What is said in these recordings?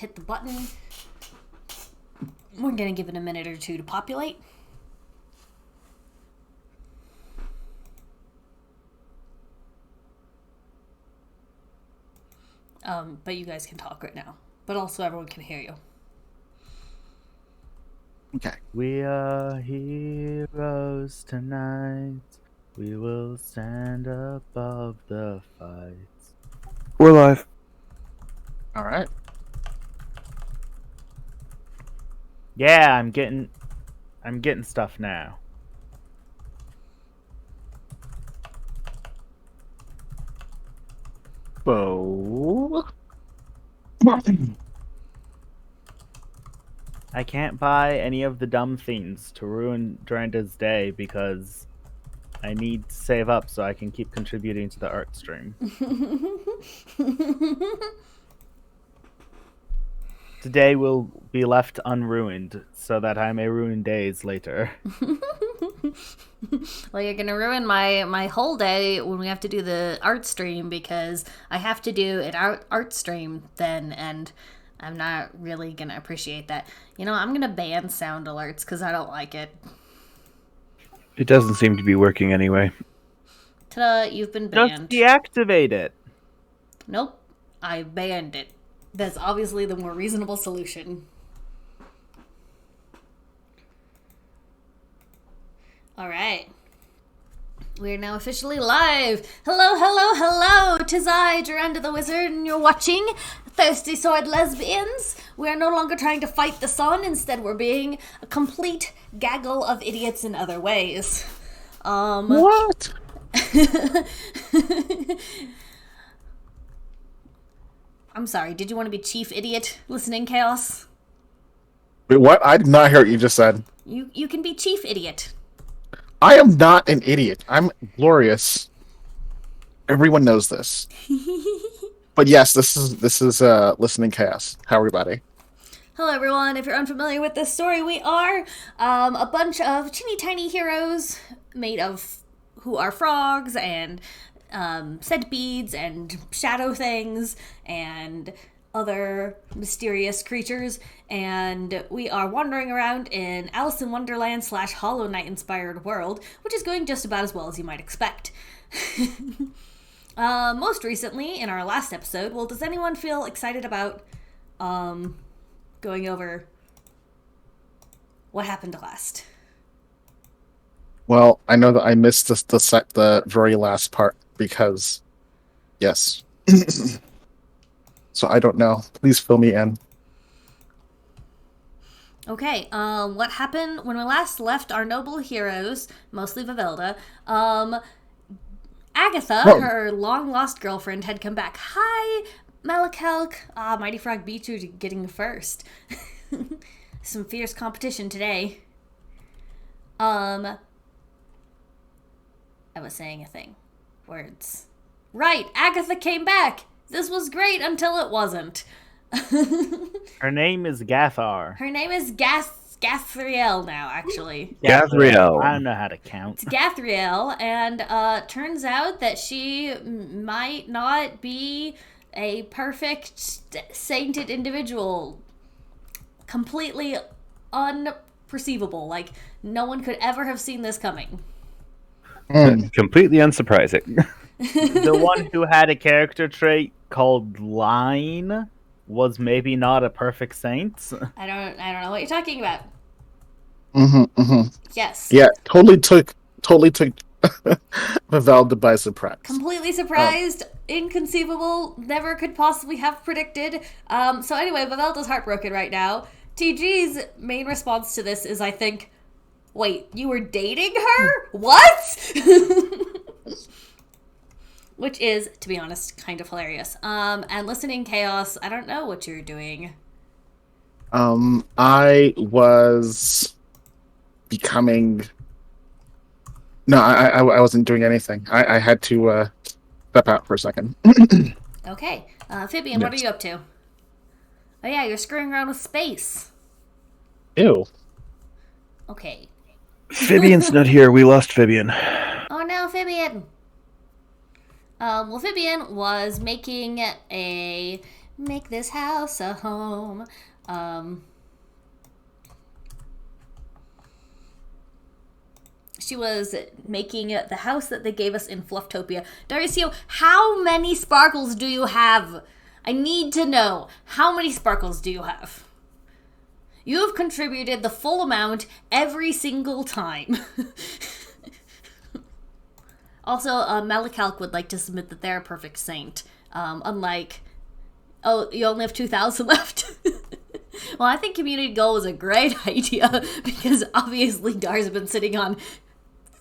hit the button. We're going to give it a minute or two to populate. But you guys can talk right now. But also everyone can hear you. Okay. We are heroes tonight. We will stand above the fights. We're live. All right. Yeah, I'm getting stuff now. So, I can't buy any of the dumb things to ruin Doranda's day because I need to save up so I can keep contributing to the art stream. Today will be left unruined so that I may ruin days later. Well, you're gonna ruin my whole day when we have to do the art stream because I have to do an art stream then, and I'm not really gonna appreciate that. You know, I'm gonna ban sound alerts because I don't like it. It doesn't seem to be working anyway. Ta-da, you've been Just banned. deactivate it. Nope, I banned it. That's obviously the more reasonable solution. Alright. We're now officially live. Hello, hello, hello. 'Tis I, Duranda the Wizard, and you're watching Thirsty Sword Lesbians. We're no longer trying to fight the sun. Instead, we're being a complete gaggle of idiots in other ways. what? I'm sorry, did you want to be chief idiot listening, Chaos? Wait, what? I did not hear what you just said. You can be chief idiot. I am not an idiot. I'm glorious. Everyone knows this. But yes, this is listening chaos. How everybody? Hello everyone, if you're unfamiliar with this story, we are a bunch of teeny tiny heroes made of who are frogs and centipedes and shadow things and other mysterious creatures, and we are wandering around in Alice in Wonderland / Hollow Knight inspired world, which is going just about as well as you might expect. Most recently, in our last episode, well, does anyone feel excited about going over what happened last? Well, I know that I missed the very last part because, yes. So I don't know. Please fill me in. Okay, what happened when we last left our noble heroes, mostly Vivelda, Agatha, her long-lost girlfriend, had come back. Hi, Malakelk. Mighty Frog beat you to getting first. Some fierce competition today. I was saying a thing. Words. Right, Agatha came back! This was great until it wasn't. Her name is Gathar. Her name is Gathriel now, actually. Gathriel. I don't know how to count. It's Gathriel, and turns out that she might not be a perfect sainted individual. Completely unperceivable. Like, no one could ever have seen this coming. Completely unsurprising. The one who had a character trait called Line was maybe not a perfect saint. I don't know what you're talking about. Yes. Yeah, totally took Vivaldi by surprise. Completely surprised, inconceivable, never could possibly have predicted. So anyway, Vivalda's heartbroken right now. TG's main response to this is, I think, wait, you were dating her? What? Which is, to be honest, kind of hilarious. And listening Chaos, I don't know what you're doing. I was becoming... No, I wasn't doing anything. I had to step out for a second. Okay. Phibian, what are you up to? Oh yeah, you're screwing around with space. Ew. Okay. Phibian's not here. We lost Phibian. Oh no, Phibian! Well, Phibian was making a Make this house a home. She was making the house that they gave us in Flufftopia. Daricio, how many sparkles do you have? I need to know. How many sparkles do you have? You have contributed the full amount every single time. Also, Malacalc would like to submit that they're a perfect saint. Unlike, oh, you only have 2,000 left. Well, I think community goal was a great idea because obviously Dar's been sitting on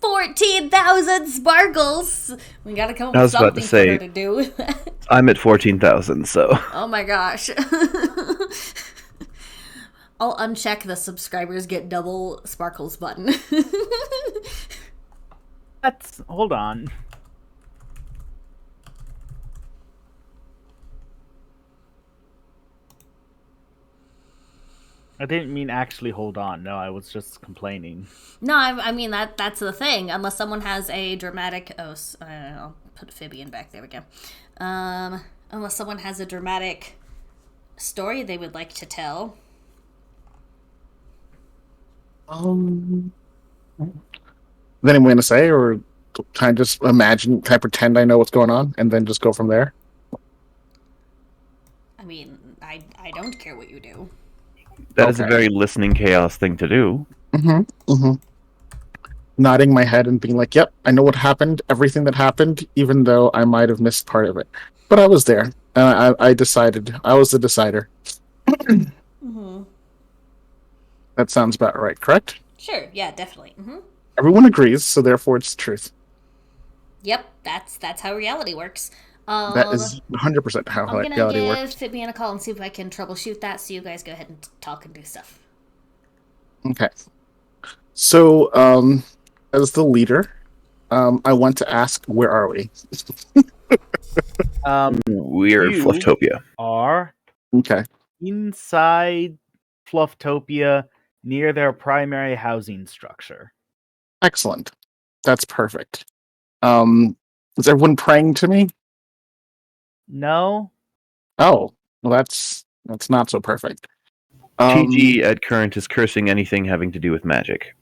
14,000 sparkles. We gotta come up I with was about to something for her say- to do. I'm at 14,000, so Oh my gosh. I'll uncheck the subscribers get double sparkles button. Hold on. I didn't mean actually hold on. No, I was just complaining. No, I mean that's the thing. Unless someone has a dramatic, I'll put Phoebian back. There we go. Unless someone has a dramatic story they would like to tell. Is there anything to say, or can I just imagine? Can I pretend I know what's going on and then just go from there? I mean, I don't care what you do. that is a Okay. very listening chaos thing to do. Nodding my head and being like, "Yep, I know what happened. Everything that happened, even though I might have missed part of it, but I was there, and I decided. I was the decider." That sounds about right, correct? Sure, yeah, definitely. Everyone agrees, so therefore it's the truth. Yep, that's how reality works. That is 100% how I'm gonna reality give works. Phoebian a call and see if I can troubleshoot that. So you guys go ahead and talk and do stuff. Okay. So, as the leader, I want to ask, where are we? We're in You- Flufftopia. Are Okay. inside Flufftopia near their primary housing structure. Excellent. That's perfect. Is everyone praying to me? No? Oh, well, that's not so perfect. TG at current is cursing anything having to do with magic.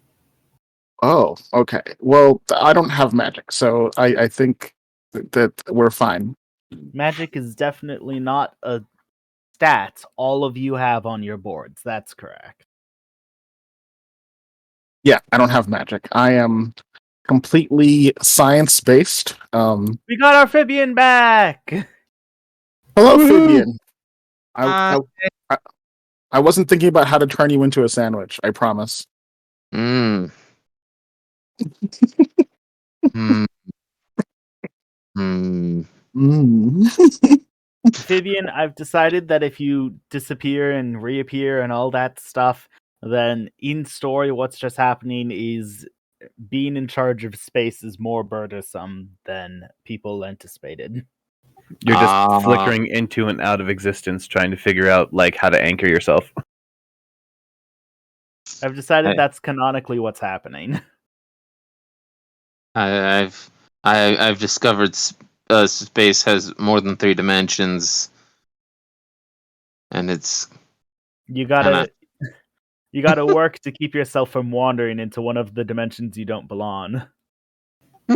Oh, okay. Well, I don't have magic, so I think that we're fine. Magic is definitely not a stat all of you have on your boards. That's correct. Yeah, I don't have magic. I am completely science-based. We got our Phoebian back! Hello, Woohoo! Fabian. I wasn't thinking about how to turn you into a sandwich. I promise. Hmm. Hmm. Phoebian, I've decided that if you disappear and reappear and all that stuff, then in story, what's just happening is being in charge of space is more burdensome than people anticipated. You're just Ah. flickering into and out of existence, trying to figure out like how to anchor yourself. I've decided I- that's canonically what's happening. I've discovered space has more than 3 dimensions, and it's You gotta work to keep yourself from wandering into one of the dimensions you don't belong.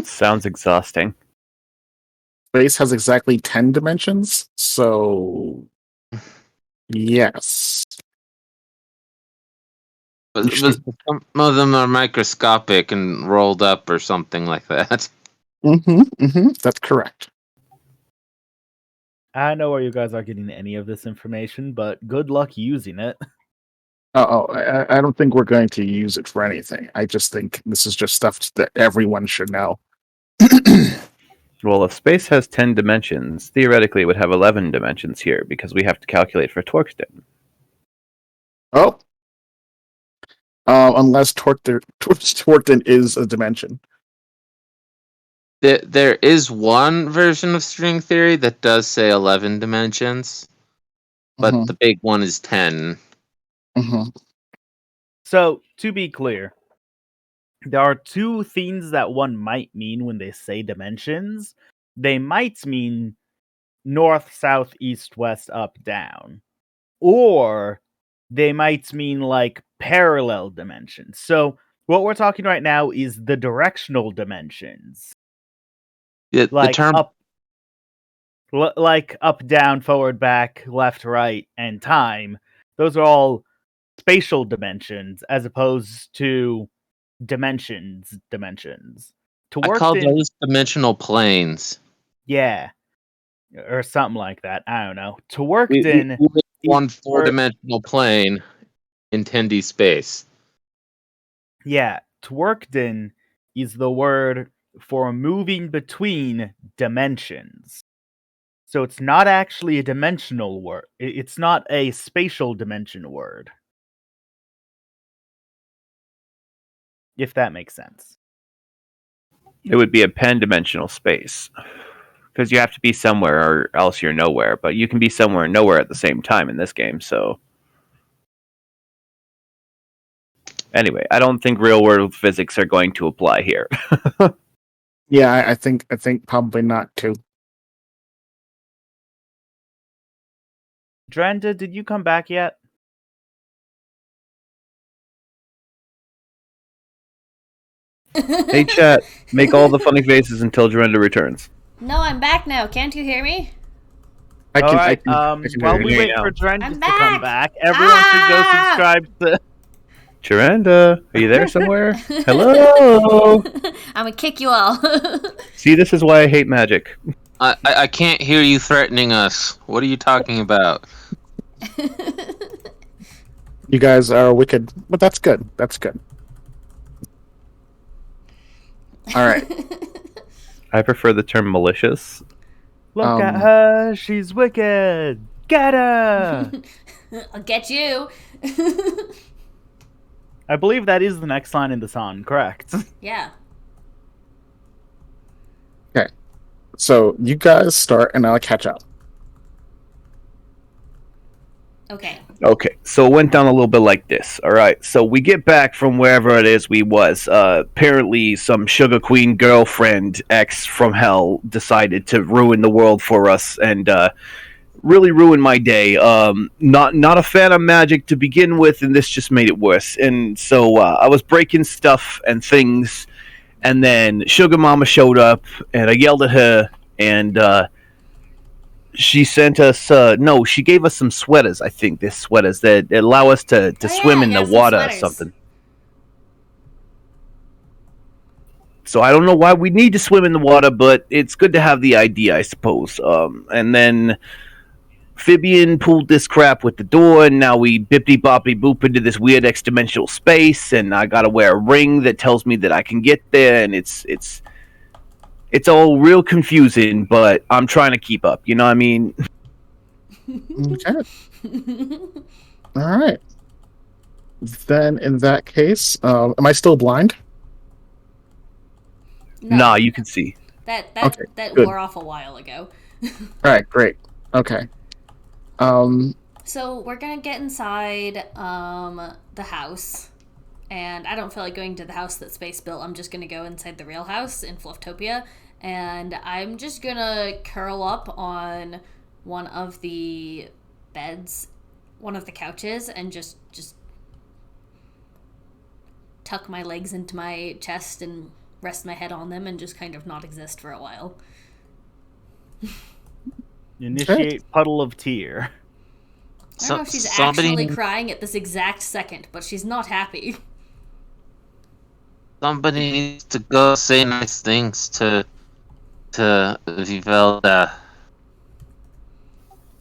Sounds exhausting. Space has exactly 10 dimensions, so yes. but some of them are microscopic and rolled up or something like that. That's correct. I know where you guys are getting any of this information, but good luck using it. I don't think we're going to use it for anything. I just think this is just stuff that everyone should know. Well, if space has 10 dimensions, theoretically it would have 11 dimensions here because we have to calculate for Torqueton. Oh. Unless Torqueton is a dimension. There is one version of string theory that does say 11 dimensions, but Mhm. the big one is 10. So, to be clear, there are two things that one might mean when they say dimensions. They might mean north, south, east, west, up, down. Or they might mean like parallel dimensions. So what we're talking right now is the directional dimensions. The Like term like up, down, forward, back, left, right, and time. Those are all spatial dimensions as opposed to dimensions. To I work call in, those dimensional planes. yeah, or something like that. I don't know. To work We in live one is for, four-dimensional plane in 10D space. yeah, Twerkden is the word for moving between dimensions. So it's not actually a dimensional word. It's not a spatial dimension word. If that makes sense. It would be a pan-dimensional space. Because you have to be somewhere or else you're nowhere. But you can be somewhere and nowhere at the same time in this game, so... Anyway, I don't think real-world physics are going to apply here. Yeah, I think probably not too. Drenda, did you come back yet? Hey, chat, make all the funny faces until Jorenda returns. No, I'm back now. Can't you hear me? I can. Alright, I can while hear we you. wait now. for Drenda I'm to back! come back, everyone should go subscribe to... Jorenda, are you there somewhere? Hello? I'm gonna kick you all. See, this is why I hate magic. I can't hear you threatening us. What are you talking about? You guys are wicked, but that's good. That's good. All right. I prefer the term malicious. Look at her, she's wicked! Get her! I'll get you. I believe that is the next line in the song, correct? Yeah. Okay. So you guys start, and I'll catch up. Okay. Okay, so it went down a little bit like this. All right, so we get back from wherever it is we was. Apparently, some sugar queen girlfriend ex from hell decided to ruin the world for us and really ruin my day. Not a fan of magic to begin with, and this just made it worse. And so I was breaking stuff and things, and then Sugar Mama showed up, and I yelled at her, and she sent us no, she gave us some sweaters. I think they're sweaters that allow us to swim in the some water or sweaters. something. So I don't know why we need to swim in the water, but it's good to have the idea, I suppose. And then Fibian pulled this crap with the door, and now we bippity boppity boop into this weird X-dimensional space, and I gotta wear a ring that tells me that I can get there, and it's all real confusing, but I'm trying to keep up. You know what I mean? Okay. All right. Then, in that case, am I still blind? No, Nah, you can see. that Okay, that good. wore off a while ago. All right. Great. Okay. So we're gonna get inside the house, and I don't feel like going to the house that Space built. I'm just gonna go inside the real house in Flufftopia, and I'm just gonna curl up on one of the beds, one of the couches, and just tuck my legs into my chest and rest my head on them and just kind of not exist for a while. Initiate puddle of tear. I don't know if she's Somebody- actually crying at this exact second, but she's not happy. Somebody needs to go say nice things to Vivelda.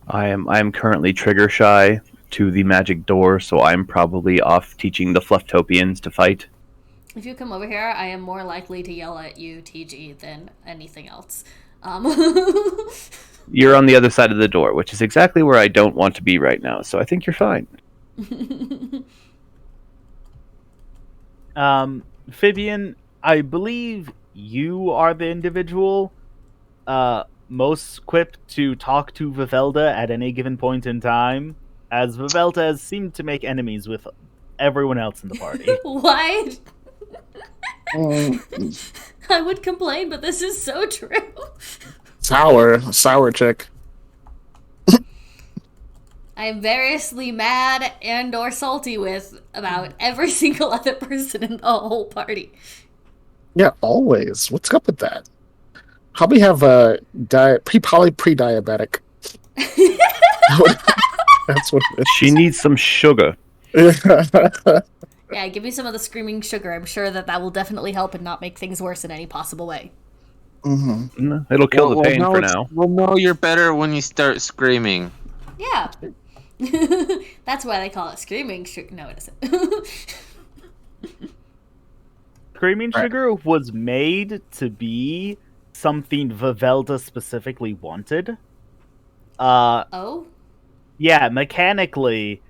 I am currently trigger shy to the magic door, so I'm probably off teaching the Flufftopians to fight. If you come over here, I am more likely to yell at you, TG, than anything else. You're on the other side of the door, which is exactly where I don't want to be right now, so I think you're fine. Fibian, I believe you are the individual most equipped to talk to Vivelda at any given point in time, as Vivelda has seemed to make enemies with everyone else in the party. Why? Um, I would complain, but this is so true. sour chick. I am variously mad and or salty with about every single other person in the whole party. Yeah, always. What's up with that? Probably have a probably pre-diabetic. That's what it She needs some sugar. is. Yeah, give me some of the screaming sugar. I'm sure that will definitely help and not make things worse in any possible way. Mm-hmm. It'll kill the pain for now. We'll know you're better when you start screaming. Yeah. That's why they call it screaming sugar. No, it isn't. Screaming Sugar was made to be something Vivelda specifically wanted. Oh? Yeah, mechanically,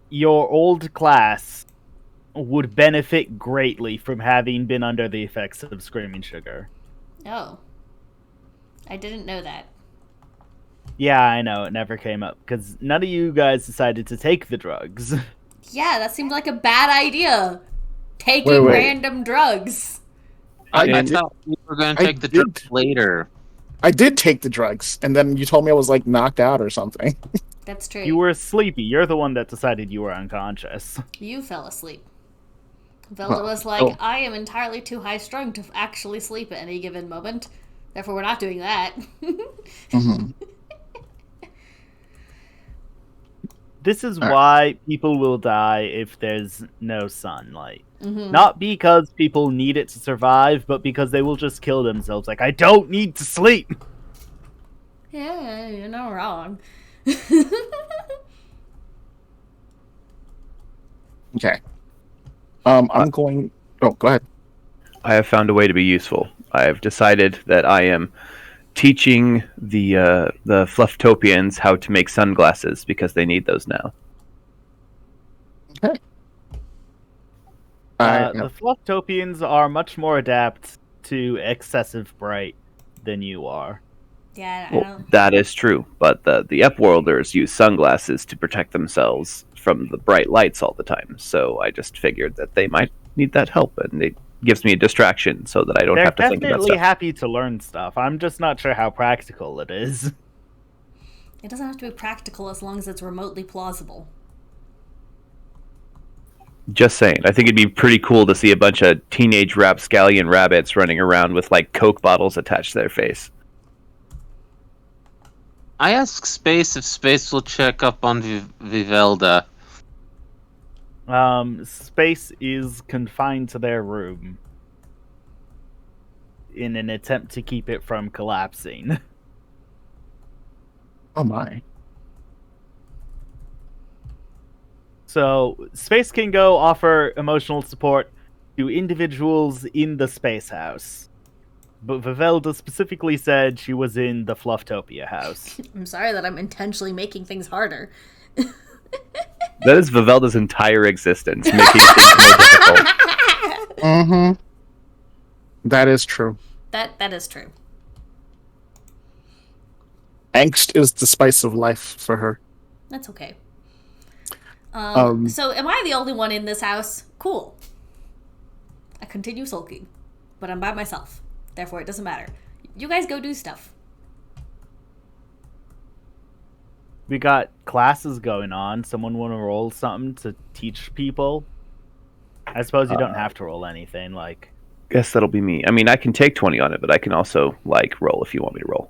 your old class would benefit greatly from having been under the effects of Screaming Sugar. Oh. I didn't know that. Yeah, I know, it never came up, because none of you guys decided to take the drugs. Yeah, that seemed like a bad idea. Taking Wait. random drugs. I thought we were going to take the drugs later. I did take the drugs, and then you told me I was like knocked out or something. That's true. You were sleepy. You're the one that decided you were unconscious. You fell asleep. Velda was like, I am entirely too high strung to actually sleep at any given moment. Therefore, we're not doing that. Mm-hmm. This is why people will die if there's no sunlight. Mm-hmm. Not because people need it to survive, but because they will just kill themselves. Like, I don't need to sleep! Yeah, you're not wrong. Okay. I'm going. Oh, go ahead. I have found a way to be useful. I have decided that I am teaching the Flufftopians how to make sunglasses because they need those now. Okay. The Flufftopians are much more adept to excessive bright than you are. Yeah, I Well, don't... that is true, but the Upworlders use sunglasses to protect themselves from the bright lights all the time, so I just figured that they might need that help, and it gives me a distraction so that I don't They're have to think about definitely stuff. happy to learn stuff. I'm just not sure how practical it is. It doesn't have to be practical as long as it's remotely plausible. Just saying. I think it'd be pretty cool to see a bunch of teenage rapscallion rabbits running around with, like, Coke bottles attached to their face. I asked Space if Space will check up on Vivelda. Space is confined to their room in an attempt to keep it from collapsing. Oh my. So, Space can go offer emotional support to individuals in the Space House. But Vivelda specifically said she was in the Flufftopia house. I'm sorry that I'm intentionally making things harder. That is Vivelda's entire existence, making things more difficult. Mm-hmm. That is true. That is true. Angst is the spice of life for her. That's okay. Um, So, am I the only one in this house? Cool. I continue sulking, but I'm by myself. Therefore, it doesn't matter. You guys go do stuff. We got classes going on. Someone want to roll something to teach people? I suppose you don't have to roll anything, like... Guess that'll be me. I mean, I can take 20 on it, but I can also, like, roll if you want me to roll.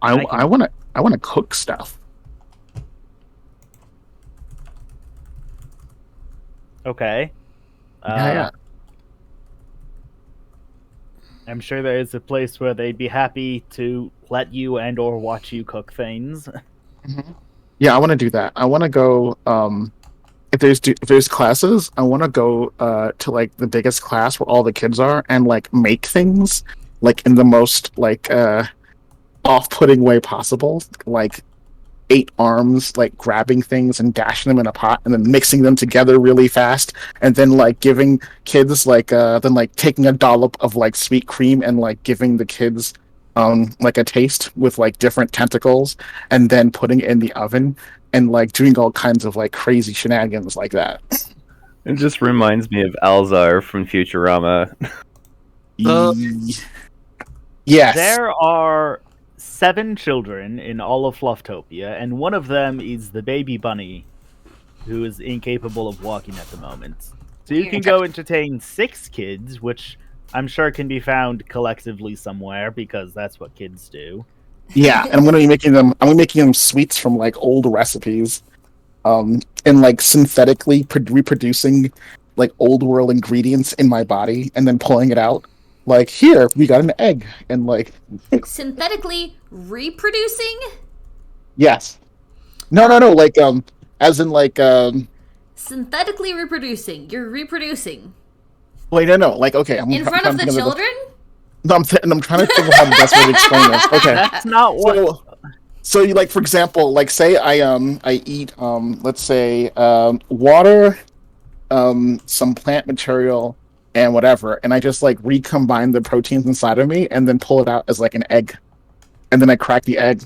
I want to cook stuff. Okay. Yeah. I'm sure there is a place where they'd be happy to let you and or watch you cook things. Mm-hmm. Yeah, I want to do that. I want to go. If there's classes, I want to go to like the biggest class where all the kids are and like make things like in the most like off-putting way possible, like 8 arms like grabbing things and dashing them in a pot and then mixing them together really fast and then like giving kids like then like taking a dollop of like sweet cream and like giving the kids like a taste with like different tentacles and then putting it in the oven and like doing all kinds of like crazy shenanigans like that. It just reminds me of Alzar from Futurama. Yes. There are 7 children in all of Flufftopia, and one of them is the baby bunny, who is incapable of walking at the moment. So you can go entertain 6 kids, which I'm sure can be found collectively somewhere, because that's what kids do. Yeah, and I'm gonna be making them. I'm gonna be making them sweets from like old recipes, and like synthetically reproducing like old world ingredients in my body, and then pulling it out. Like here, we got an egg, and like Synthetically reproducing? yes, no, like as in like Synthetically reproducing. You're reproducing. wait, no, like okay, In front of the children? No, I'm trying to think of how the best way to explain this. Okay, That's not what. so you like, for example, like say I eat let's say water, some plant material and whatever, and I just like recombine the proteins inside of me and then pull it out as like an egg, and then I crack the egg,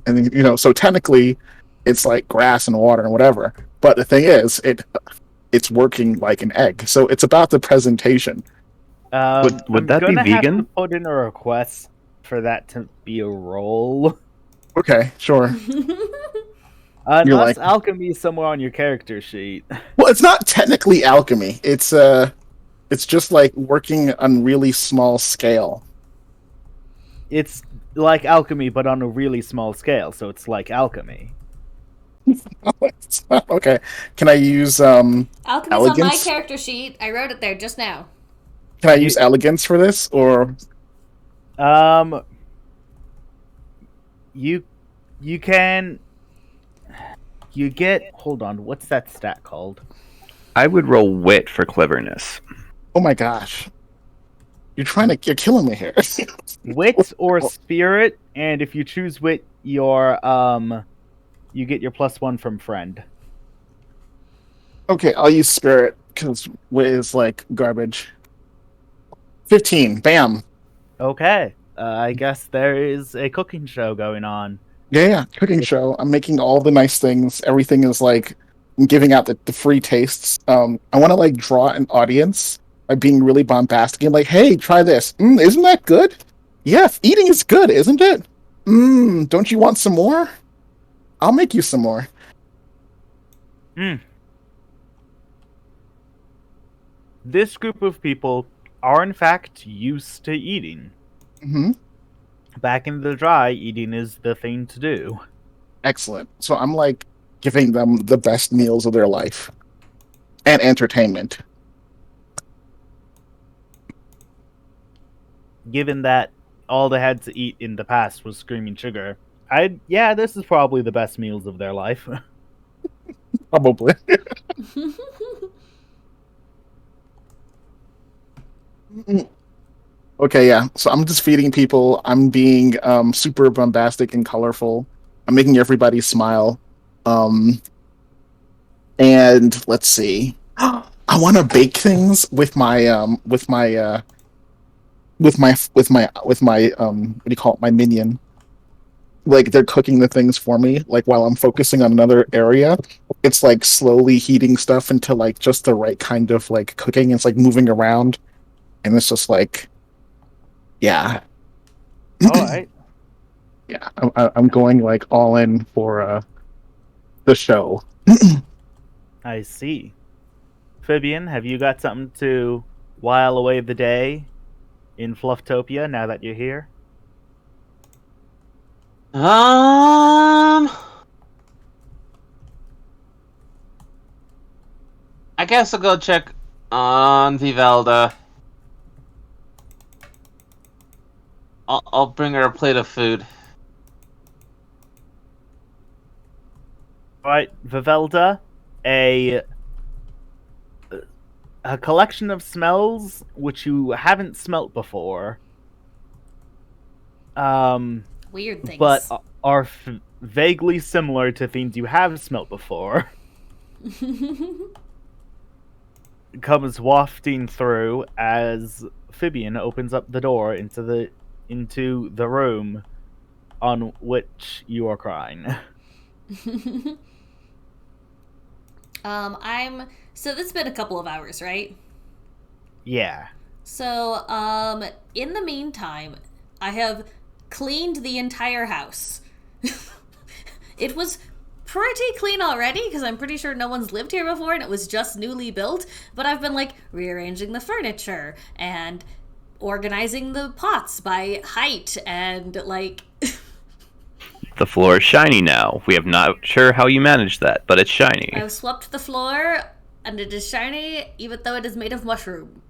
and then so technically it's like grass and water and whatever. But the thing is, it's working like an egg, so it's about the presentation. Would that be I'm gonna have vegan? to put in a request for that to be a roll. Okay, sure. Unless like- alchemy is somewhere on your character sheet. Well, it's not technically alchemy. It's just like working on really small scale. It's like alchemy, but on a really small scale, so it's like alchemy. Okay. Can I use Alchemy's on my elegance? character sheet. I wrote it there just now. Can I use elegance for this, or You can. You get. Hold on. What's that stat called? I would roll wit for cleverness. oh my gosh, you're killing me here. Wit or spirit, and if you choose wit, you get your +1 from friend. Okay, I'll use spirit because wit is like garbage. 15. Bam. Okay. I guess there is a cooking show going on. Yeah, cooking show. I'm making all the nice things. Everything is like I'm giving out the free tastes. I want to like draw an audience by being really bombastic and like, hey, try this. Isn't that good? Yeah, eating is good, isn't it? Don't you want some more? I'll make you some more. This group of people are in fact used to eating. Mm-hmm. Back in the dry, eating is the thing to do. Excellent. So I'm like giving them the best meals of their life and entertainment. Given that all they had to eat in the past was screaming sugar, this is probably the best meals of their life. Probably. Okay, yeah. So I'm just feeding people. I'm being super bombastic and colorful. I'm making everybody smile. And let's see. I want to bake things with my what do you call it? My minion. Like they're cooking the things for me. Like while I'm focusing on another area, it's like slowly heating stuff into like just the right kind of like cooking. It's like moving around, and it's just like. Yeah. All right. Yeah, I'm going like all in for the show. I see. Fabian, have you got something to while away the day in Flufftopia now that you're here? I guess I'll go check on Vivalda. I'll bring her a plate of food. Alright, Vivalda, a collection of smells which you haven't smelt before. Weird things. But are vaguely similar to things you have smelt before. Comes wafting through as Fabian opens up the door into the room on which you are crying. So this has been a couple of hours, right? Yeah. So, in the meantime, I have cleaned the entire house. It was pretty clean already, because I'm pretty sure no one's lived here before and it was just newly built, but I've been, like, rearranging the furniture and organizing the pots by height and, like... The floor is shiny now. We have not sure how you managed that, but it's shiny. I've swept the floor, and it is shiny, even though it is made of mushroom.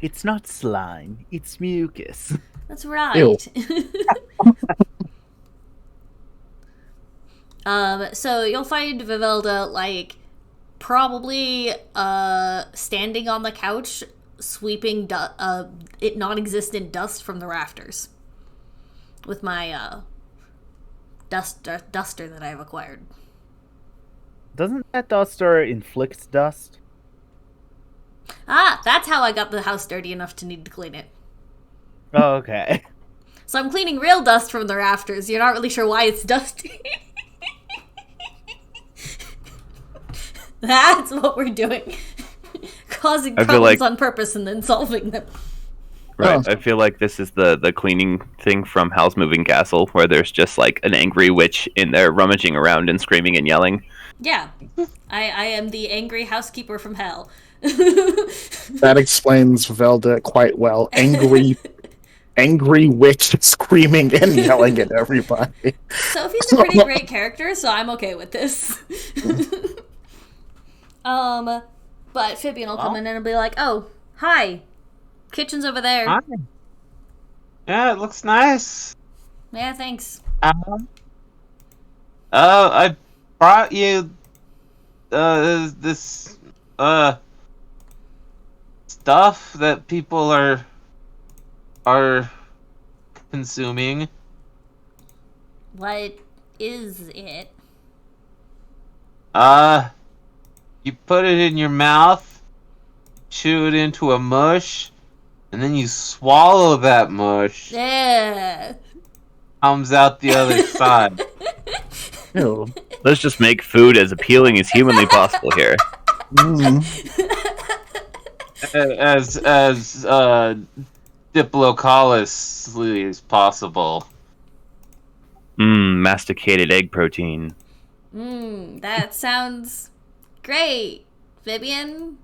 It's not slime, it's mucus. That's right. Ew. So you'll find Vivelda, like, probably standing on the couch, sweeping non-existent dust from the rafters with my duster that I've acquired. Doesn't that duster inflict dust? Ah, that's how I got the house dirty enough to need to clean it. Oh, okay. So I'm cleaning real dust from the rafters. You're not really sure why it's dusty. That's what we're doing. Causing problems on purpose and then solving them. Right, I feel like this is the cleaning thing from Howl's Moving Castle, where there's just, like, an angry witch in there rummaging around and screaming and yelling. Yeah. I am the angry housekeeper from hell. That explains Velda quite well. Angry witch screaming and yelling at everybody. Sophie's a pretty great character, so I'm okay with this. But Fabian will come in and be like, "Oh, hi. Kitchen's over there." Hi. Yeah, it looks nice. Yeah, thanks. I brought you this stuff that people are consuming. What is it? You put it in your mouth, chew it into a mush, and then you swallow that mush. Yeah. Comes out the other side. Ew. Let's just make food as appealing as humanly possible here. As diplocallously as possible. Masticated egg protein. That sounds great. Vivian?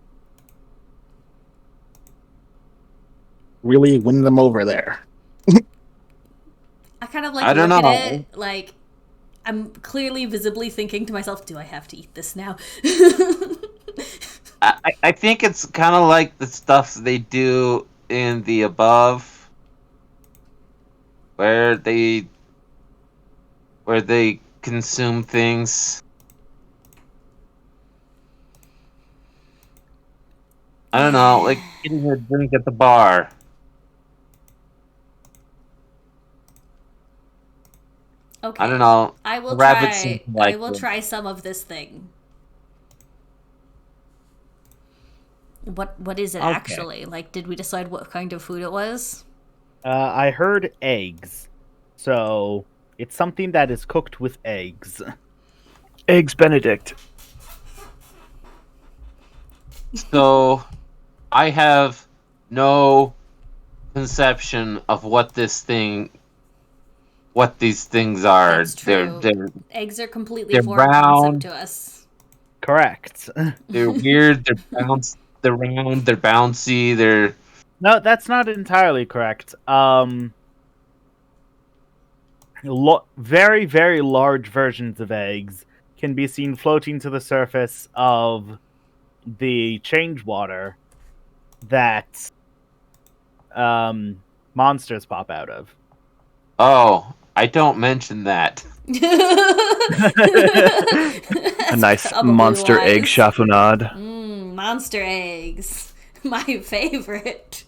Really win them over there. I kind of like I don't look know. at it, like, I'm clearly visibly thinking to myself, do I have to eat this now? I think it's kind of like the stuff they do in the above, where they consume things. I don't know, like getting a drink at the bar. Okay. I don't know. I will Rabbits try. seem to like I will them. try some of this thing. What is it Okay. actually? Like, did we decide what kind of food it was? I heard eggs. So, it's something that is cooked with eggs. Eggs Benedict. So, I have no conception of what these things are. That's true. Eggs are completely they're foreign round. concept to us. Correct. They're weird. They're round. They're bouncy. They're No, that's not entirely correct. Very, very large versions of eggs can be seen floating to the surface of the change water that monsters pop out of. Oh, I don't mention that. A nice Probably monster wise. egg chaffonade. Monster eggs. My favorite.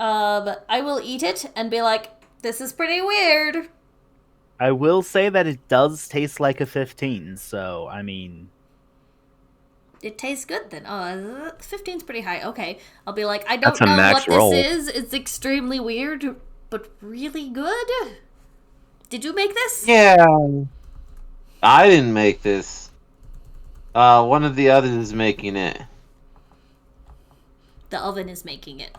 I will eat it and be like, this is pretty weird. I will say that it does taste like a 15, so, I mean... It tastes good then. Oh, 15's pretty high. Okay. I'll be like, I don't That's a know max what roll. this is. It's extremely weird, but really good. Did you make this? Yeah. I didn't make this. One of the others is making it. The oven is making it.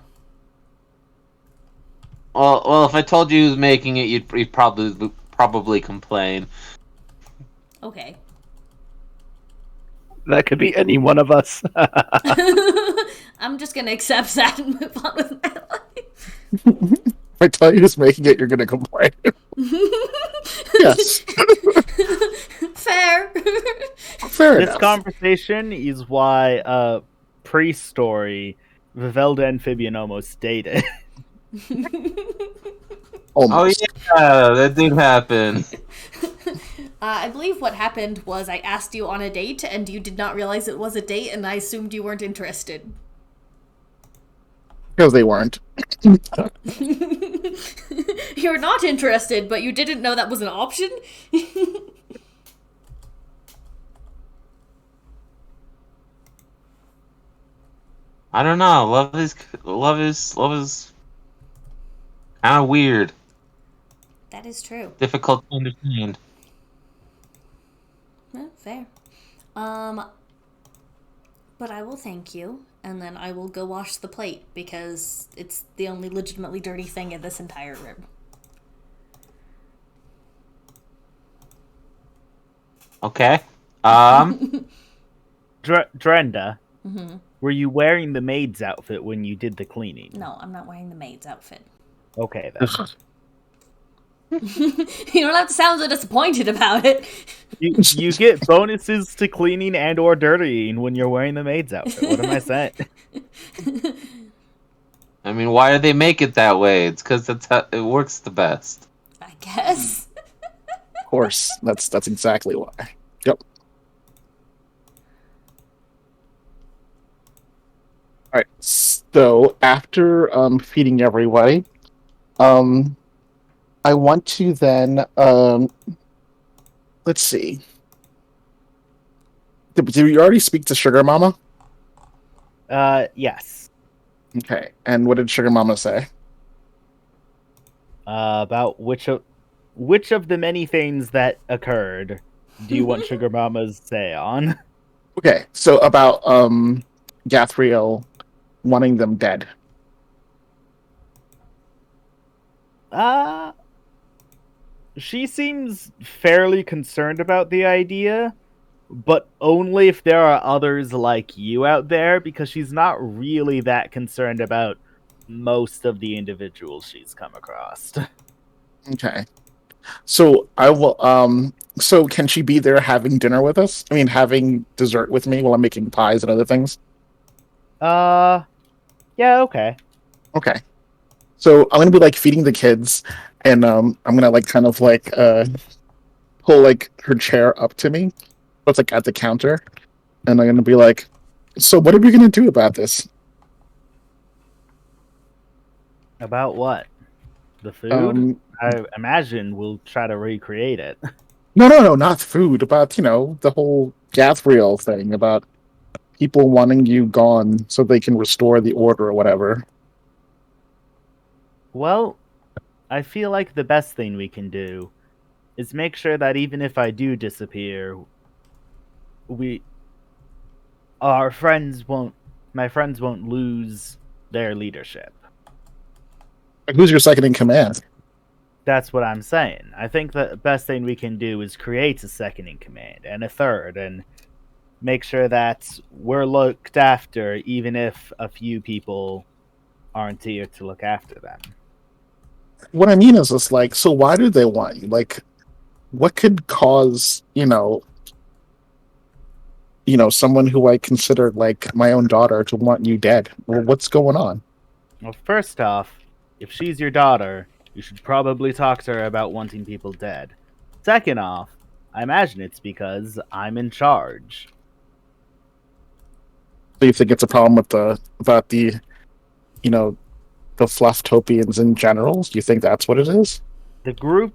Well, if I told you who's making it, you'd probably complain. Okay. That could be any one of us. I'm just gonna accept that and move on with my life. If I tell you who's making it, you're gonna complain. Yes. Fair. Fair This enough. conversation is why, pre-story, Vivelda and Amphibian almost dated. Oh Almost. yeah, that did happen. I believe what happened was I asked you on a date, and you did not realize it was a date, and I assumed you weren't interested. Because they weren't. You're not interested, but you didn't know that was an option? I don't know. Love is kind of weird, That is true. difficult to understand. Well, fair. But I will thank you, and then I will go wash the plate, because it's the only legitimately dirty thing in this entire room. Okay. Drenda, were you wearing the maid's outfit when you did the cleaning? No, I'm not wearing the maid's outfit. Okay, then. You don't have to sound so disappointed about it. You get bonuses to cleaning and or dirtying when you're wearing the maid's outfit. What am I saying? I mean, why do they make it that way? It's because that's how it works the best. I guess. Of course. That's exactly why. Yep. All right. So after feeding everybody, I want to then let's see. Did you already speak to Sugar Mama? Yes. Okay. And what did Sugar Mama say? About which of the many things that occurred do you want Sugar Mama's say on? Okay. So about Gathriel wanting them dead. She seems fairly concerned about the idea, but only if there are others like you out there, because she's not really that concerned about most of the individuals she's come across. Okay. So I will so can she be there having dinner with us? I mean having dessert with me while I'm making pies and other things? Yeah, okay. Okay. So I'm gonna be like feeding the kids and I'm gonna like kind of like pull like her chair up to me. It's like at the counter. And I'm gonna be like, so what are we gonna do about this? About what? The food? I imagine we'll try to recreate it. No, not food. About, the whole Gathriel thing, about people wanting you gone so they can restore the order or whatever. Well, I feel like the best thing we can do is make sure that even if I do disappear, my friends won't lose their leadership. Who's your second in command? That's what I'm saying. I think the best thing we can do is create a second in command and a third, and make sure that we're looked after, even if a few people aren't here to look after them. What I mean is just like, so why do they want you? Like, what could cause, someone who I considered like my own daughter to want you dead? Well, what's going on? Well, first off, if she's your daughter, you should probably talk to her about wanting people dead. Second off, I imagine it's because I'm in charge. Do you think it's a problem with the Flufftopians in general? Do you think that's what it is? The group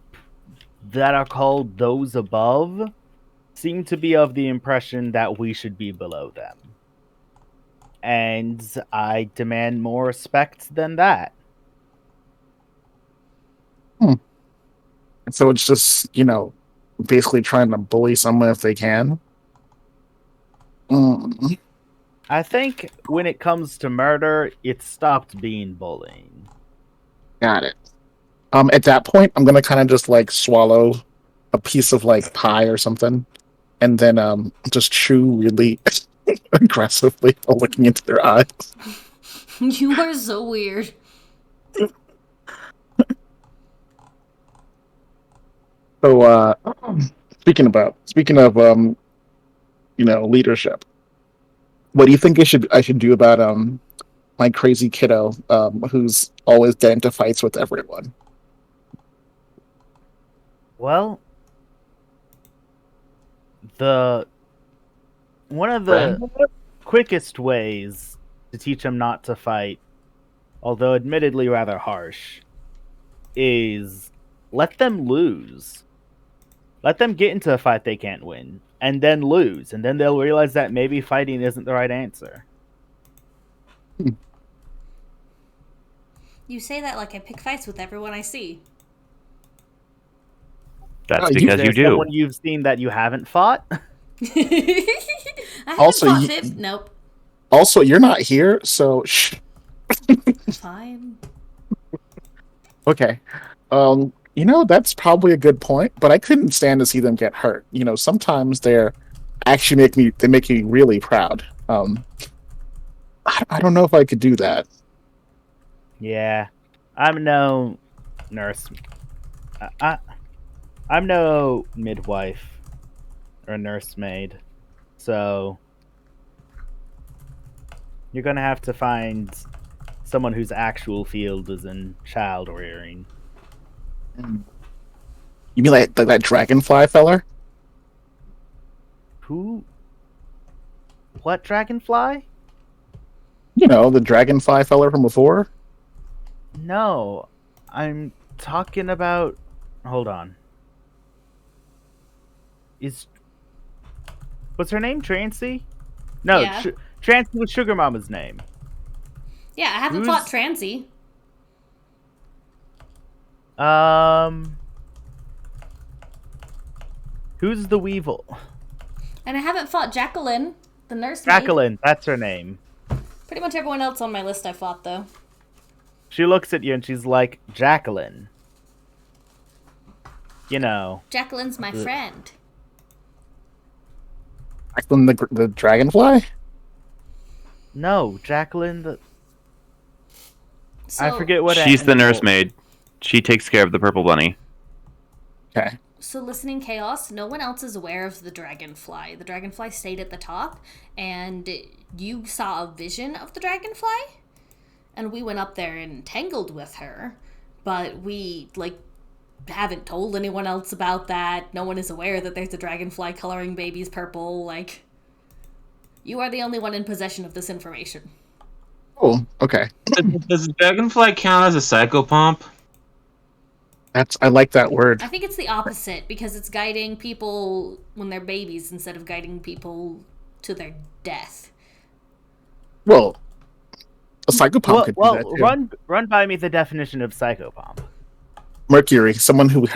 that are called those above seem to be of the impression that we should be below them. And I demand more respect than that. So it's just, basically trying to bully someone if they can. I think when it comes to murder, it stopped being bullying. Got it. At that point, I'm gonna kind of just like swallow a piece of like pie or something, and then just chew really aggressively while looking into their eyes. You are so weird. So, speaking of leadership, what do you think I should do about my crazy kiddo who's always getting into fights with everyone? Well, one of the quickest ways to teach them not to fight, although admittedly rather harsh, is let them lose. Let them get into a fight they can't win, and then lose, and then they'll realize that maybe fighting isn't the right answer. You say that like I pick fights with everyone I see. That's you- because Is you there do. someone you've seen that you haven't fought? I haven't Also, fought you- Viv. Nope. Also, you're not here, so shh. Fine. Okay. That's probably a good point, but I couldn't stand to see them get hurt. Sometimes they're actually make me really proud. I don't know if I could do that. Yeah, I'm no nurse. I'm no midwife or nursemaid, so you're gonna have to find someone whose actual field is in child rearing. You mean like that dragonfly feller? Who? What dragonfly? The dragonfly feller from before? No, I'm talking about. Hold on. Was her name Trancy? No, Yeah. Trancy was Sugar Mama's name. Yeah, I haven't fought Transy. Who's the Weevil? And I haven't fought Jacqueline, the nurse. Jacqueline, that's her name. Pretty much everyone else on my list I fought, though. She looks at you and she's like, Jacqueline. Jacqueline's my friend. Jacqueline the dragonfly? No, Jacqueline the... So, I forget what... She's the nursemaid. She takes care of the purple bunny. Okay. So, listening chaos, no one else is aware of the dragonfly. The dragonfly stayed at the top, and you saw a vision of the dragonfly, and we went up there and tangled with her, but we, haven't told anyone else about that. No one is aware that there's a dragonfly coloring babies purple. You are the only one in possession of this information. Oh, okay. Does the dragonfly count as a psychopomp? I like that word. I think it's the opposite, because it's guiding people when they're babies instead of guiding people to their death. Well, a psychopomp could do that too. run by me the definition of psychopomp. Mercury, someone who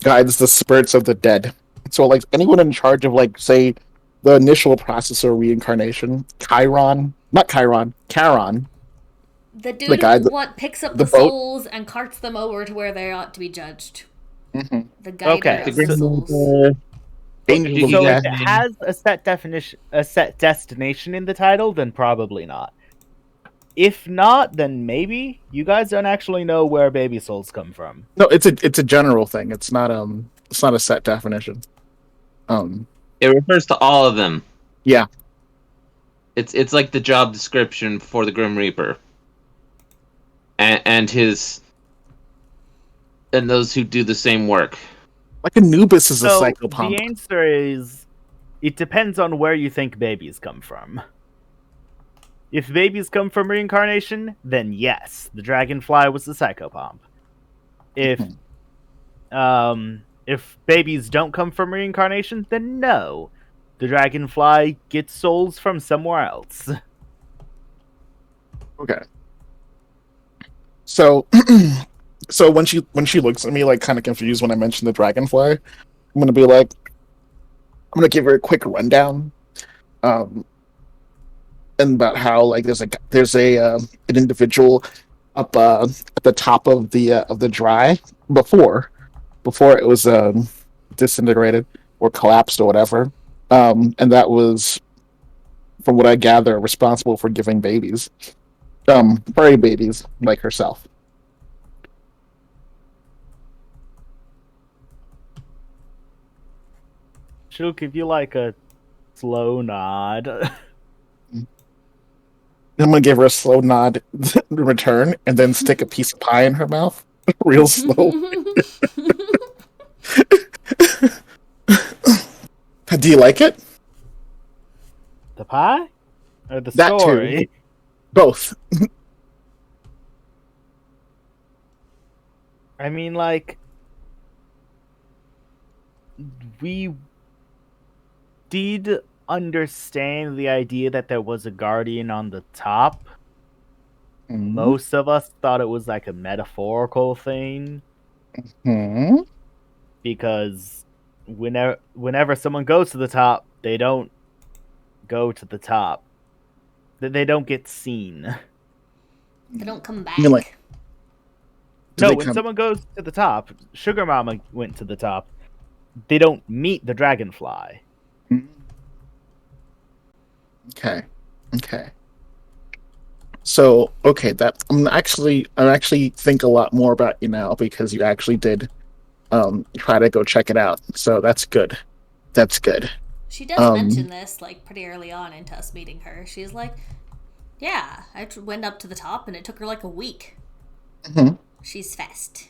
guides the spirits of the dead. So, anyone in charge of, say, the initial process of reincarnation, Charon. The dude who picks up the boat? souls and carts them over to where they ought to be judged. Mm-hmm. The guider of the souls. Angel of So death. if it has a set destination in the title, then probably not. If not, then maybe you guys don't actually know where baby souls come from. No, it's a general thing. It's not a set definition. It refers to all of them. Yeah. It's like the job description for the Grim Reaper. And those who do the same work. Like Anubis is a psychopomp. The answer is, it depends on where you think babies come from. If babies come from reincarnation, then yes, the dragonfly was a psychopomp. If babies don't come from reincarnation, then no, the dragonfly gets souls from somewhere else. Okay. So, so when she looks at me kind of confused when I mention the dragonfly, I'm gonna be like, I'm gonna give her a quick rundown, and about how there's an individual up at the top of the dry before it was disintegrated or collapsed or whatever. And that was, from what I gather, responsible for giving babies, furry babies like herself. She'll give you like a slow nod. I'm gonna give her a slow nod in return, and then stick a piece of pie in her mouth, real slow. Do you like it? The pie? Or the That too. story? Both. I mean, like, we did understand the idea that there was a guardian on the top. Most of us thought it was like a metaphorical thing. Hmm. Because whenever someone goes to the top, they don't go to the top. They don't get seen. They don't come back. You mean, like, No, when someone goes to the top, Sugar Mama went to the top. They don't meet the dragonfly. Okay. So, okay, that I actually think a lot more about you now because you actually did try to go check it out. So that's good. She does mention this like pretty early on into us meeting her. She's like, "Yeah, I went up to the top and it took her like a week." Mm-hmm. She's fast.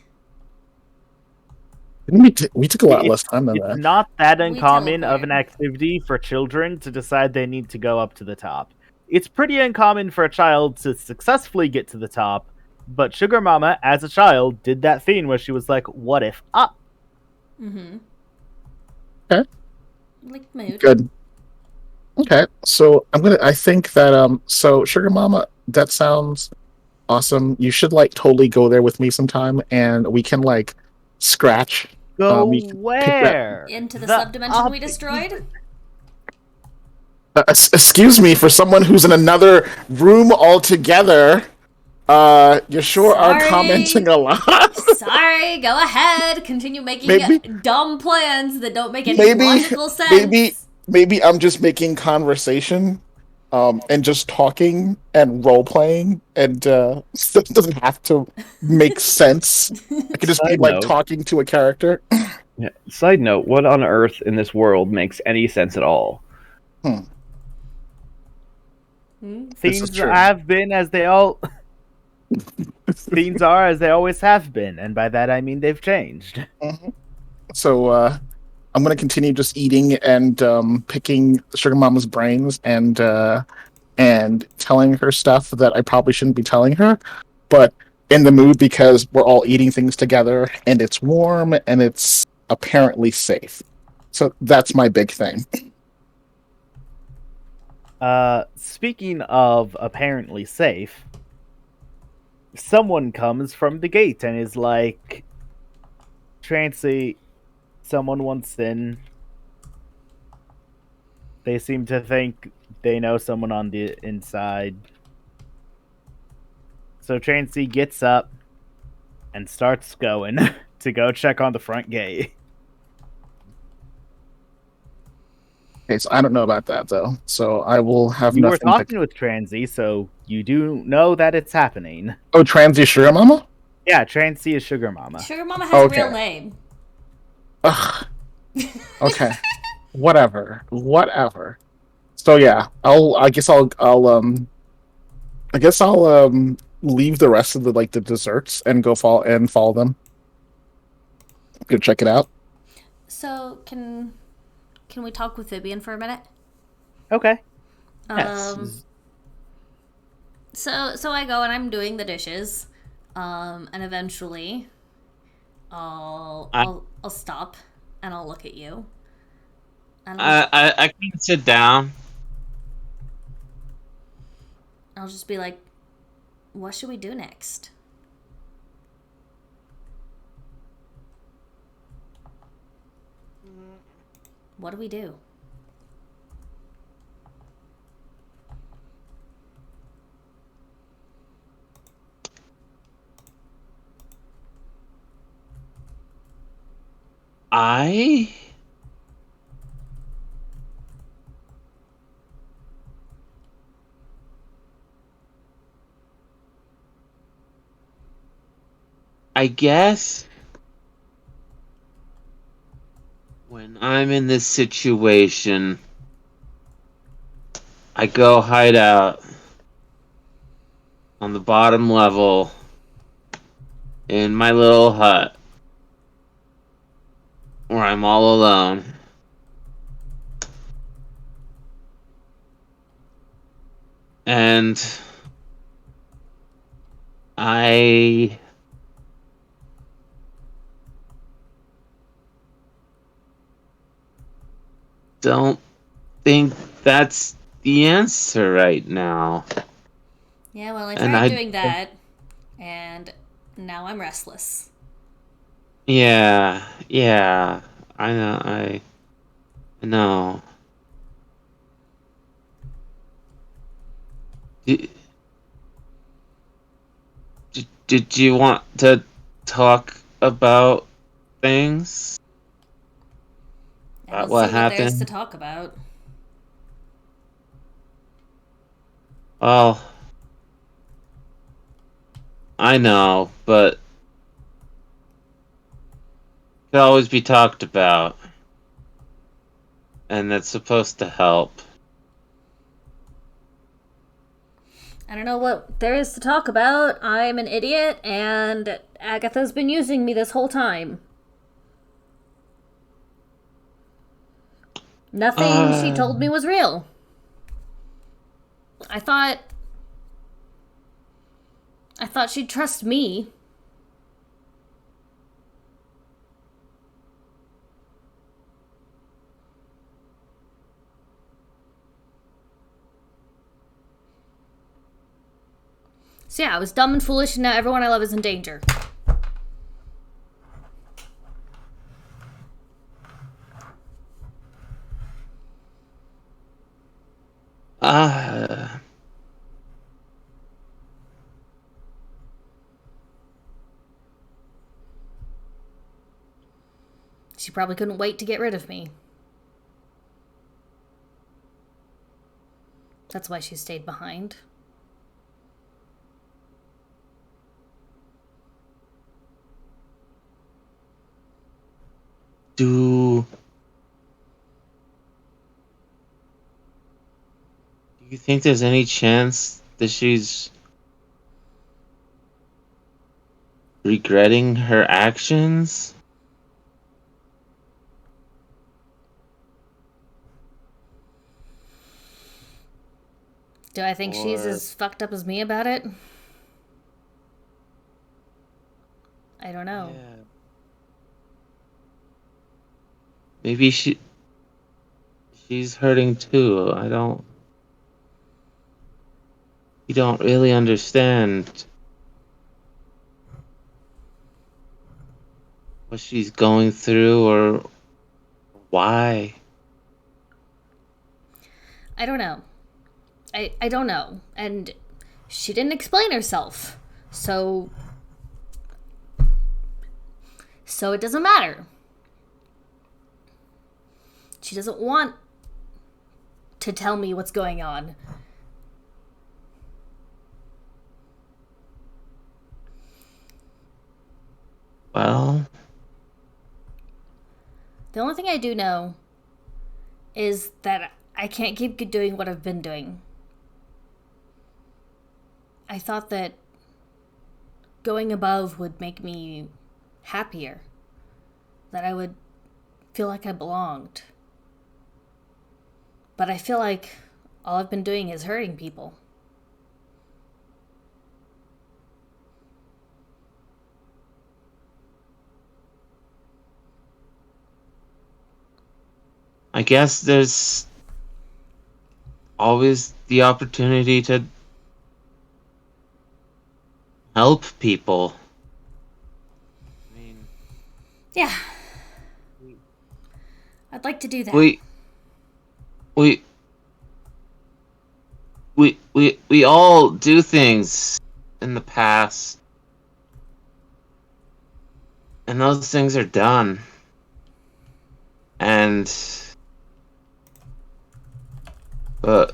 We took a lot less time than It's that. not that We uncommon of an teleported. activity for children to decide they need to go up to the top. It's pretty uncommon for a child to successfully get to the top, but Sugar Mama, as a child, did that thing where she was like, "What if up?" Mm-hmm. Okay. Like mood. Good. Okay, so I think that so Sugar Mama, that sounds awesome. You should like totally go there with me sometime, and we can like scratch. Go You can pick that. where? Into the subdimension we destroyed? Excuse me, for someone who's in another room altogether. You sure are commenting a lot. Sorry, go ahead. Continue making Maybe- dumb plans that don't make any logical sense. Maybe I'm just making conversation, and just talking and role playing, and it doesn't have to make sense. I could just be Side like note. talking to a character. Yeah. Side note: what on earth in this world makes any sense at all? Things true. have been as they all. Things are as they always have been, and by that I mean they've changed. So I'm gonna continue just eating and picking Sugar Mama's brains and telling her stuff that I probably shouldn't be telling her, but in the mood because we're all eating things together and it's warm and it's apparently safe. So that's my big thing. Speaking of apparently safe, someone comes from the gate and is like, "Trancy, someone wants in." They seem to think they know someone on the inside. So Trancy gets up and starts going to go check on the front gate. Okay, so I don't know about that though. So I will have You were nothing talking with Transy, so you do know that it's happening. Oh, Transy Sugar Mama? Yeah, Transy is Sugar Mama. Sugar Mama has Okay. a real name. Ugh. Okay. Whatever. So yeah, I guess I'll leave the rest of the desserts and follow them. Go check it out. So can we talk with Vivian for a minute? Okay. So I go and I'm doing the dishes, and eventually, I'll stop and I'll look at you. And I can sit down. I'll just be like, "What should we do next?" What do we do? I guess when I'm in this situation, I go hide out on the bottom level in my little hut where I'm all alone. And I don't think that's the answer right now. Yeah, well, I And tried I- doing that, and now I'm restless. Yeah, I know, I know. Did, did you want to talk about things? I About don't what see what there is to happened? talk about. Well, I know, but it could always be talked about. And that's supposed to help. I don't know what there is to talk about. I'm an idiot, and Agatha's been using me this whole time. Nothing she told me was real. I thought she'd trust me. So yeah, I was dumb and foolish, and now everyone I love is in danger. Uh, She probably couldn't wait to get rid of me. That's why she stayed behind. do you think there's any chance that she's regretting her actions? Do I think she's Or- as fucked up as me about it? I don't know. Yeah. Maybe she's hurting too. You don't really understand what she's going through or why. I don't know. I don't know. And she didn't explain herself. So it doesn't matter. She doesn't want to tell me what's going on. Well, The only thing I do know is that I can't keep doing what I've been doing. I thought that going above would make me happier, that I would feel like I belonged. But I feel like all I've been doing is hurting people. I guess there's always the opportunity to help people. I mean, Yeah. I'd like to do that. we we all do things in the past, and those things are done. And but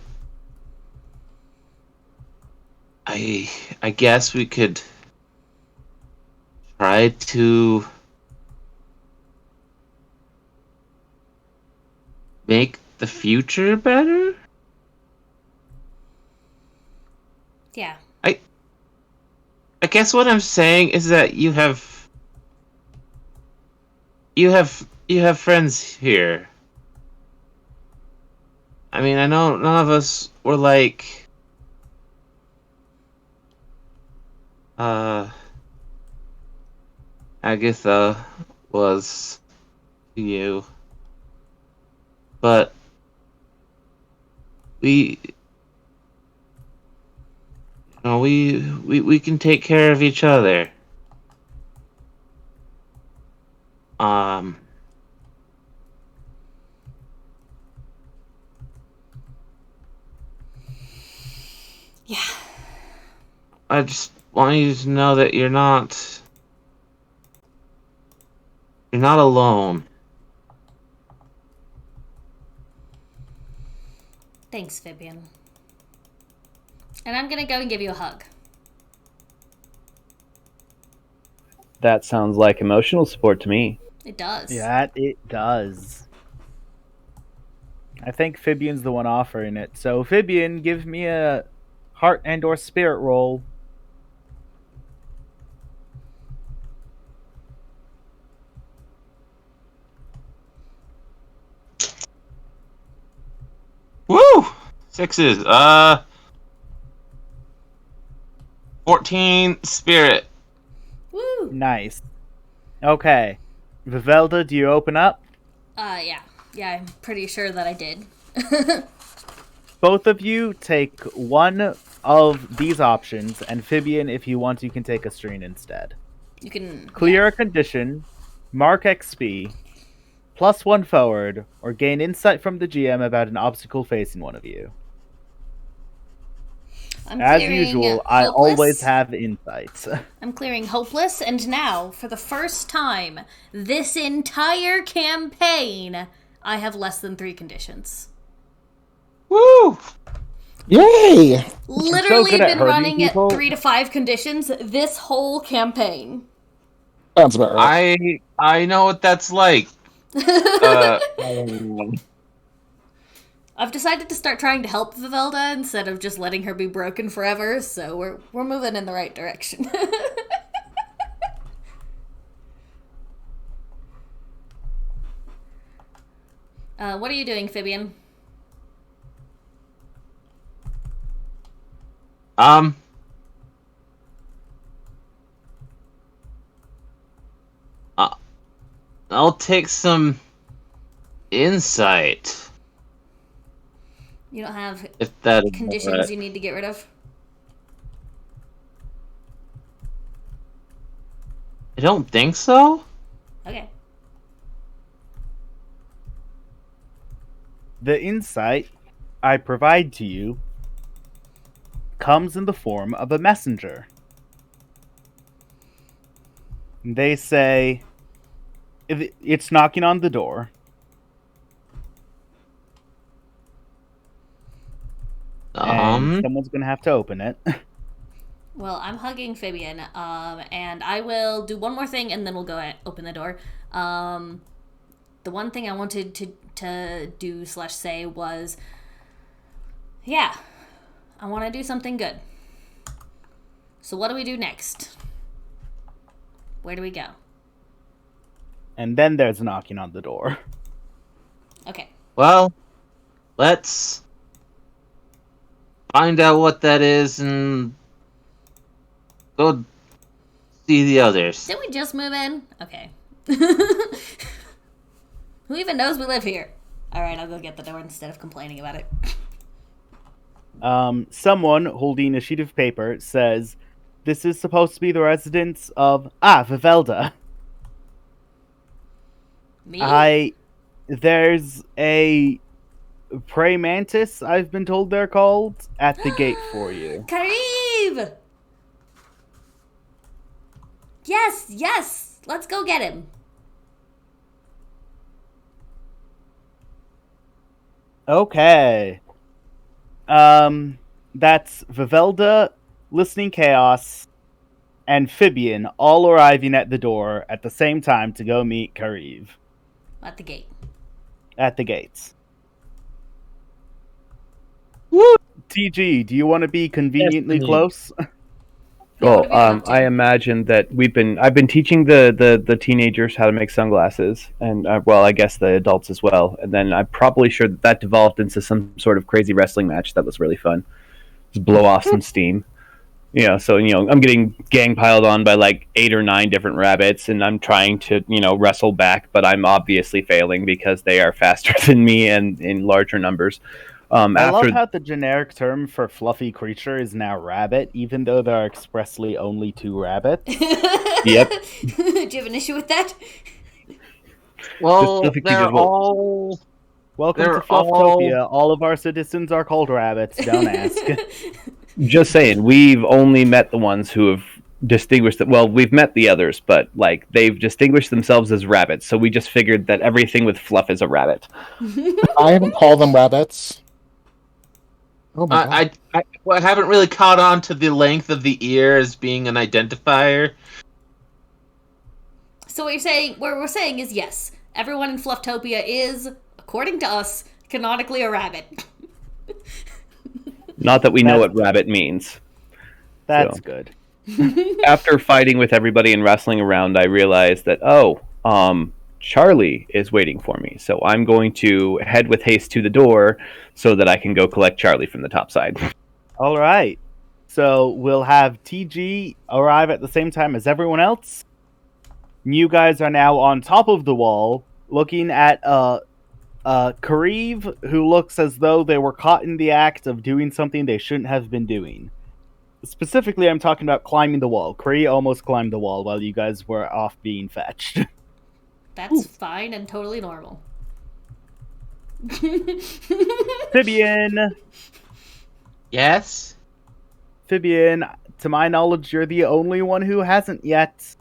I guess we could try to make the future better. Yeah. I guess what I'm saying is that you have friends here. I mean, I know none of us were like uh Agatha was to you, but we we can take care of each other. Um Yeah. I just want you to know that you're not alone. Thanks, Vivian. And I'm gonna go and give you a hug. That sounds like emotional support to me. It does. Yeah, it does. I think Fibian's the one offering it. So, Fibian, give me a heart and/or spirit roll. Woo! Sixes. 14 spirit. Woo! Nice. Okay. Vivelda, do you open up? Yeah. Yeah, I'm pretty sure that I did. Both of you take one of these options, and Fibian, if you want, you can take a stream instead. You can Clear a condition, mark XP, +1 forward, or gain insight from the GM about an obstacle facing one of you. I'm As clearing usual, I hopeless. always have insights. I'm clearing hopeless, and now, for the first time this entire campaign, I have less than 3 conditions. Woo! Yay! Literally good at been hurting running people. at 3 to 5 conditions this whole campaign. Sounds about right. I know what that's like. I've decided to start trying to help Vivelda instead of just letting her be broken forever, so we're moving in the right direction. What are you doing, Fibian? I'll take some insight. You don't have If that is conditions right. you need to get rid of? I don't think so. Okay. The insight I provide to you comes in the form of a messenger. They say, if it's knocking on the door. And someone's going to have to open it. Well, I'm hugging Fibian, and I will do one more thing, and then we'll go open the door. The one thing I wanted to do / say was, yeah, I want to do something good. So what do we do next? Where do we go? And then there's knocking on the door. Okay. Well, let's find out what that is and go see the others. Did we just move in? Okay. Who even knows we live here? Alright, I'll go get the door instead of complaining about it. Someone holding a sheet of paper says, "This is supposed to be the residence of Vivelda. Me? There's a prey mantis, I've been told they're called, at the gate for you." Karib! Yes! Let's go get him. Okay. That's Vivelda, Listening Chaos, and Fibian all arriving at the door at the same time to go meet Kariv At the gate. at the gates. Woo! TG, do you want to be conveniently Destiny. close? Yeah, what have you been up to? I imagine that I've been teaching the teenagers how to make sunglasses, and well, I guess the adults as well. And then I'm probably sure that devolved into some sort of crazy wrestling match that was really fun. Just blow off some steam. So I'm getting gang piled on by like 8 or 9 different rabbits, and I'm trying to wrestle back, but I'm obviously failing because they are faster than me and in larger numbers. I After love how the generic term for fluffy creature is now rabbit, even though there are expressly only 2 rabbits. Yep. Do you have an issue with that? Well, fluffy they're creatures will- all. Welcome They're to Flufftopia. All of our citizens are cold rabbits. Don't ask. Just saying, we've only met the ones who have distinguished that. Well, we've met the others, but like they've distinguished themselves as rabbits. So we just figured that everything with fluff is a rabbit. I haven't called them rabbits. Oh my god. I haven't really caught on to the length of the ear as being an identifier. So what we're saying is yes, everyone in Flufftopia is, according to us, canonically a rabbit. Not that we know what rabbit means. That's So. good. After fighting with everybody and wrestling around, I realized that Charlie is waiting for me. So I'm going to head with haste to the door so that I can go collect Charlie from the top side. All right. So we'll have TG arrive at the same time as everyone else. You guys are now on top of the wall, looking at Kariv, who looks as though they were caught in the act of doing something they shouldn't have been doing. Specifically, I'm talking about climbing the wall. Kari almost climbed the wall while you guys were off being fetched. That's fine and totally normal. Fibian! Yes? Fibian, to my knowledge, you're the only one who hasn't yet.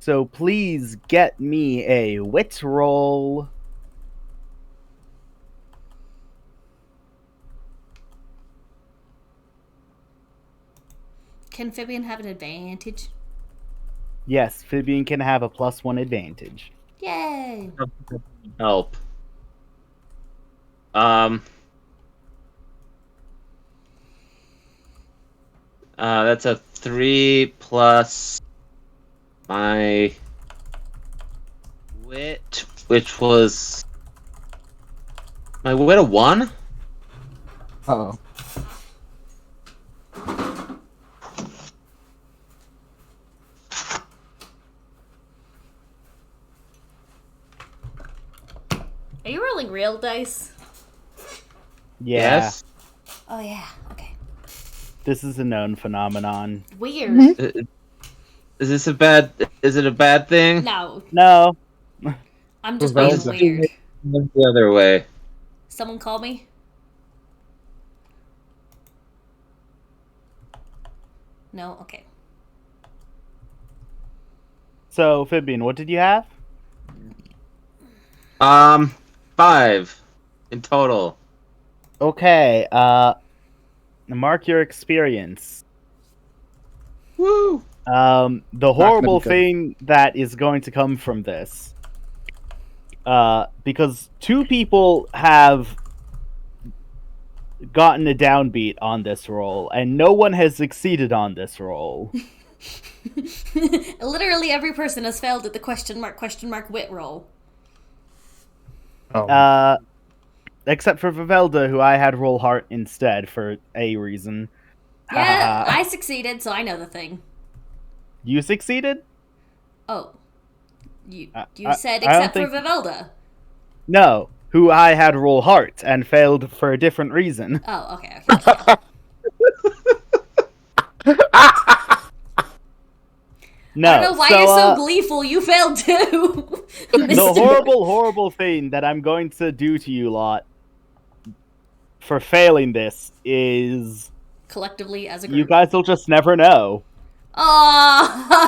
So please get me a wit roll. Can Fibian have an advantage? Yes, Fibian can have a +1 advantage. Yay! Help. That's a 3 plus my wit, which was my wit a 1? Uh-oh. Are you rolling real dice? Yeah, Yes. Oh yeah, okay. this is a known phenomenon. Weird. Is it a bad thing? No, No, I'm just Well, being that's- weird. The other way. Someone call me? No? Okay. so Fibian, what did you have? 5 in total. Okay, mark your experience. Woo! The horrible good. thing that is going to come from this, because 2 people have gotten a downbeat on this roll, and no one has succeeded on this roll. Literally every person has failed at the question mark wit roll. Oh. Except for Vivelda, who I had roll heart instead for a reason. Yeah, Ha. I succeeded, so I know the thing. You succeeded? Oh. You I said don't except for think- Vivelda. No, who I had roll heart and failed for a different reason. Oh, okay, okay. No, I don't know why you're so gleeful. You failed too. the horrible, horrible thing that I'm going to do to you lot for failing this is Collectively as a group. you guys will just never know. Oh,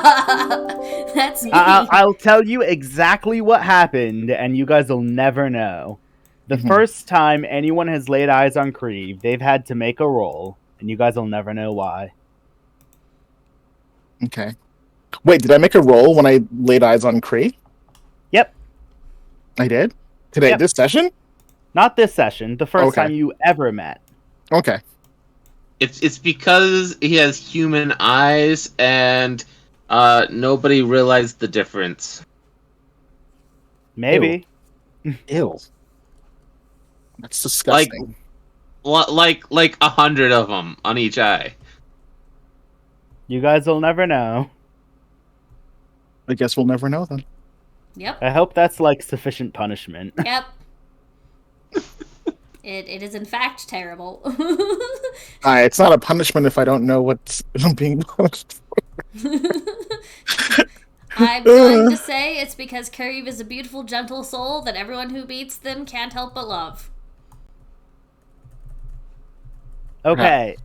that's me. I'll tell you exactly what happened, and you guys will never know. The first time anyone has laid eyes on Creve, they've had to make a roll, and you guys will never know why. Okay. Wait, did I make a roll when I laid eyes on Cree? Yep. I did? Today, Yep. this session? Not this session, the first Okay. time you ever met. Okay. It's because he has human eyes and nobody realized the difference. Maybe. Ew. That's disgusting. Like 100 of them on each eye. You guys will never know. I guess we'll never know then. Yep. I hope that's like sufficient punishment. Yep. It is in fact terrible. It's not a punishment if I don't know what I'm being punished for. I'm going to say it's because Curve is a beautiful, gentle soul that everyone who meets them can't help but love. Okay.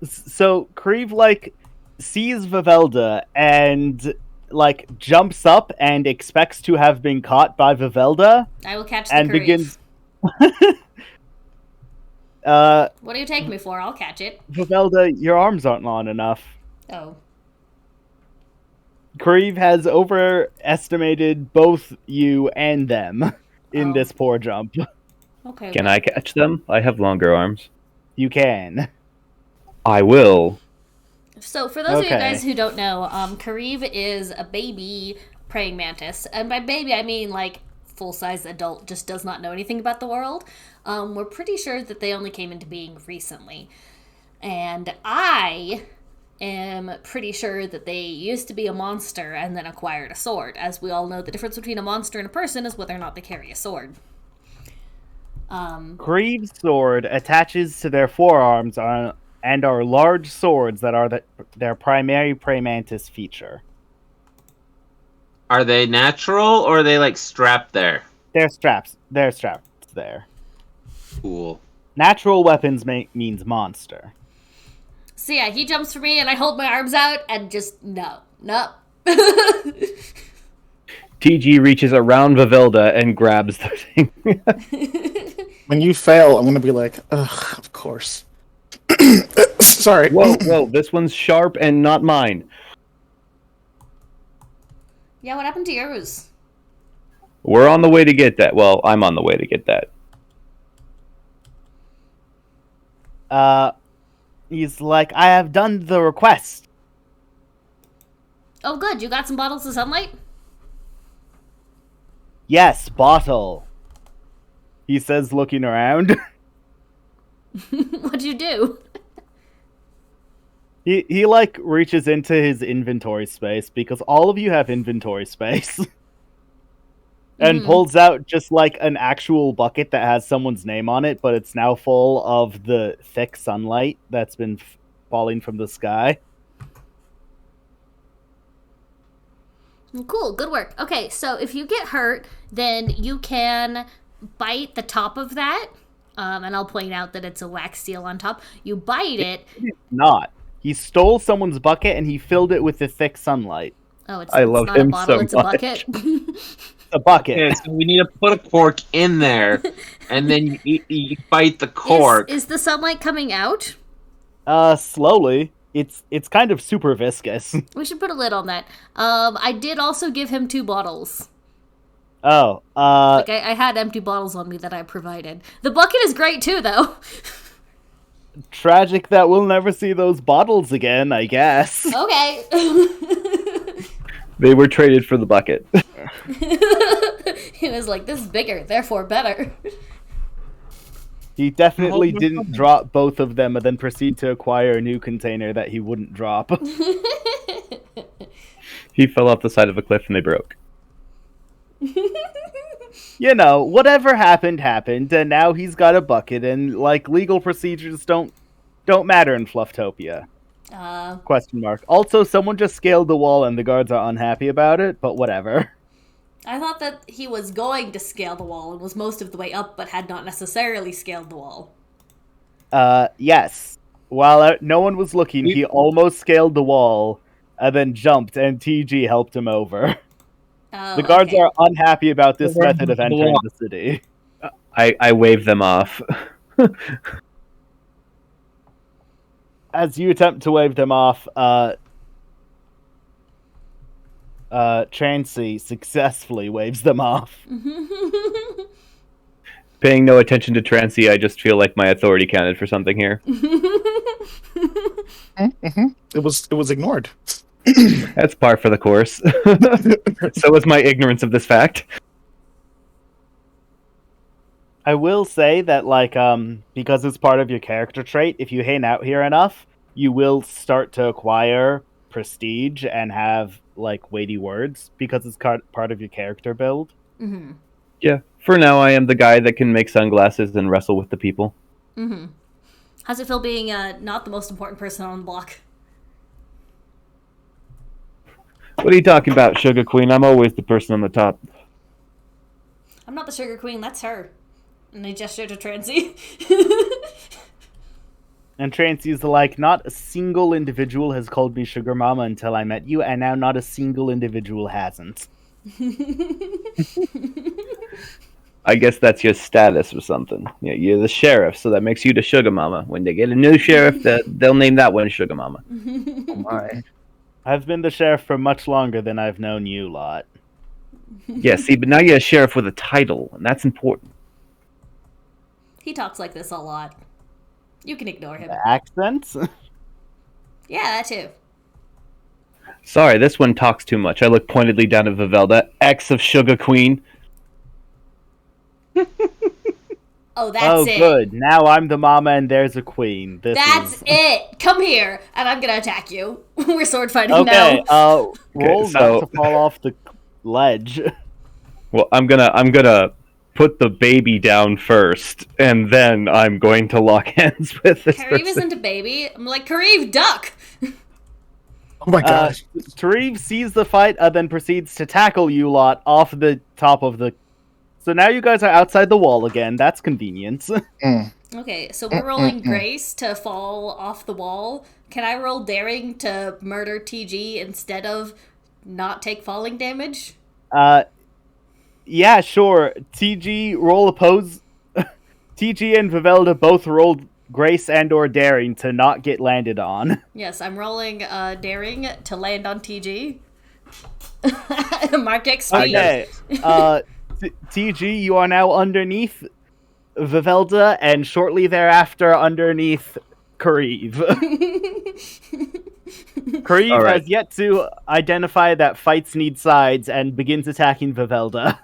So Creve like sees Vivelda and like jumps up and expects to have been caught by Vivelda I will catch the and Curve. begins What do you take me for? I'll catch it. Vivelda, your arms aren't long enough. Oh. Creve has overestimated both you and them in Oh. this poor jump. Okay. Can I catch them? I have longer arms. You can. I will. So, for those of you Okay. guys who don't know, Kareev is a baby praying mantis. And by baby, I mean, like, full-size adult, just does not know anything about the world. We're pretty sure that they only came into being recently. And I am pretty sure that they used to be a monster and then acquired a sword. As we all know, the difference between a monster and a person is whether or not they carry a sword. Creve's sword attaches to their forearms and are large swords that are their primary prey mantis feature. Are they natural or are they like strapped there? They're straps there. Cool. Natural weapons means monster. So yeah, he jumps for me and I hold my arms out and just, no. TG reaches around Vivelda and grabs the thing. When you fail, I'm going to be like, ugh, of course. Sorry. Whoa, this one's sharp and not mine. Yeah, what happened to yours? We're on the way to get that. Well, I'm on the way to get that. He's like, I have done the request. Oh good, you got some bottles of sunlight? Yes, bottle. He says, looking around. What'd you do? He like reaches into his inventory space because all of you have inventory space. And pulls out just like an actual bucket that has someone's name on it, but it's now full of the thick sunlight that's been falling from the sky. Cool, good work. Okay, so if you get hurt, then you can bite the top of that. And I'll point out that it's a wax seal on top. You bite it. It's not. He stole someone's bucket and he filled it with the thick sunlight. Oh, it's, I it's love not him a bottle, so it's a much. bucket. A bucket. Okay, so we need to put a cork in there, and then you bite the cork. Is the sunlight coming out? Slowly. It's kind of super viscous. We should put a lid on that. I did also give him 2 bottles. Oh, Like, I had empty bottles on me that I provided. The bucket is great, too, though. tragic that we'll never see those bottles again, I guess. Okay. They were traded for the bucket. He was like, this is bigger, therefore better. He definitely didn't drop both of them and then proceed to acquire a new container that he wouldn't drop. He fell off the side of a cliff and they broke. You know, whatever happened, and now he's got a bucket, and, like, legal procedures don't matter in Flufftopia. Question mark. Also, someone just scaled the wall and the guards are unhappy about it, but whatever. I thought that he was going to scale the wall and was most of the way up, but had not necessarily scaled the wall. Yes. While no one was looking, he almost scaled the wall, and then jumped, and TG helped him over. Oh, The guards okay. are unhappy about this method of entering the city. I wave them off. As you attempt to wave them off, Trancy successfully waves them off. Paying no attention to Trancy, I just feel like my authority counted for something here. It was ignored. That's par for the course. So is my ignorance of this fact. I will say that, like, because it's part of your character trait, if you hang out here enough, you will start to acquire prestige and have, like, weighty words, because it's part of your character build. Mm-hmm. Yeah, for now I am the guy that can make sunglasses and wrestle with the people. Mm-hmm. How's it feel being not the most important person on the block? What are you talking about, Sugar Queen? I'm always the person on the top. I'm not the Sugar Queen, that's her. And I gesture to Trancy. And Trancy's like, not a single individual has called me Sugar Mama until I met you, and now not a single individual hasn't. I guess that's your status or something. Yeah, you're the sheriff, so that makes you the Sugar Mama. When they get a new sheriff, they'll name that one Sugar Mama. Oh my. I've been the sheriff for much longer than I've known you lot. Yeah, see, but now you're a sheriff with a title, and that's important. He talks like this a lot. You can ignore him. Accents? Yeah, that too. Sorry, this one talks too much. I look pointedly down at Vivelda, ex of Sugar Queen. Oh, that's it. Good. Now I'm the mama and there's a queen. That's it. Come here, and I'm gonna attack you. We're sword fighting okay, now. Roll not to fall off the ledge. Well, I'm gonna put the baby down first, and then I'm going to lock hands with this Kareev person. isn't a baby. I'm like, Kareev, duck! Oh my gosh. Tareev sees the fight and then proceeds to tackle you lot off the top of the... So now you guys are outside the wall again. That's convenient. Okay, so we're rolling Grace to fall off the wall. Can I roll Daring to murder TG instead of not take falling damage? Yeah, sure. TG, roll oppose. TG and Vivelda both rolled Grace and or Daring to not get landed on. Yes, I'm rolling Daring to land on TG. Mark XP. Okay. TG, you are now underneath Vivelda, and shortly thereafter underneath Kareev. Kareev right. has yet to identify that fights need sides and begins attacking Vivelda.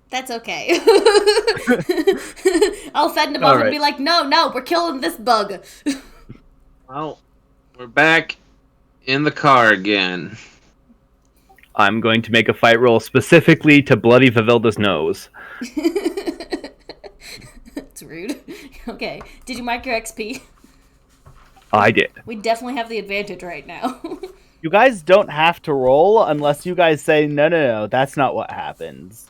That's okay. I'll fend him off and Alright. be like, no, we're killing this bug. Well, we're back in the car again. I'm going to make a fight roll specifically to bloody Vivelda's nose. It's rude. Okay, did you mark your XP? I did. We definitely have the advantage right now. You guys don't have to roll unless you guys say, no, that's not what happens.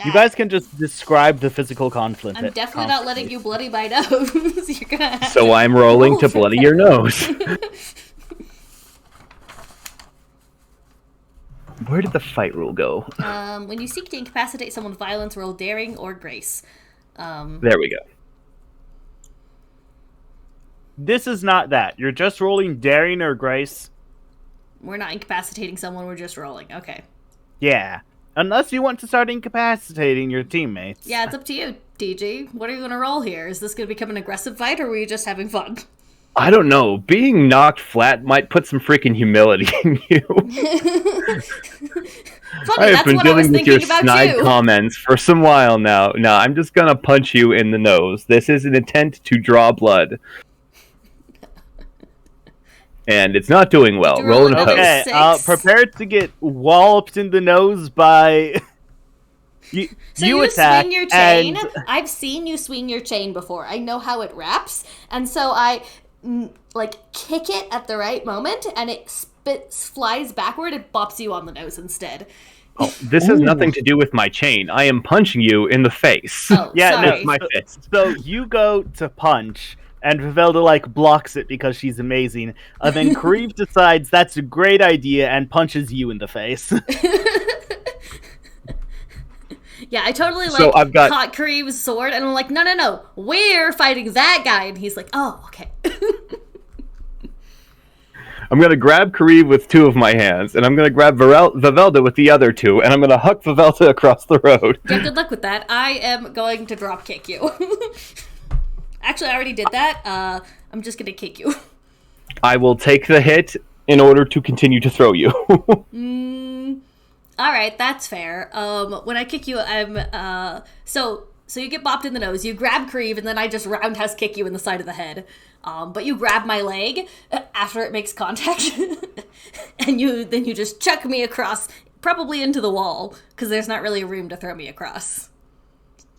You guys can just describe the physical conflict. I'm definitely not letting you bloody my nose. You're gonna have So to I'm rolling roll to for bloody that. your nose. Where did the fight rule go? When you seek to incapacitate someone with violence, roll Daring or Grace. There we go. This is not that. You're just rolling Daring or Grace. We're not incapacitating someone, we're just rolling. Okay. Yeah. Unless you want to start incapacitating your teammates. Yeah, it's up to you, DG. What are you gonna roll here? Is this gonna become an aggressive fight, or were you just having fun? I don't know. Being knocked flat might put some freaking humility in you. Funny, I have that's been what I was dealing with your thinking about snide you. comments for some while now. No, I'm just gonna punch you in the nose. This is an intent to draw blood. And it's not doing well. Roll Roll an another opposed. Okay, Six. prepared to get walloped in the nose by... So you you attack, swing your chain. and- I've seen you swing your chain before. I know how it wraps, and so I kick it at the right moment, and it flies backward and bops you on the nose instead. Oh, this has nothing to do with my chain. I am punching you in the face. Oh, Yeah, sorry. no, My fist. So you go to punch, and Vivelda, blocks it because she's amazing. And then Kareev decides that's a great idea and punches you in the face. Yeah, I totally So I've got- caught Kareem's sword, and I'm like, no, we're fighting that guy, and he's like, oh, okay. I'm going to grab Kareev with two of my hands, and I'm going to grab Vivelda with the other two, and I'm going to huck Vivelda across the road. Yeah, good luck with that. I am going to drop kick you. Actually, I already did that. I'm just gonna kick you. I will take the hit in order to continue to throw you. Alright, that's fair. When I kick you, I'm, so you get bopped in the nose, you grab Kareev, and then I just roundhouse kick you in the side of the head. But you grab my leg after it makes contact, and then you just chuck me across, probably into the wall, because there's not really room to throw me across.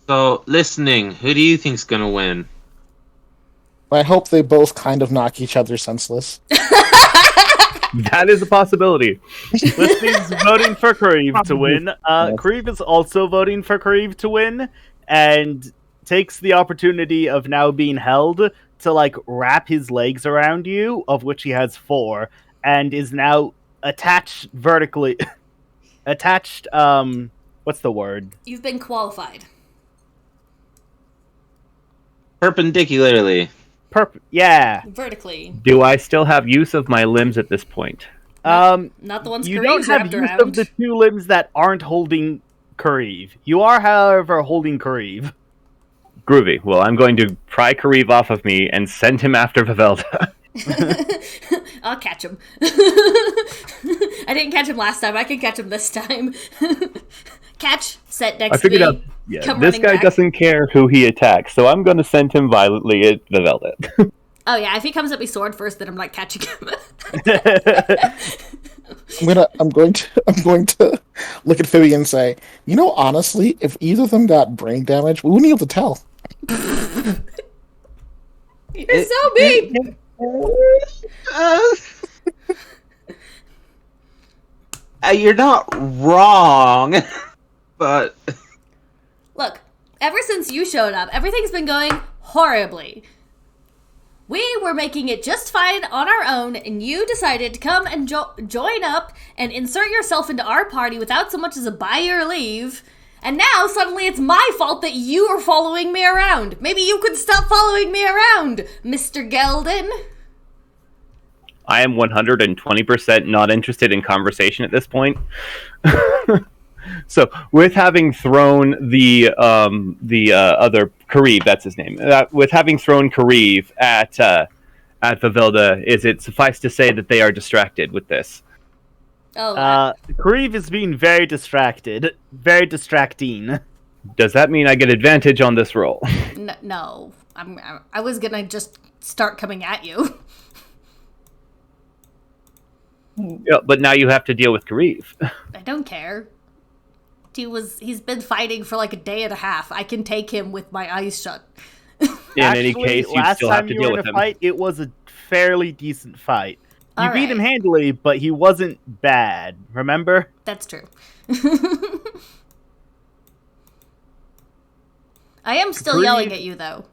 So, listening, who do you think's gonna win? I hope they both kind of knock each other senseless. That is a possibility. Listening's voting for Kareev to win. Kareev is also voting for Kareev to win, and takes the opportunity of now being held to, like, wrap his legs around you, of which he has 4, and is now attached vertically. Attached, what's the word? You've been qualified. Perpendicularly. Yeah. Vertically. Do I still have use of my limbs at this point? Not the ones You Kareem's don't have wrapped use around. of the 2 limbs that aren't holding Kareev. You are, however, holding Kareev. Groovy. Well, I'm going to pry Kareev off of me and send him after Vivelda. I'll catch him. I didn't catch him last time. I can catch him this time. Catch, set next I figured to out. me. Yeah, Come this running guy back. doesn't care who he attacks, so I'm going to send him violently at Vivelda. Oh yeah, if he comes at me sword first, then I'm not catching him. I'm going to look at Phoebe and say, you know, honestly, if either of them got brain damage, we wouldn't be able to tell. You're so mean. You're not wrong, but Look, ever since you showed up, everything's been going horribly. We were making it just fine on our own, and you decided to come and join up and insert yourself into our party without so much as a buy or leave. And now, suddenly, it's my fault that you are following me around. Maybe you could stop following me around, Mr. Gelden. I am 120% not interested in conversation at this point. So, with having thrown the other Kareev, that's his name. With having thrown Kareev at Vivelda, is it suffice to say that they are distracted with this? Oh, Kareev is being very distracted. Very distracting. Does that mean I get advantage on this roll? no. I was gonna just start coming at you. Yeah, but now you have to deal with Kareev. I don't care. He's been fighting for like a day and a half. I can take him with my eyes shut. In any case, you still have to deal with him. Fight, it was a fairly decent fight. You All beat him right. handily, but he wasn't bad. Remember? That's true. I am still Kareev- yelling at you, though.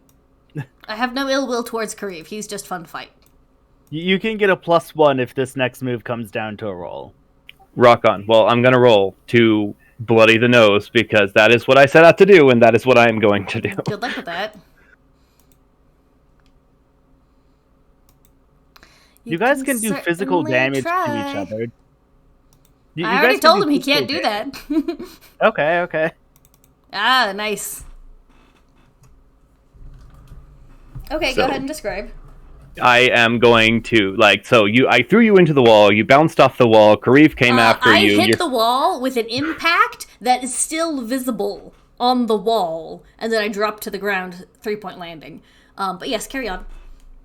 I have no ill will towards Kareev. He's just fun to fight. You can get a +1 if this next move comes down to a roll. Rock on. Well, I'm going to roll to bloody the nose because that is what I set out to do, and that is what I am going to do. Good luck with that. You guys can do physical certainly damage try. to each other. You I already guys can told him he physical can't do damage. that. Okay. Ah, nice. Okay, go So- ahead and describe. I am going to, I threw you into the wall, you bounced off the wall, Kareev came after I you. hit the wall with an impact that is still visible on the wall, and then I dropped to the ground, 3-point landing. But yes, carry on.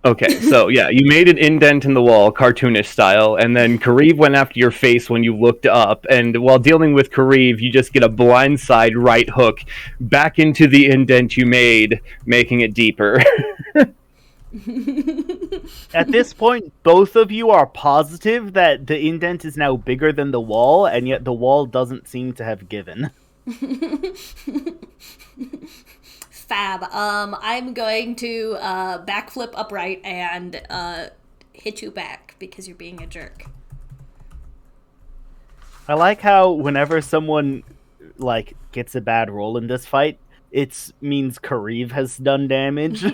Okay, so yeah, you made an indent in the wall, cartoonish style, and then Kareev went after your face when you looked up, and while dealing with Kareev, you just get a blindside right hook back into the indent you made, making it deeper. At this point, both of you are positive that the indent is now bigger than the wall, and yet the wall doesn't seem to have given. Fab. I'm going to backflip upright and hit you back because you're being a jerk. I like how whenever someone gets a bad roll in this fight, it means Kareev has done damage.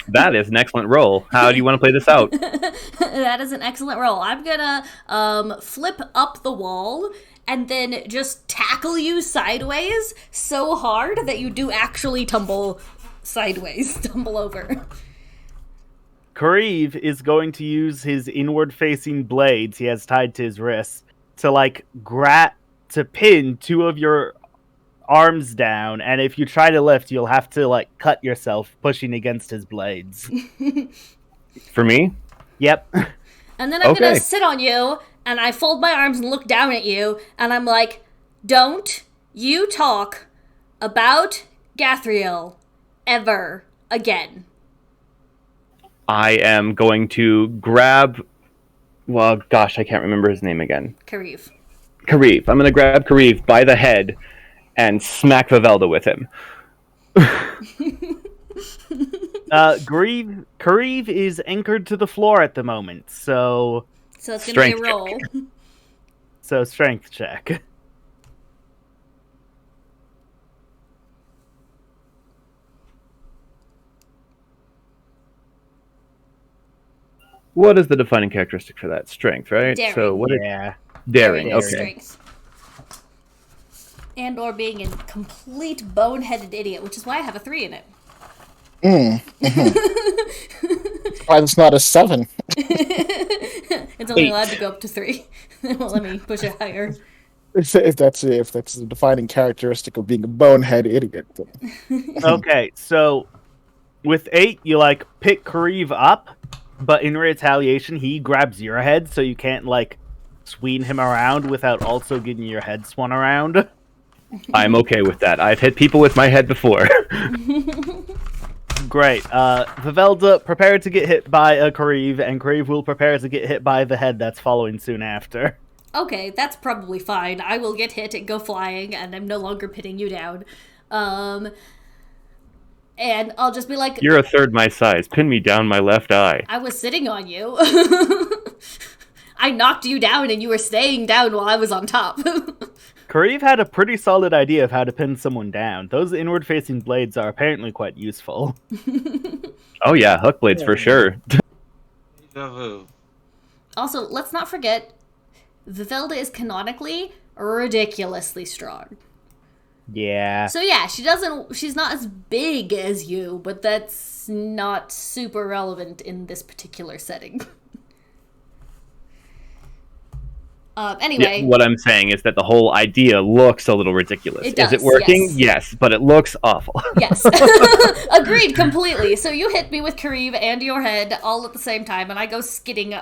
That is an excellent roll. How do you want to play this out? That is an excellent roll. I'm gonna flip up the wall and then just tackle you sideways so hard that you do actually tumble sideways, tumble over. Kareev is going to use his inward-facing blades he has tied to his wrists to pin two of your arms down, and if you try to lift, you'll have to cut yourself pushing against his blades. For me? Yep. And then I'm gonna sit on you, and I fold my arms and look down at you, and I'm like, don't you talk about Gathriel ever again. I am going to grab... Well, gosh, I can't remember his name again. Kareev. I'm going to grab Kareev by the head and smack Vivelda with him. Kareev is anchored to the floor at the moment, so it's going to be a roll. So strength check. What is the defining characteristic for that? Strength, right? Daring. So what? Yeah. Daring. Okay. Strength. And or being a complete boneheaded idiot, which is why I have a 3 in it. Why it's not a 7? It's only allowed to go up to 3. They won't let me push it higher. If that's the defining characteristic of being a bonehead idiot. Okay, so with 8, you pick Kareev up, but in retaliation, he grabs your head, so you can't swing him around without also getting your head swung around. I'm okay with that. I've hit people with my head before. Great. Vivelda, prepare to get hit by a Kareev, and Kareev will prepare to get hit by the head that's following soon after. Okay, that's probably fine. I will get hit and go flying, and I'm no longer pinning you down. And I'll just be like... You're a third my size. Pin me down my left eye. I was sitting on you. I knocked you down, and you were staying down while I was on top. Kareev had a pretty solid idea of how to pin someone down. Those inward-facing blades are apparently quite useful. Oh yeah, hook blades for sure. Also, let's not forget, Vivelda is canonically ridiculously strong. Yeah. So yeah, she's not as big as you, but that's not super relevant in this particular setting. Anyway. Yeah, what I'm saying is that the whole idea looks a little ridiculous. It does, is it working? yes. Yes, but it looks awful. Yes. Agreed completely. So you hit me with Kareev and your head all at the same time, and I go skidding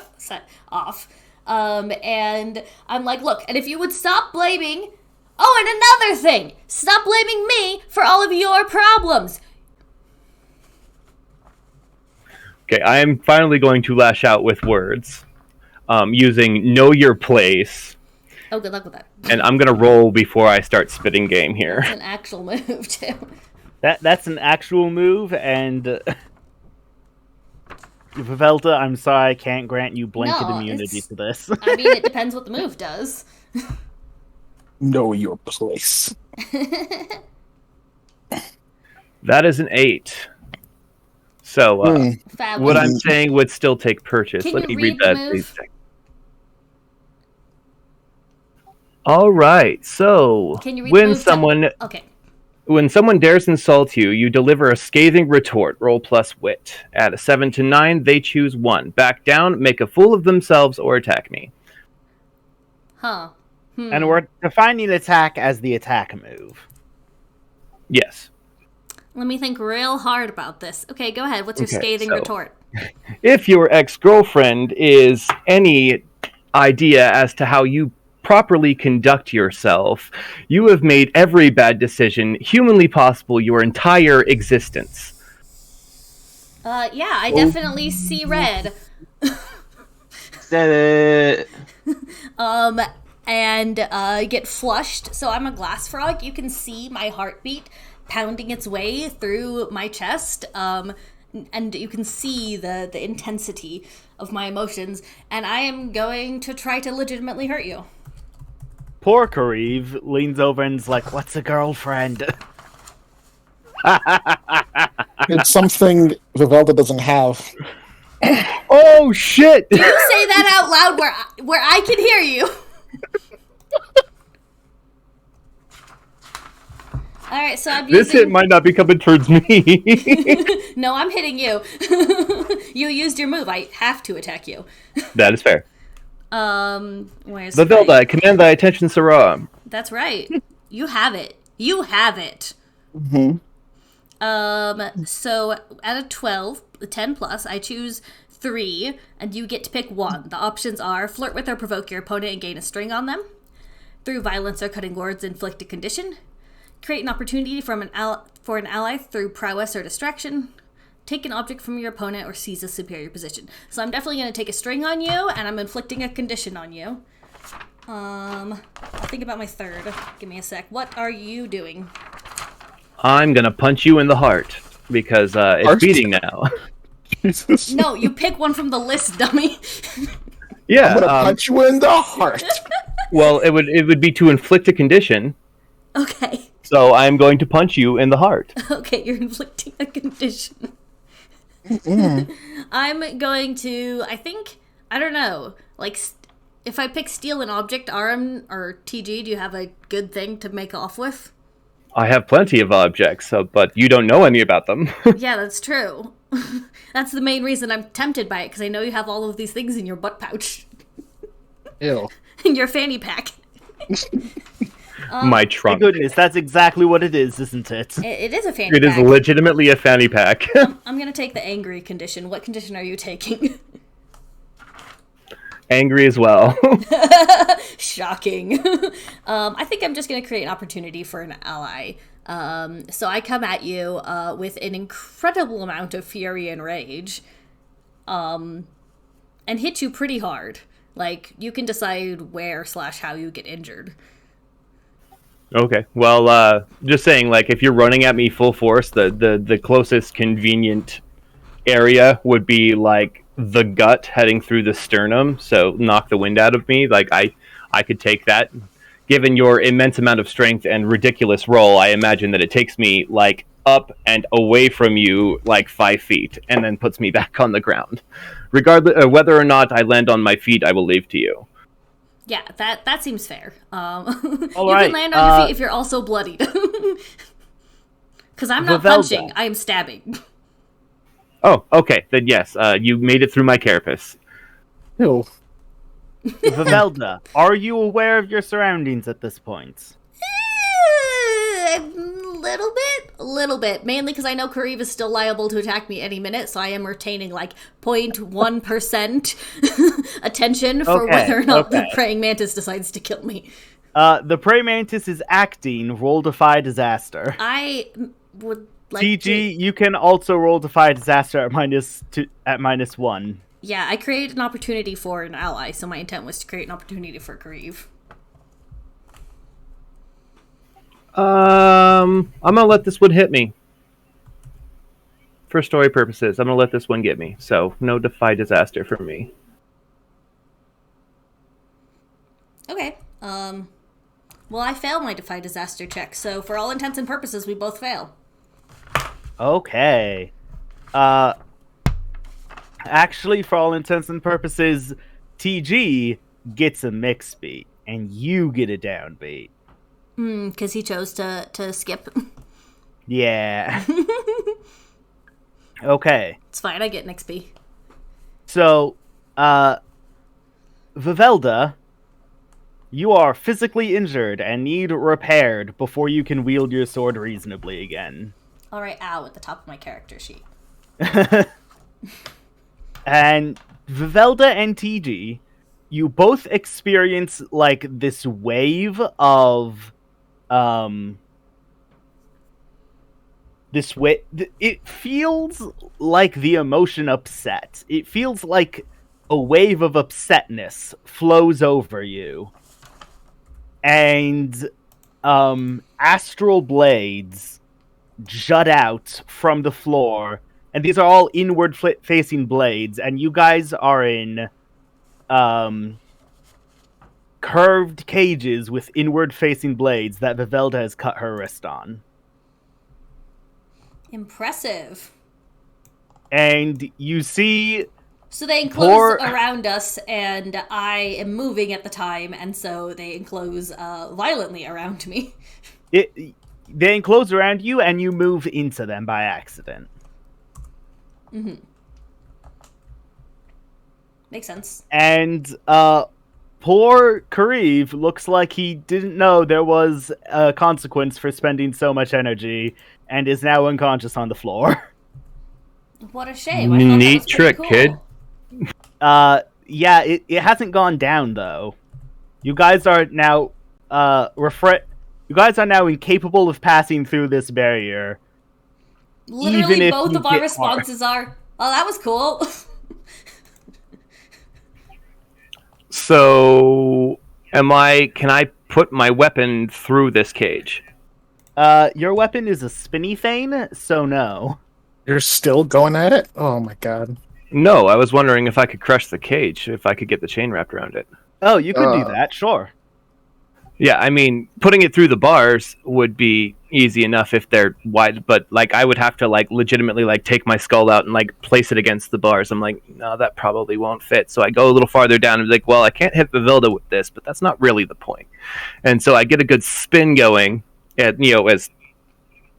off. And I'm like, look, and if you would stop blaming... Oh, and another thing! Stop blaming me for all of your problems! Okay, I am finally going to lash out with words. Using Know Your Place. Oh, good luck with that. And I'm going to roll before I start spitting game here. That's an actual move, too. That's an actual move, and... Vivelda, I'm sorry I can't grant you blanket immunity to this. I mean, it depends what the move does. Know your place. That is an 8. So, what I'm saying would still take purchase. Can Let you me read read the that. move? All right. So, Can you read when the move? someone Okay. when someone dares insult you, you deliver a scathing retort. Roll plus wit. At a 7 to 9, they choose 1. Back down, make a fool of themselves, or attack me. Huh. And we're defining attack as the attack move. Yes. Let me think real hard about this. Okay, go ahead. What's your scathing retort? If your ex-girlfriend is any idea as to how you properly conduct yourself, you have made every bad decision humanly possible your entire existence. Yeah, I definitely see red. Said it. And get flushed. So I'm a glass frog. You can see my heartbeat pounding its way through my chest. And you can see the intensity of my emotions. And I am going to try to legitimately hurt you. Poor Kariv leans over and is like, "What's a girlfriend?" It's something Vivelda doesn't have. Oh shit! You say that out loud where I can hear you. All right, so I'm using... This hit might not be coming towards me. No, I'm hitting you. You used your move. I have to attack you. That is fair. Where's Vivelda, my... I command thy attention, Sarah. That's right. You have it. You have it. Mm-hmm. So out of 12, 10 plus, I choose 3, and you get to pick 1. The options are flirt with or provoke your opponent and gain a string on them, through violence or cutting words inflict a condition, create an opportunity for an ally through prowess or distraction, take an object from your opponent, or seize a superior position. So I'm definitely going to take a string on you, and I'm inflicting a condition on you. I'll think about my third. Give me a sec. What are you doing? I'm gonna punch you in the heart because it's Heart? beating now. Jesus. No, you pick one from the list, dummy. Yeah. I'm gonna punch you in the heart. Well, it would be to inflict a condition. Okay. So I'm going to punch you in the heart. Okay, you're inflicting a condition. I'm going to, I don't know, like, if I pick steal an object, Aram or TG, do you have a good thing to make off with? I have plenty of objects, but you don't know any about them. Yeah, that's true. That's the main reason I'm tempted by it, because I know you have all of these things in your butt pouch. Ew. In your fanny pack. My trunk. My goodness, that's exactly what it is, isn't it? It is a fanny It pack. is legitimately a fanny pack. I'm going to take the angry condition. What condition are you taking? Angry as well. Shocking. I think I'm just going to create an opportunity for an ally. So I come at you with an incredible amount of fury and rage, and hit you pretty hard. Like, you can decide where/how you get injured. Okay. Well, just saying, like, if you're running at me full force, the closest convenient area would be, like, the gut heading through the sternum, so knock the wind out of me. Like, I could take that. Given your immense amount of strength and ridiculous roll, I imagine that it takes me, like, up and away from you, like, 5 feet, and then puts me back on the ground. Regardless whether or not I land on my feet, I will leave to you. Yeah, that seems fair. You right, can land on your feet if you're also bloodied. Because I'm not Vivelda. punching, I am stabbing. Oh, okay. Then yes, you made it through my carapace. Ew. Vivelda, are you aware of your surroundings at this point? A little bit. Mainly because I know Kariv is still liable to attack me any minute, so I am retaining like 0.1% attention for Okay, whether or not okay. the praying mantis decides to kill me. The prey mantis is acting. Roll defy disaster. I would like TG, you can also roll defy disaster at -1. Yeah, I created an opportunity for an ally, so my intent was to create an opportunity for Kariv. I'm gonna let this one hit me. For story purposes, I'm gonna let this one get me. So no defy disaster for me. Okay. Well, I failed my defy disaster check, so for all intents and purposes, we both fail. Okay. Actually, for all intents and purposes, TG gets a mix beat, and you get a downbeat. Because he chose to skip. Yeah. Okay. It's fine, I get an XP. So, Vivelda, you are physically injured and need repaired before you can wield your sword reasonably again. Alright, ow, at the top of my character sheet. And Vivelda and TG, you both experience like this wave of it feels like the emotion upset. It feels like a wave of upsetness flows over you. And astral blades jut out from the floor, and these are all inward facing blades, and you guys are in curved cages with inward-facing blades that Vivelda has cut her wrist on. Impressive. And you see... So they enclose around us, and I am moving at the time, and so they enclose violently around me. They enclose around you, and you move into them by accident. Mm-hmm. Makes sense. And poor Kareev looks like he didn't know there was a consequence for spending so much energy, and is now unconscious on the floor. What a shame. I thought that Neat was trick, cool. kid. Yeah, it hasn't gone down though. You guys are now you guys are now incapable of passing through this barrier. Literally even if both you of our get responses are, oh, that was cool. So, can I put my weapon through this cage? Your weapon is a spinny thane, so no. You're still going at it? Oh my god. No, I was wondering if I could crush the cage, if I could get the chain wrapped around it. Oh, you could do that, sure. Yeah, I mean, putting it through the bars would be easy enough if they're wide, but, like, I would have to, like, legitimately, like, take my skull out and, like, place it against the bars. I'm like, no, that probably won't fit. So I go a little farther down and be like, well, I can't hit Vivilda with this, but that's not really the point. And so I get a good spin going, at, as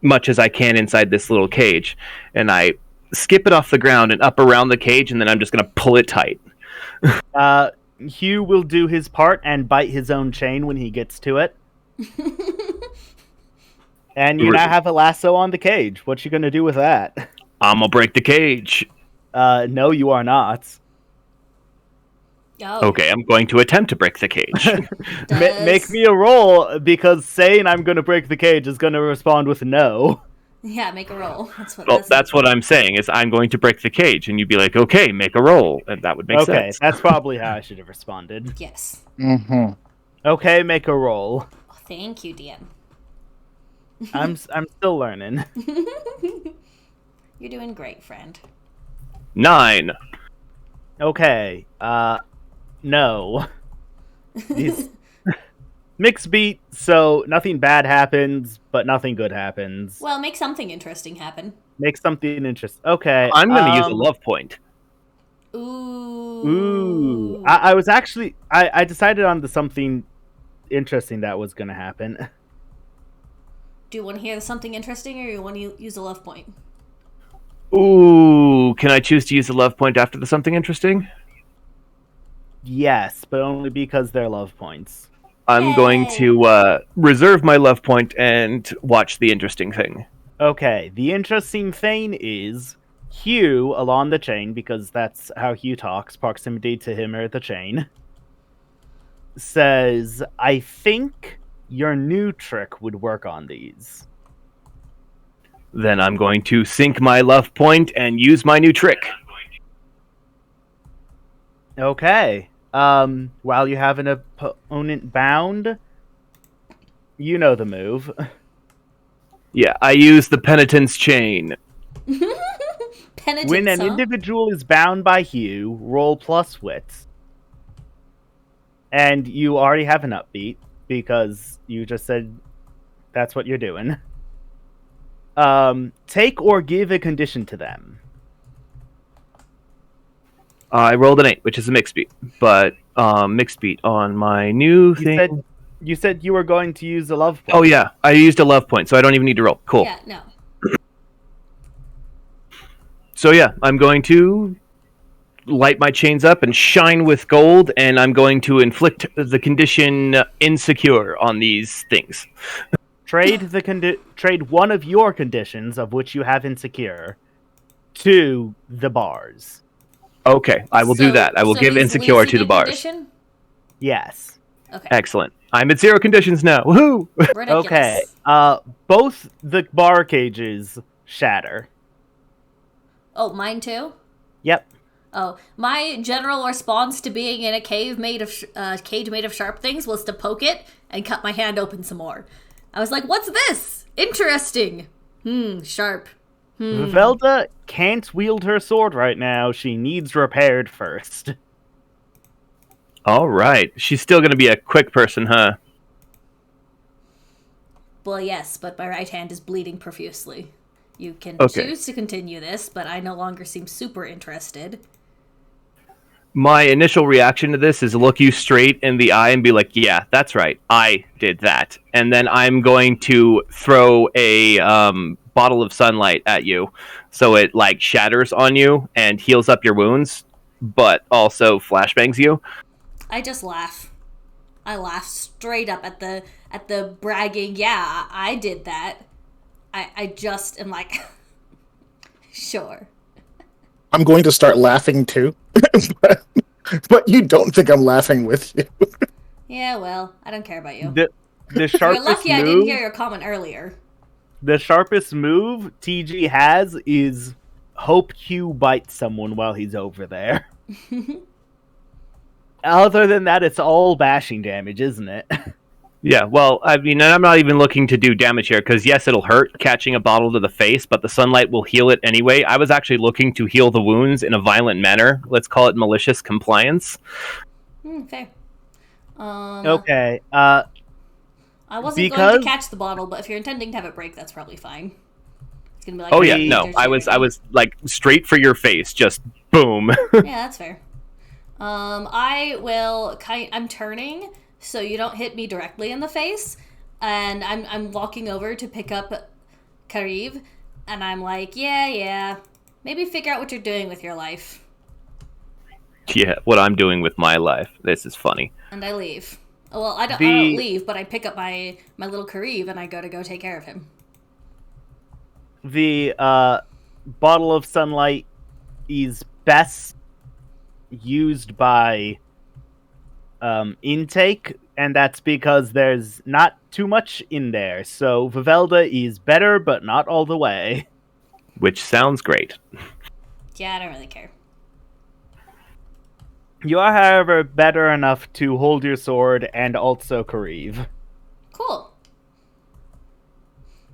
much as I can inside this little cage, and I skip it off the ground and up around the cage, and then I'm just going to pull it tight. Hugh will do his part and bite his own chain when he gets to it. And you now have a lasso on the cage. What you gonna do with that? I'm gonna break the cage. No, you are not. Oh. Okay, I'm going to attempt to break the cage. Make me a roll, because saying I'm gonna break the cage is gonna respond with no. Yeah, make a roll. That's what I'm saying, is I'm going to break the cage, and you'd be like, okay, make a roll, and that would make sense. Okay, that's probably how I should have responded. Yes. Mm-hmm. Okay, make a roll. Oh, thank you, DM. I'm still learning. You're doing great, friend. 9. Okay, no. Mixed beat, so nothing bad happens, but nothing good happens. Well, make something interesting happen. Make something interesting. Okay. I'm going to use a love point. Ooh. I was actually... I decided on something interesting that was going to happen. Do you want to hear something interesting, or you want to use a love point? Ooh, can I choose to use a love point after the something interesting? Yes, but only because they're love points. I'm going to reserve my love point and watch the interesting thing. Okay, the interesting thing is Hugh along the chain, because that's how Hugh talks, proximity to him or the chain, says, I think your new trick would work on these. Then I'm going to sink my love point and use my new trick. Okay. While you have an opponent bound, you know the move. Yeah, I use the penitence chain. Penitence, when an individual is bound by Hugh, roll plus wits. And you already have an upbeat, because you just said that's what you're doing. Take or give a condition to them. I rolled an 8, which is a mixed beat. But mixed beat on my new thing. You said you were going to use a love point. Oh yeah, I used a love point, so I don't even need to roll. Cool. Yeah, no. So yeah, I'm going to light my chains up and shine with gold, and I'm going to inflict the condition insecure on these things. Trade trade one of your conditions, of which you have insecure, to the bars. Okay, I will do that. I will give insecure to the bars. Condition? Yes. Okay. Excellent. I'm at 0 conditions now. Woohoo! Ridiculous. Okay. Both the bar cages shatter. Oh, mine too? Yep. Oh, my general response to being in a cave made of cage made of sharp things was to poke it and cut my hand open some more. I was like, "What's this? Interesting. Sharp. Vivelda can't wield her sword right now. She needs repaired first. All right. She's still going to be a quick person, huh? Well, yes, but my right hand is bleeding profusely. You can Okay. choose to continue this, but I no longer seem super interested. My initial reaction to this is look you straight in the eye and be like, yeah, that's right. I did that. And then I'm going to throw a bottle of sunlight at you so it like shatters on you and heals up your wounds, but also flashbangs you. I just laugh. I laugh straight up at the bragging. Yeah, I did that. I just am like, sure. I'm going to start laughing too, but you don't think I'm laughing with you. Yeah, well, I don't care about you. The You're sharpest lucky I didn't move. hear your comment earlier. The sharpest move TG has is hope Q bites someone while he's over there. Other than that, it's all bashing damage, isn't it? Yeah, well, I mean, I'm not even looking to do damage here, because yes, it'll hurt catching a bottle to the face, but the sunlight will heal it anyway. I was actually looking to heal the wounds in a violent manner. Let's call it malicious compliance. Fair. Okay. I wasn't going to because- catch the bottle, but if you're intending to have it break, that's probably fine. It's gonna be like, Oh yeah, hey, no, there's I your- was like straight for your face, just boom. Yeah, that's fair. I will I'm turning so you don't hit me directly in the face, and I'm walking over to pick up Kariv, and I'm like, yeah, maybe figure out what you're doing with your life. Yeah, what I'm doing with my life. This is funny. And I leave. Oh, well, I don't The- leave, but I pick up my little Kariv and I go take care of him. The bottle of sunlight is best used by intake, and that's because there's not too much in there. So Vivelda is better, but not all the way. Which sounds great. Yeah, I don't really care. You are, however, better enough to hold your sword and also Kariv. Cool.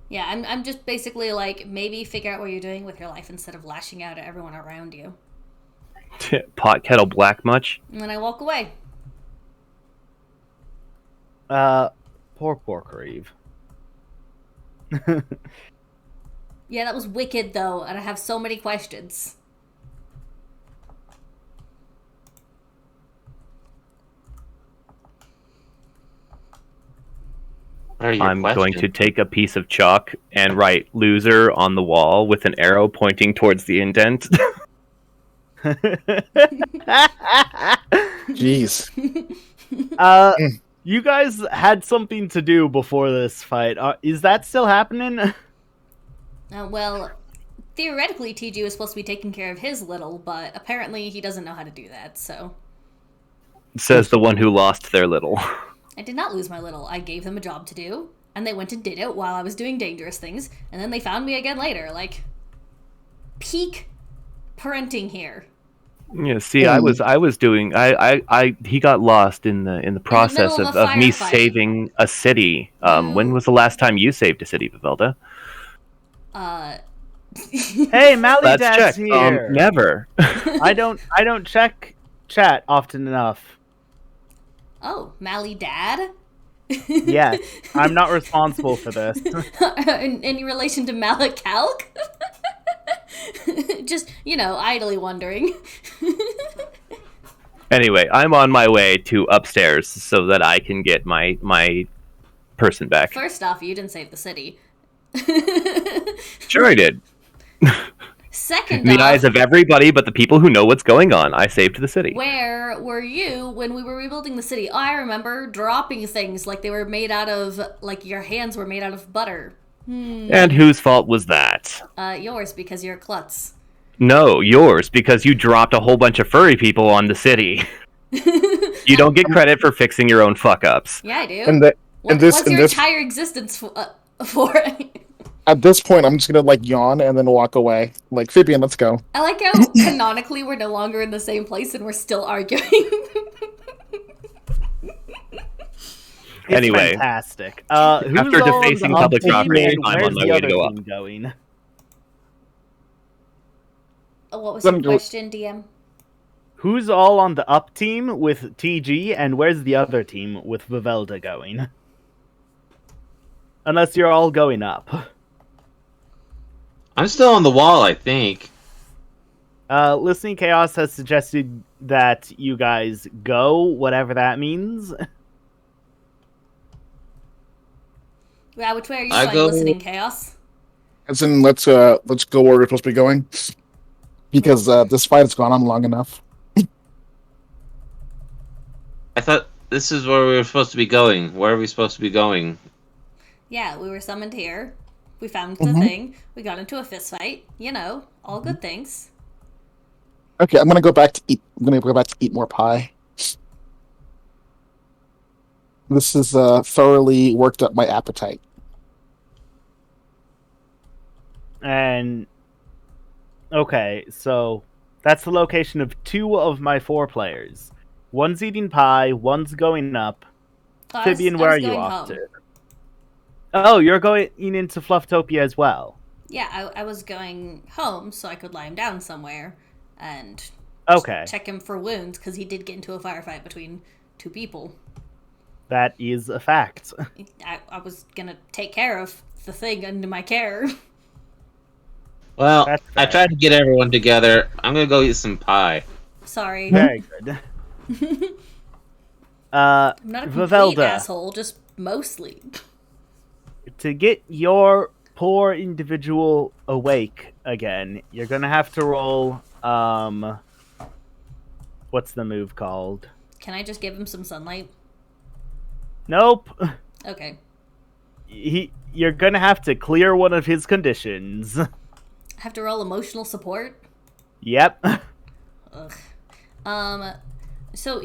Yeah, I'm just basically like, maybe figure out what you're doing with your life instead of lashing out at everyone around you. Pot kettle black much? And then I walk away. Poor Kariv. Yeah, that was wicked though, and I have so many questions. What are your I'm going questions? to take a piece of chalk and write loser on the wall with an arrow pointing towards the indent. Jeez. You guys had something to do before this fight. Is that still happening? Well, theoretically, TG was supposed to be taking care of his little, but apparently he doesn't know how to do that, so... Says the one who lost their little. I did not lose my little. I gave them a job to do, and they went and did it while I was doing dangerous things, and then they found me again later. Like, peak parenting here. Yeah, see, I was doing. He got lost in the process middle of, of a me firefight. saving a city. When was the last time you saved a city, Vivelda? Hey, Mally Let's Dad's check. here. Never. I don't check chat often enough. Oh, Mally Dad? Yes, I'm not responsible for this. in relation to Malacalc? Just, idly wondering. Anyway, I'm on my way to upstairs so that I can get my person back. First off, you didn't save the city. Sure, I did. Second In the off, eyes of everybody but the people who know what's going on, I saved the city. where were you when we were rebuilding the city? I remember dropping things like they were made out of, like your hands were made out of butter. And whose fault was that? Yours, because you're a klutz. No, yours, because you dropped a whole bunch of furry people on the city. You don't get credit for fixing your own fuck-ups. Yeah, I do. And the, and this What's and your this entire existence for? at this point, I'm just gonna yawn and then walk away. Like, Fabian, let's go. I like how canonically we're no longer in the same place and we're still arguing. It's Anyway. fantastic. After defacing public property, property, I'm on my way to go up. What was Let your me do it. question, DM? who's all on the up team with TG, and where's the other team with Vivelda going? Unless you're all going up. I'm still on the wall, I think. Listening Chaos has suggested that you guys go, whatever that means. Yeah, which way are you I going, go- Listening Chaos? As in, let's go where we're supposed to be going, because this fight has gone on long enough. I thought this is where we were supposed to be going. Where are we supposed to be going? Yeah, we were summoned here. We found the Mhm. thing. We got into a fist fight. You know, all good things. Okay, I'm gonna go back to eat. I'm gonna go back to eat more pie. This has thoroughly worked up my appetite. And okay, so that's the location of 2 of my 4 players. One's eating pie, one's going up. Oh, Fibian, I where was are you going off home. to? Oh, you're going into Flufftopia as well. Yeah, I was going home so I could lie him down somewhere and Okay, check him for wounds because he did get into a firefight between 2 people. that is a fact. I was gonna take care of the thing under my care. Well, That's I fair. tried to get everyone together. I'm gonna go eat some pie. Sorry. Very good. I'm not a complete Vivelda, asshole, just mostly. to get your poor individual awake again, you're gonna have to roll, what's the move called? Can I just give him some sunlight? Nope. Okay. You're gonna have to clear one of his conditions. I have to roll emotional support? Yep. Ugh. So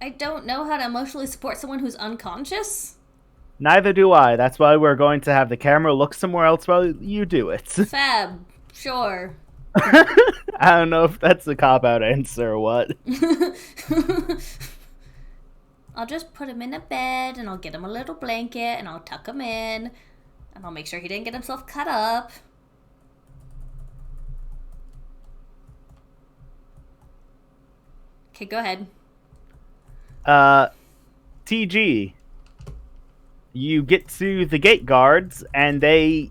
I don't know how to emotionally support someone who's unconscious? Neither do I. That's why we're going to have the camera look somewhere else while you do it. Fab. Sure. I don't know if that's a cop-out answer or what. I'll just put him in a bed and I'll get him a little blanket and I'll tuck him in and I'll make sure he didn't get himself cut up. Okay, go ahead. TG, you get to the gate guards and they,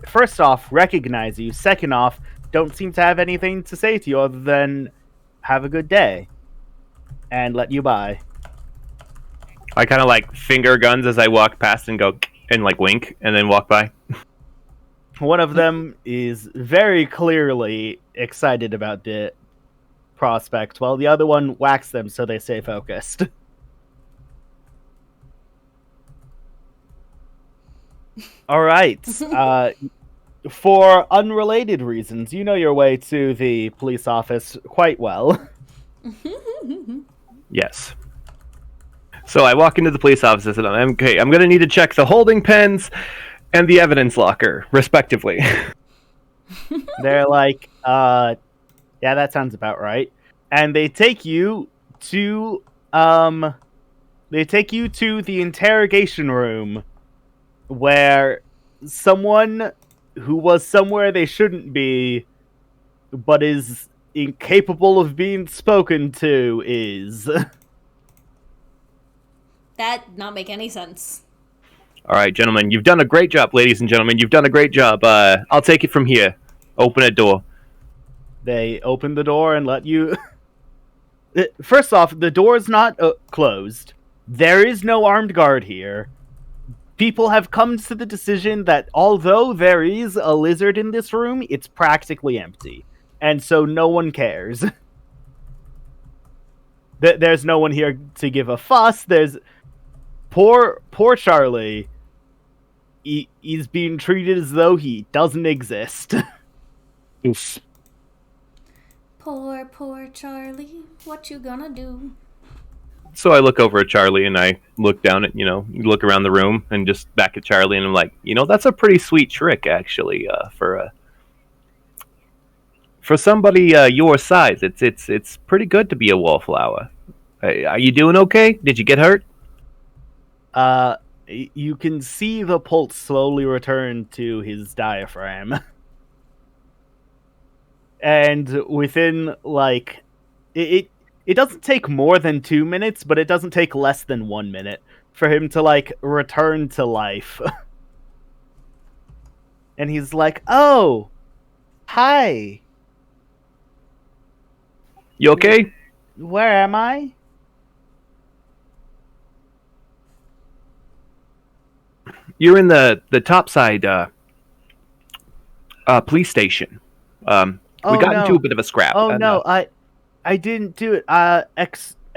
first off, recognize you. Second off, don't seem to have anything to say to you other than have a good day and let you by. I kind of like finger guns as I walk past and go and like wink and then walk by. One of them is very clearly excited about the prospect, while the other one whacks them so they stay focused. All right. For unrelated reasons, you know your way to the police office quite well. Yes. So I walk into the police office and I'm okay. I'm gonna need to check the holding pens and the evidence locker, respectively. They're like, yeah, that sounds about right. And they take you to the interrogation room where someone who was somewhere they shouldn't be but is incapable of being spoken to is. That not make any sense. All right, gentlemen, you've done a great job, ladies and gentlemen. You've done a great job. I'll take it from here. Open a door. They open the door and let you. First off, the door is not closed. There is no armed guard here. People have come to the decision that although there is a lizard in this room, it's practically empty. And so no one cares. There's no one here to give a fuss. There's poor Charlie. He's being treated as though he doesn't exist. Oof. Poor Charlie. What you gonna do? So I look over at Charlie and I look down at, look around the room and just back at Charlie and I'm like, that's a pretty sweet trick, actually, for somebody your size. It's pretty good to be a wallflower. Are you doing okay? Did you get hurt? You can see the pulse slowly return to his diaphragm. And within, it doesn't take more than 2 minutes, but it doesn't take less than 1 minute for him to, like, return to life. And he's like, oh, hi. You okay? Where am I? You're in the topside police station. We got into a bit of a scrap. Oh no, I didn't do it.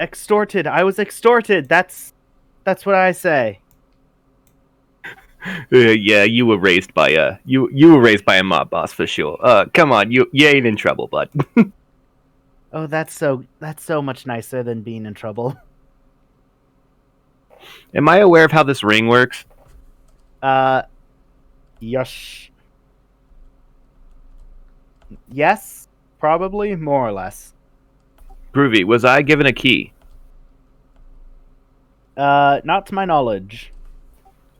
Extorted. I was extorted. That's what I say. Yeah, you were raised by a were raised by a mob boss for sure. Come on, you ain't in trouble, bud. Oh, that's so much nicer than being in trouble. Am I aware of how this ring works? Yush. Yes, probably, more or less. Groovy, was I given a key? Not to my knowledge.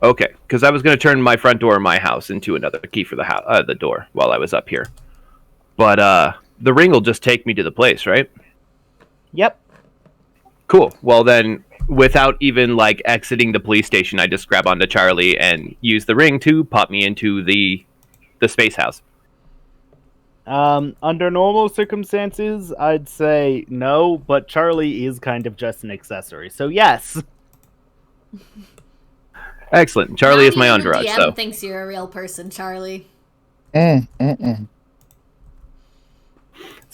Okay, because I was going to turn my front door of my house into another key for the door while I was up here. But the ring will just take me to the place, right? Yep. Cool. Well then, without even like exiting the police station, I just grab onto Charlie and use the ring to pop me into the space house. Under normal circumstances, I'd say no, but Charlie is kind of just an accessory, so yes. Excellent. Charlie Not is my even the entourage, DM so thinks you're a real person, Charlie. it's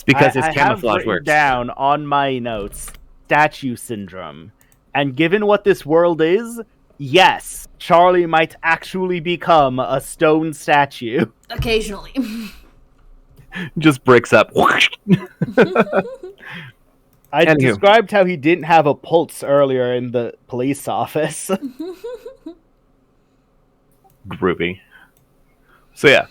because his I camouflage have works. down on my notes statue syndrome, and given what this world is, yes, Charlie might actually become a stone statue. Occasionally. Just bricks up. I Anywho. described how he didn't have a pulse earlier in the police office. Groovy. So yeah,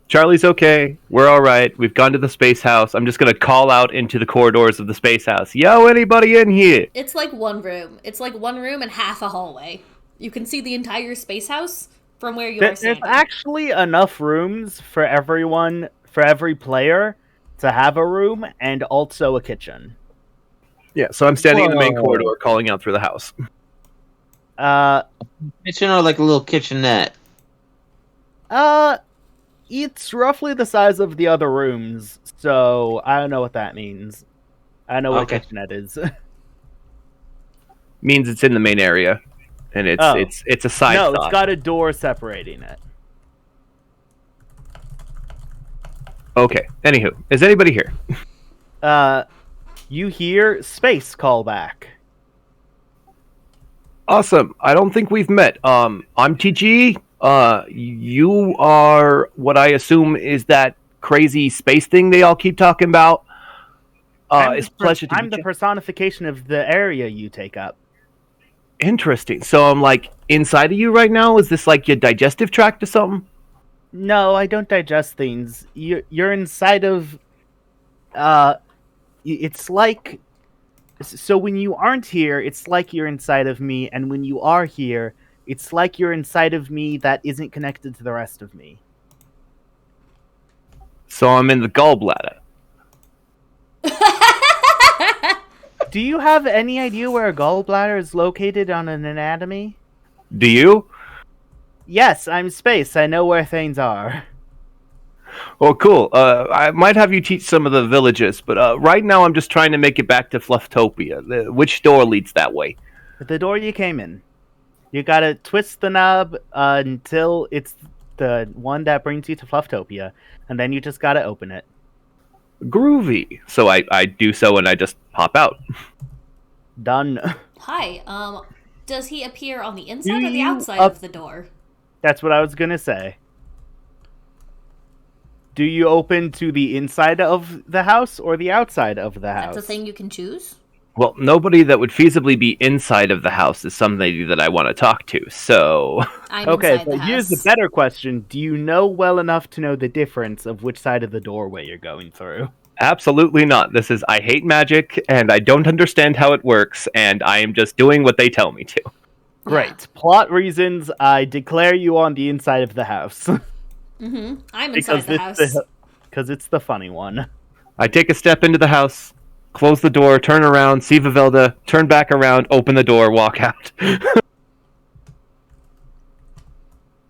Charlie's okay. We're all right. We've gone to the space house. I'm just gonna call out into the corridors of the space house. Yo, anybody in here? It's like one room. It's like one room and half a hallway. You can see the entire space house from where you are There's standing. actually enough rooms for everyone, for every player, to have a room and also a kitchen. Yeah. So I'm standing in the main Whoa. corridor, calling out through the house. Kitchen or like a little kitchenette? It's roughly the size of the other rooms, so I don't know what that means. I know what Okay. a kitchenette is. Means it's in the main area, and it's Oh. it's a side No, thought. it's got a door separating it. Okay. Anywho, is anybody here? You hear space callback. Awesome. I don't think we've met. I'm TG. You are what I assume is that crazy space thing they all keep talking about. It's a pleasure to I'm meet the you. personification of the area you take up. Interesting. So I'm like inside of you right now? Is this like your digestive tract or something? No, I don't digest things. You're inside of. It's like. So when you aren't here, it's like you're inside of me, and when you are here, it's like you're inside of me that isn't connected to the rest of me. So I'm in the gallbladder. Do you have any idea where a gallbladder is located on an anatomy? Do you? Yes, I'm space. I know where things are. Oh, cool. I might have you teach some of the villagers, but right now I'm just trying to make it back to Flufftopia. Which door leads that way? The door you came in. You gotta twist the knob until it's the one that brings you to Flufftopia, and then you just gotta open it. Groovy. So I do so and I just pop out. Done. Hi, does he appear on the inside Do or the you outside of the door? That's what I was gonna say. Do you open to the inside of the house or the outside of the house? That's a thing you can choose? Well, nobody that would feasibly be inside of the house is somebody that I want to talk to, so... I'm Okay, inside so the house. here's the better question. Do you know well enough to know the difference of which side of the doorway you're going through? Absolutely not. This is, I hate magic, and I don't understand how it works, and I am just doing what they tell me to. Great. Plot reasons, I declare you on the inside of the house. I'm inside the house. Because it's the funny one. I take a step into the house, close the door, turn around, see Vivelda, turn back around, open the door, walk out.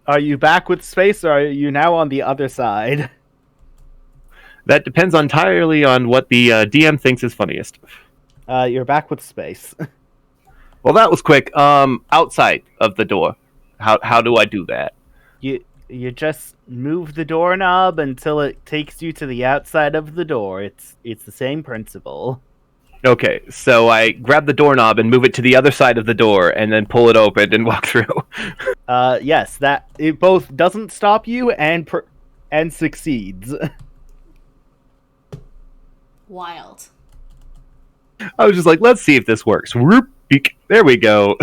Are you back with space, or are you now on the other side? That depends entirely on what the DM thinks is funniest. You're back with space. Well, that was quick. Outside of the door. How do I do that? You just move the doorknob until it takes you to the outside of the door. It's the same principle. Okay, so I grab the doorknob and move it to the other side of the door, and then pull it open and walk through. Yes, that it both doesn't stop you and succeeds. Wild. I was just like, let's see if this works. Whoop, beak. There we go.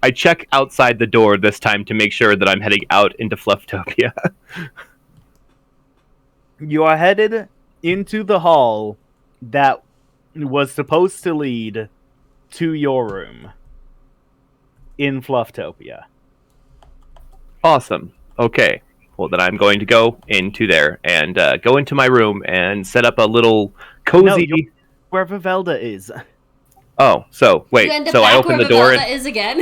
I check outside the door this time to make sure that I'm heading out into Flufftopia. You are headed into the hall that was supposed to lead to your room in Flufftopia. Awesome. Okay. Well, then I'm going to go into there and go into my room and set up a little cozy... No, where Vivelda is. Oh, so, wait. You end up So I back open where the door Vivelda and... is again.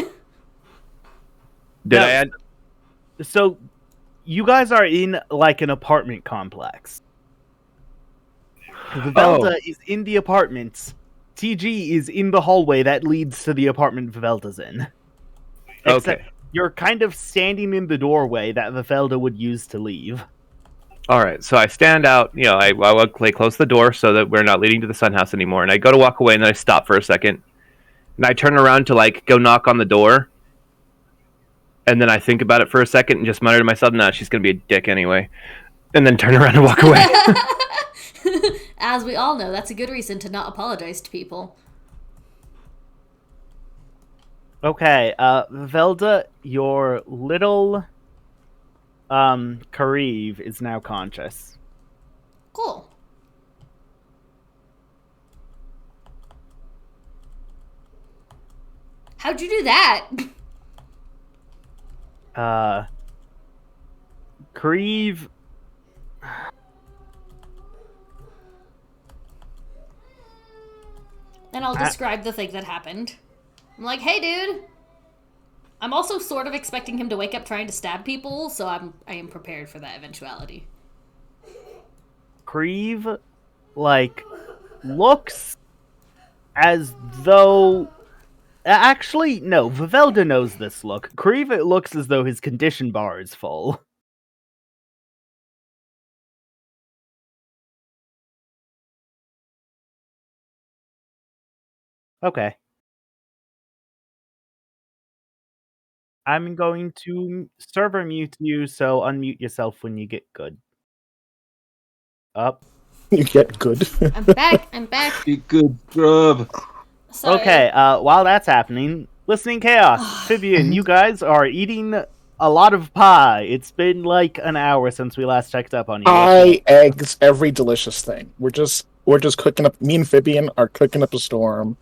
Did No. I add... So, you guys are in, like, an apartment complex. Vivelda is in the apartments. TG is in the hallway that leads to the apartment Vivelda's in. Except Okay. you're kind of standing in the doorway that Vivelda would use to leave. All right, so I stand out, I close the door so that we're not leading to the sun house anymore, and I go to walk away, and then I stop for a second, and I turn around to, go knock on the door, and then I think about it for a second and just mutter to myself, nah, she's going to be a dick anyway, and then turn around and walk away. As we all know, that's a good reason to not apologize to people. Okay, Vivelda, your little... Kariv is now conscious. Cool. How'd you do that? Kariv... And I'll describe the thing that happened. I'm like, hey, dude. I'm also sort of expecting him to wake up trying to stab people, so I am prepared for that eventuality. Kariv, looks as though... Actually, no, Vivelda knows this look. Kariv, it looks as though his condition bar is full. Okay. I'm going to server mute you, so unmute yourself when you get good. Up. You get good. I'm back. I'm back. Be good, grub. Sorry. Okay, while that's happening, Listening Chaos, Fibian, you guys are eating a lot of pie. It's been like an hour since we last checked up on you. Pie, eggs, every delicious thing. We're just cooking up. Me and Fibian are cooking up a storm,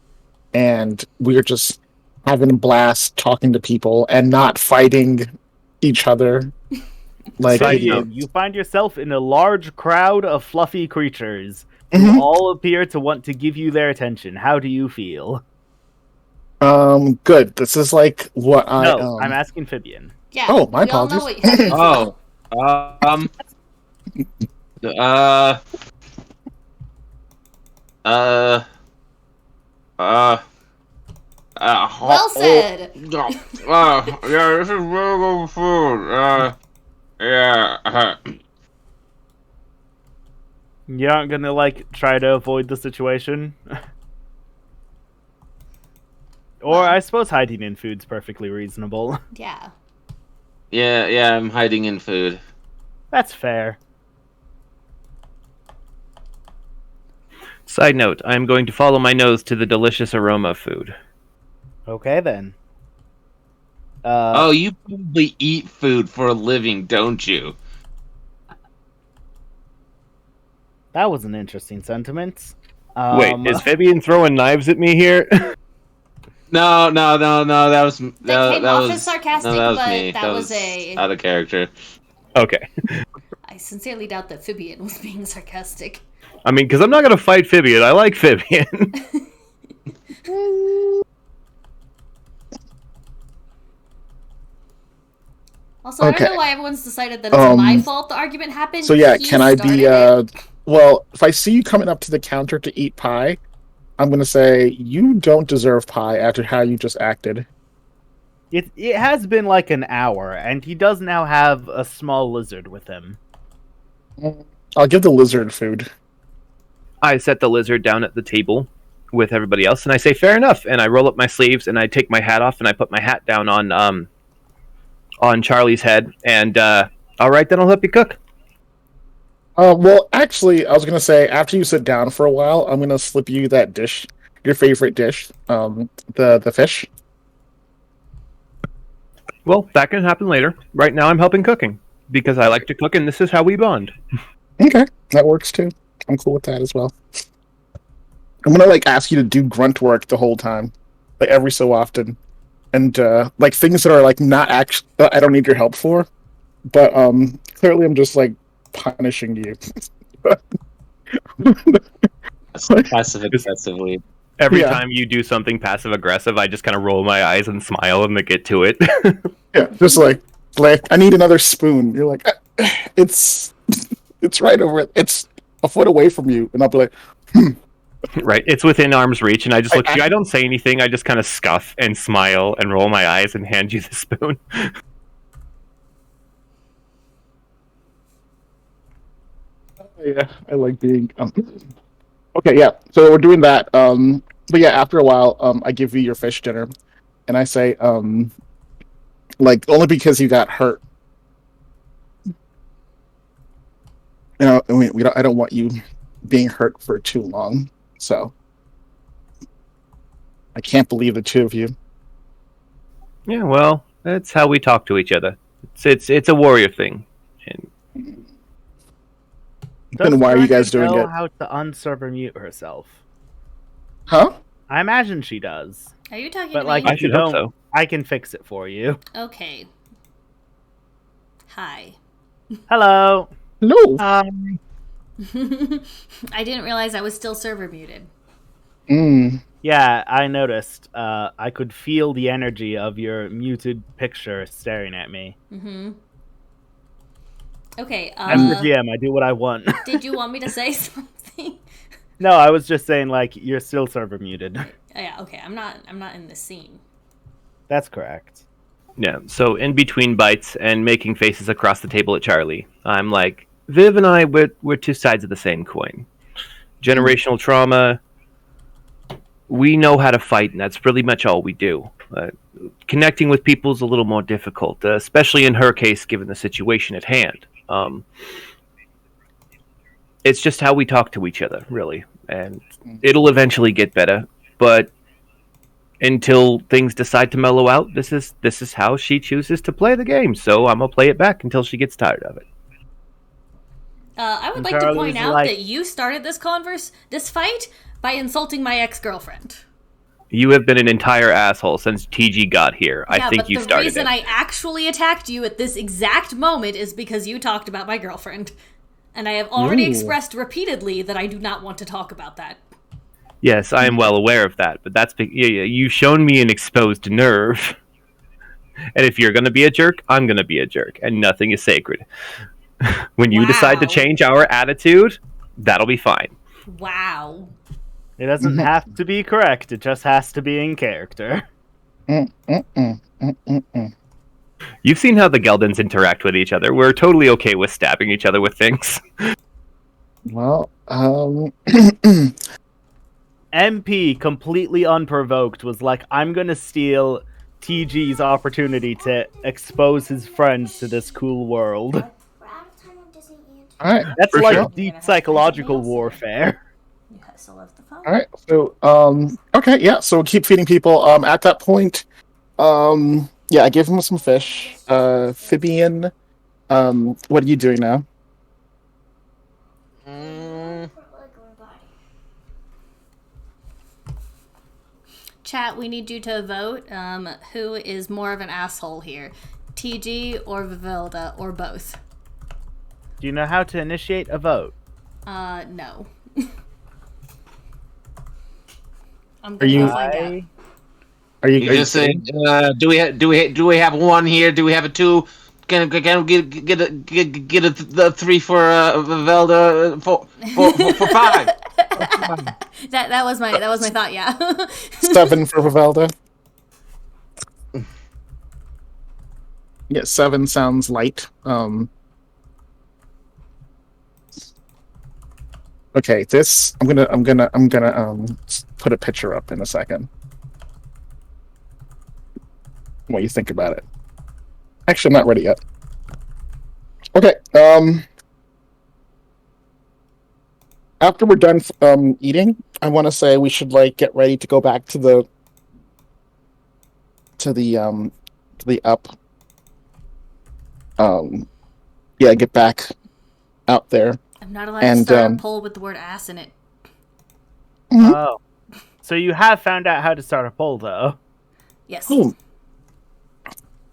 and we're just having a blast talking to people and not fighting each other. Like Fibian, you find yourself in a large crowd of fluffy creatures Mhm. who all appear to want to give you their attention. How do you feel? Good. This is like what I. No, I'm asking Fibian. Yeah. Oh, my we all know apologies. what you have. Well said. Yeah, this is really good food. Yeah. You aren't gonna, try to avoid the situation? Or, I suppose hiding in food's perfectly reasonable. Yeah. Yeah, I'm hiding in food. That's fair. Side note, I'm going to follow my nose to the delicious aroma of food. Okay, then. Oh, you probably eat food for a living, don't you? That was an interesting sentiment. Wait, is Fabian throwing knives at me here? No. That was That came off was as sarcastic, no, that was but me. that was a... out of character. Okay. I sincerely doubt that Fibian was being sarcastic. I mean, because I'm not going to fight Fibian. I like Fibian. Also, I don't Okay. know why everyone's decided that it's my fault the argument happened. So yeah, He can I be started it. well, if I see you coming up to the counter to eat pie, I'm gonna say you don't deserve pie after how you just acted. It has been like an hour, and he does now have a small lizard with him. I'll give the lizard food. I set the lizard down at the table with everybody else, and I say, "Fair enough." And I roll up my sleeves, and I take my hat off, and I put my hat down on Charlie's head. And all right, then I'll help you cook. Well, actually, I was gonna say after you sit down for a while, I'm gonna slip you that dish, your favorite dish, the fish. Well, that can happen later. Right now, I'm helping cooking because I like to cook, and this is how we bond. Okay, that works too. I'm cool with that as well. I'm gonna like ask you to do grunt work the whole time, like every so often, and like things that are like not actually I don't need your help for, but clearly I'm just like punishing you. Passive aggressively. Every Yeah. time you do something passive aggressive, I just kind of roll my eyes and smile and get to it. Yeah, just like I need another spoon. You're like, it's right over. It's a foot away from you, and I'll be like, Right, it's within arm's reach, and I just look at you. I- I don't say anything. I just kind of scuff and smile and roll my eyes and hand you the spoon. yeah, I like being. Okay, yeah. So we're doing that. But yeah, after a while, I give you your fish dinner, and I say, like only because you got hurt. You know, we don't. I don't want you being hurt for too long. So I can't believe the two of you. Yeah, well, that's how we talk to each other. It's a warrior thing. And Then why are you guys doing know it? how to unserver mute herself? Huh? I imagine she does. Are you talking But to like, me? I if you should hope don't, so. I can fix it for you. Okay. Hi. Hello. No. I didn't realize I was still server muted. Yeah, I noticed. I could feel the energy of your muted picture staring at me. Mm-hmm. Okay, I'm the GM. I do what I want. did you want me to say something? No, I was just saying, like, you're still server muted. Yeah, okay, I'm not in this scene. That's correct. Yeah, so in between bites and making faces across the table at Charlie, I'm like, Viv and I, we're two sides of the same coin. Generational trauma, we know how to fight, and that's pretty much all we do. Connecting with people is a little more difficult, especially in her case, given the situation at hand. It's just how we talk to each other, really, and it'll eventually get better. But until things decide to mellow out, this is how she chooses to play the game. So I'm gonna play it back until she gets tired of it. I would And like to Charlie's point out like- that you started this fight by insulting my ex-girlfriend. You have been an entire asshole since TG got here. I think you but the started reason it. I actually attacked you at this exact moment is because you talked about my girlfriend. And I have already Ooh. expressed repeatedly that I do not want to talk about that. Yes, I am well aware of that, but you've shown me an exposed nerve. And if you're going to be a jerk, I'm going to be a jerk, and nothing is sacred. When you decide to Wow. change our attitude, that'll be fine. Wow. It doesn't have to be correct. It just has to be in character. You've seen how the Geldans interact with each other. We're totally okay with stabbing each other with things. Well, MP, completely unprovoked, was like, I'm gonna steal TG's opportunity to expose his friends to this cool world. We're out of time on Disney and all right. That's For like sure. deep psychological warfare. You still left the phone? All right. So, okay, yeah. So we'll keep feeding people. At that point, yeah, I gave him some fish. Fibian, what are you doing now? Chat, we need you to vote. Who is more of an asshole here? TG or Vivilda or both? Do you know how to initiate a vote? No. I'm Are gonna you- go find out. Are you? You Are you just say, kidding? do we have one here? Do we have a two? Can we get the three for Velda for five? That was my thought. Yeah. 7 for Vivalda. Yeah, 7 sounds light. Okay, this I'm gonna put a picture up in a second. What you think about it? Actually, I'm not ready yet. Okay. After we're done eating, I want to say we should like get ready to go back to the up. Yeah, get back out there. I'm not allowed to start a poll with the word ass in it. Oh. So you have found out how to start a poll, though. Yes. Cool.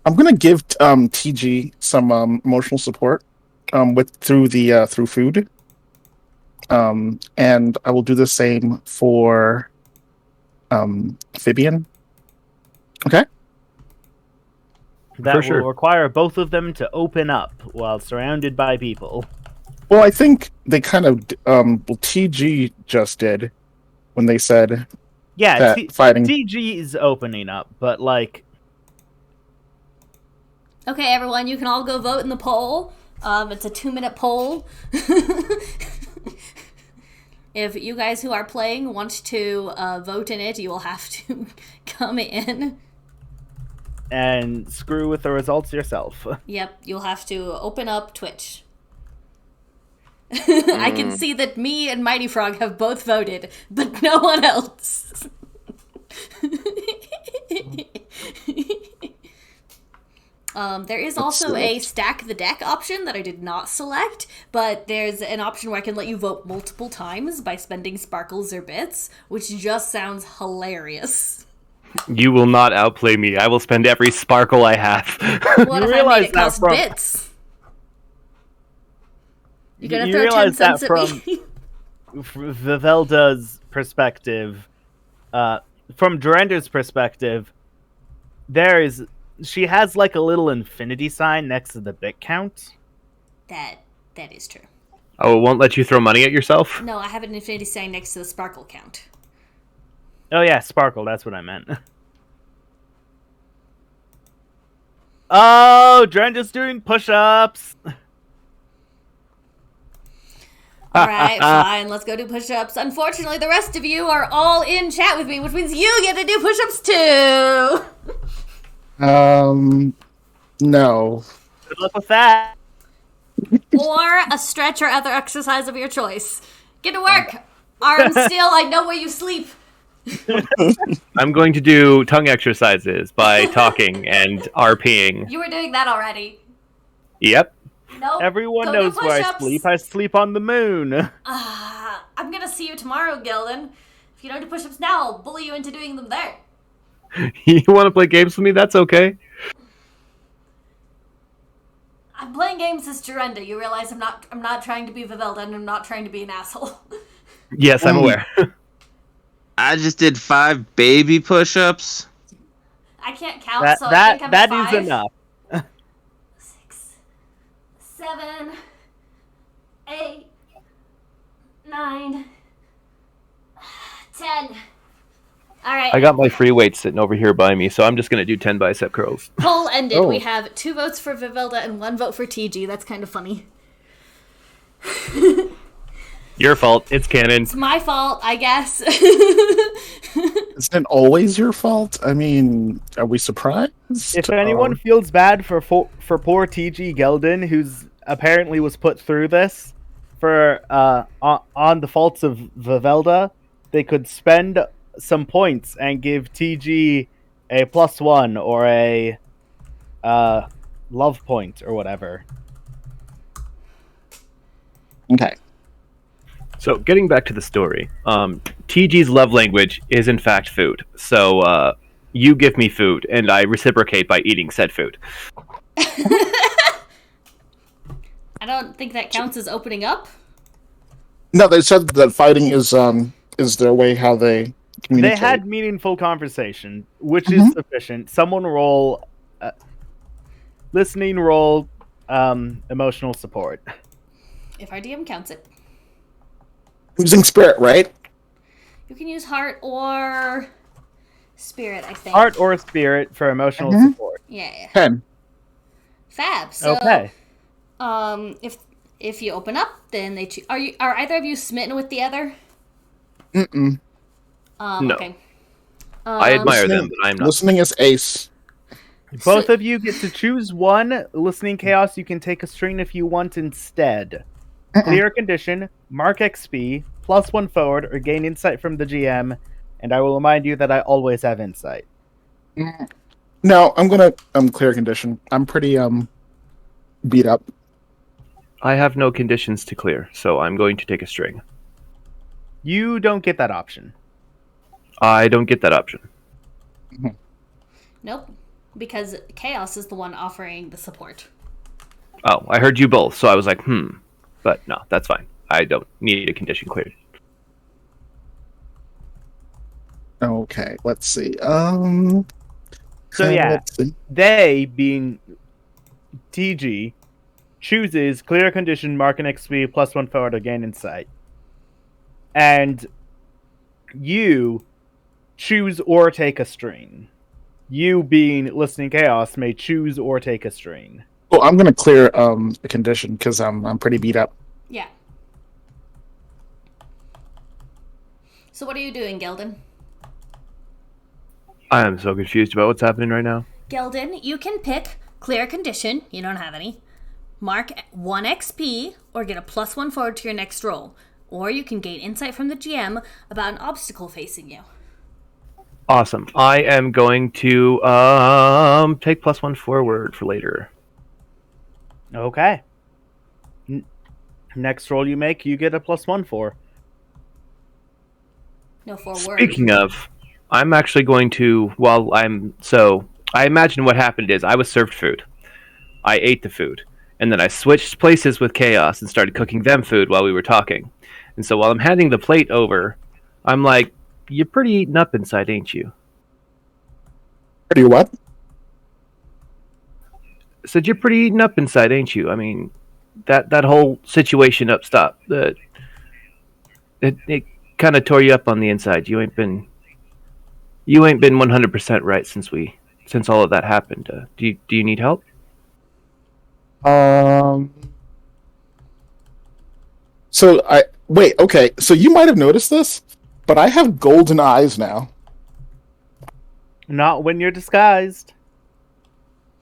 I'm gonna give TG some emotional support through food. And I will do the same for Phibian. Okay. That sure. will require both of them to open up while surrounded by people. Well, I think they kind of TG just did when they said Yeah, that fighting. TG is opening up, but like, Okay, everyone, you can all go vote in the poll. It's a 2-minute poll. If you guys who are playing want to vote in it, you will have to come in. and screw with the results yourself. Yep, you'll have to open up Twitch. I can see that me and Mighty Frog have both voted, but no one else. There is also a stack the deck option that I did not select, but there's an option where I can let you vote multiple times by spending sparkles or bits, which just sounds hilarious. You will not outplay me. I will spend every sparkle I have. What You if I realize made it that cost from- bits? You gonna You throw 10 realize that cents at me? Vivelda's perspective, from Dorender's perspective, she has like a little infinity sign next to the bit count. That is true. Oh, it won't let you throw money at yourself? No, I have an infinity sign next to the sparkle count. Oh yeah, sparkle, that's what I meant. Oh, Dorender's doing push-ups! Alright, fine, let's go do push-ups. Unfortunately, the rest of you are all in chat with me, which means you get to do push-ups too! No. Good luck with that! Or a stretch or other exercise of your choice. Get to work! Arms still, I know where you sleep. I'm going to do tongue exercises by talking and RPing. You were doing that already. Yep. Nope. Everyone go knows do where I push-ups. sleep. I sleep on the moon. I'm gonna see you tomorrow, Gildan. If you don't do push-ups now, I'll bully you into doing them there. You want to play games with me? That's okay. I'm playing games as Jorenda. You realize I'm not trying to be Vivelda and I'm not trying to be an asshole. Yes, I'm aware. I just did 5 baby push-ups. I can't count, That so I think I'm at 5. is enough. 6, 7, 8, 9, 10. Alright. I got my free weights sitting over here by me, so I'm just going to do 10 bicep curls. Poll ended. Oh. We have 2 votes for Vivelda and 1 vote for TG. That's kind of funny. Your fault. It's canon. It's my fault, I guess. Isn't it always your fault? I mean, are we surprised? If anyone feels bad for poor TG Gelden, who's apparently was put through this for on the faults of Vivelda, they could spend some points and give TG a +1 or a love point or whatever. Okay. So, getting back to the story, TG's love language is in fact food. So, you give me food, and I reciprocate by eating said food. I don't think that counts as opening up. No, they said that fighting is their way how they communicate. They had meaningful conversation, which is sufficient. Someone roll, listening roll, emotional support. If our DM counts it. Using spirit, right? You can use heart or spirit, I think. Heart or spirit for emotional support. Yeah. 10. Fab. So, Okay. if you open up, then they choose. Are either of you smitten with the other? Mm-mm. No. Okay. I admire them, but I'm not. Listening is ace. Both of you get to choose one listening chaos. You can take a string if you want instead. Clear condition, mark XP, +1 forward, or gain insight from the GM. And I will remind you that I always have insight. No, I'm gonna clear condition. I'm pretty beat up. I have no conditions to clear, so I'm going to take a string. You don't get that option. I don't get that option. Nope. Because Chaos is the one offering the support. Oh, I heard you both, so I was like, But no, that's fine. I don't need a condition cleared. Okay, let's see. So yeah, let's see. they, being TG, chooses clear condition, mark an XP, +1 forward, or gain insight. And you choose or take a string. You, being listening chaos, may choose or take a string. Well, I'm gonna clear the condition because I'm pretty beat up. Yeah. So what are you doing, Gelden? I am so confused about what's happening right now. Gelden, you can pick clear condition. You don't have any. Mark 1 XP or get a +1 forward to your next roll. Or you can gain insight from the GM about an obstacle facing you. Awesome. I am going to take +1 forward for later. Okay. Next roll you make, you get a +1 for. No forward. Speaking of, I'm actually going to, I imagine what happened is I was served food. I ate the food. And then I switched places with Chaos and started cooking them food while we were talking. And so while I'm handing the plate over, I'm like, you're pretty eaten up inside, ain't you? Pretty what? I said, you're pretty eaten up inside, ain't you? I mean, that whole situation up top, it kind of tore you up on the inside. You ain't been 100% right since all of that happened. Do you need help? So wait. Okay. So you might have noticed this, but I have golden eyes now. Not when you're disguised.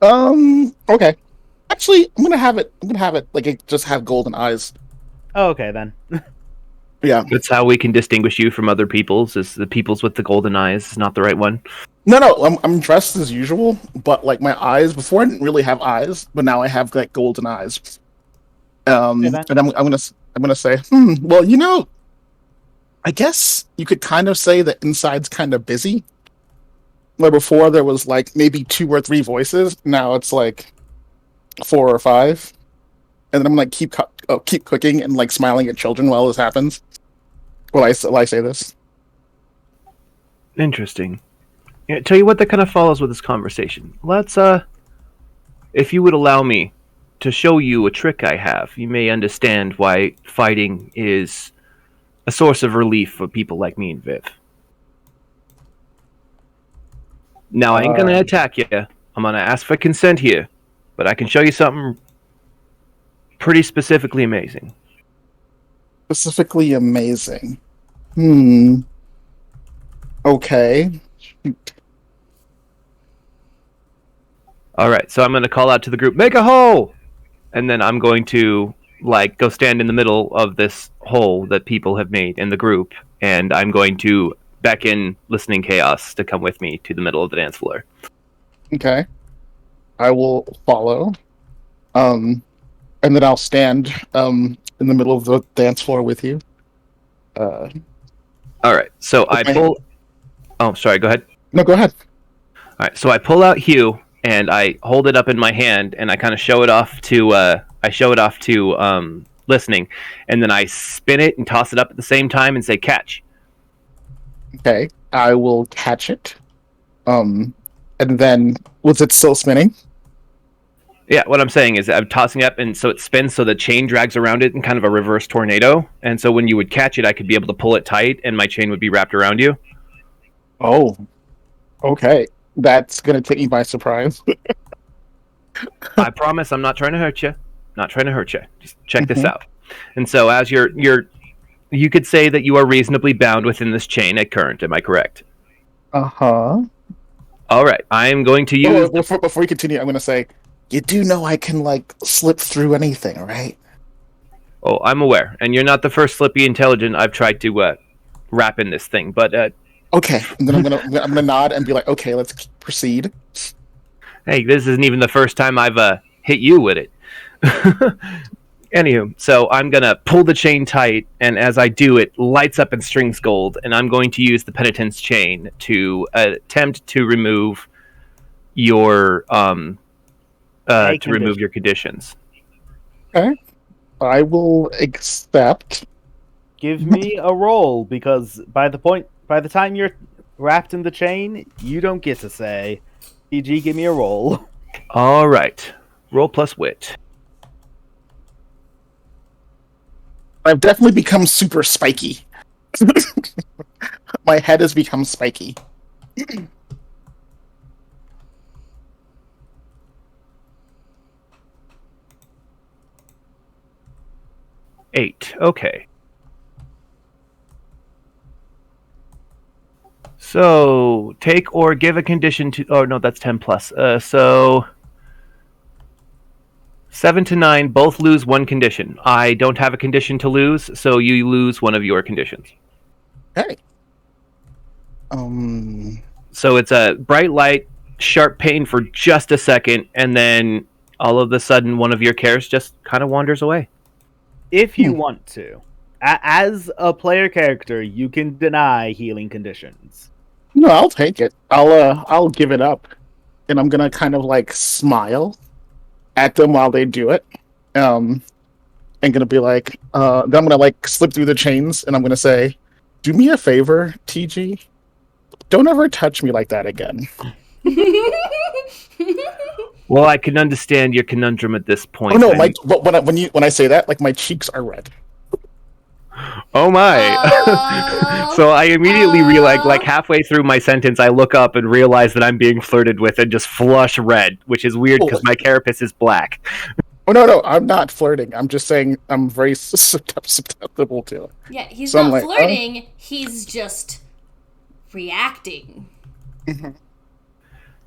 Okay. Actually, I'm gonna have it like it just have golden eyes. Oh, okay then. Yeah. That's how we can distinguish you from other peoples. Is the peoples with the golden eyes is not the right one? No. I'm dressed as usual, but like my eyes before I didn't really have eyes, but now I have like golden eyes. And I'm gonna say, well, I guess you could kind of say that inside's kind of busy. Where before there was like maybe 2 or 3 voices, now it's like 4 or 5. And then I'm like keep cooking and like smiling at children while this happens. While I say this. Interesting. Yeah, tell you what, that kind of follows with this conversation. Let's if you would allow me to show you a trick I have, you may understand why fighting is a source of relief for people like me and Viv. Now, I ain't going to attack you. I'm going to ask for consent here. But I can show you something pretty specifically amazing. Specifically amazing. Okay. Shoot. Alright, so I'm going to call out to the group, make a hole! And then I'm going to, go stand in the middle of this hole that people have made in the group. And I'm going to beckon listening chaos to come with me to the middle of the dance floor. Okay. I will follow. And then I'll stand in the middle of the dance floor with you. Alright, so I pull... Oh, sorry, go ahead. No, go ahead. Alright, so I pull out Hugh, and I hold it up in my hand, and I kind of show it off to I show it off to listening, and then I spin it and toss it up at the same time and say catch. Okay, I will catch it. And then was it still spinning? Yeah, what I'm saying is I'm tossing it up, and so it spins, so the chain drags around it in kind of a reverse tornado. And so when you would catch it, I could be able to pull it tight, and my chain would be wrapped around you. Oh, okay. That's gonna take me by surprise. I promise I'm not trying to hurt you. Not trying to hurt you. Just check this Mhm. out. And so as you could say that you are reasonably bound within this chain at current. Am I correct? Uh-huh. All right. I am going to use. Before we continue, I'm gonna say, you do know I can like slip through anything, right? Oh, I'm aware, and you're not the first Slippy Intelligent I've tried to wrap in this thing. But Okay, and then I'm gonna nod and be like, okay, let's proceed. hey, this isn't even the first time I've hit you with it. Anywho, so I'm gonna pull the chain tight, and as I do, it lights up and strings gold, and I'm going to use the penitence chain to attempt to remove your remove your conditions. Okay, I will accept. Give me a roll, because by the time you're wrapped in the chain, you don't get to say, PG, give me a roll. All right, roll plus wit. I've definitely become super spiky. My head has become spiky. 8. Okay. So take or give a condition to. Oh no, that's 10 plus. So 7 to 9 both lose one condition. I don't have a condition to lose, so you lose one of your conditions. Okay. So it's a bright light, sharp pain for just a second, and then all of a sudden one of your cares just kind of wanders away. If you want to. As a player character, you can deny healing conditions. No, I'll take it. I'll give it up, and I'm gonna kind of like smile at them while they do it. And gonna be like, then I'm gonna like slip through the chains, and I'm gonna say, "Do me a favor, TG. Don't ever touch me like that again." Well, I can understand your conundrum at this point. Oh no, but when I say that, like my cheeks are red. Oh my! So I immediately realize, like halfway through my sentence, I look up and realize that I'm being flirted with and just flush red, which is weird because my carapace is black. Oh no, I'm not flirting. I'm just saying I'm very susceptible to it. Yeah, he's So I'm not like, flirting. He's just reacting.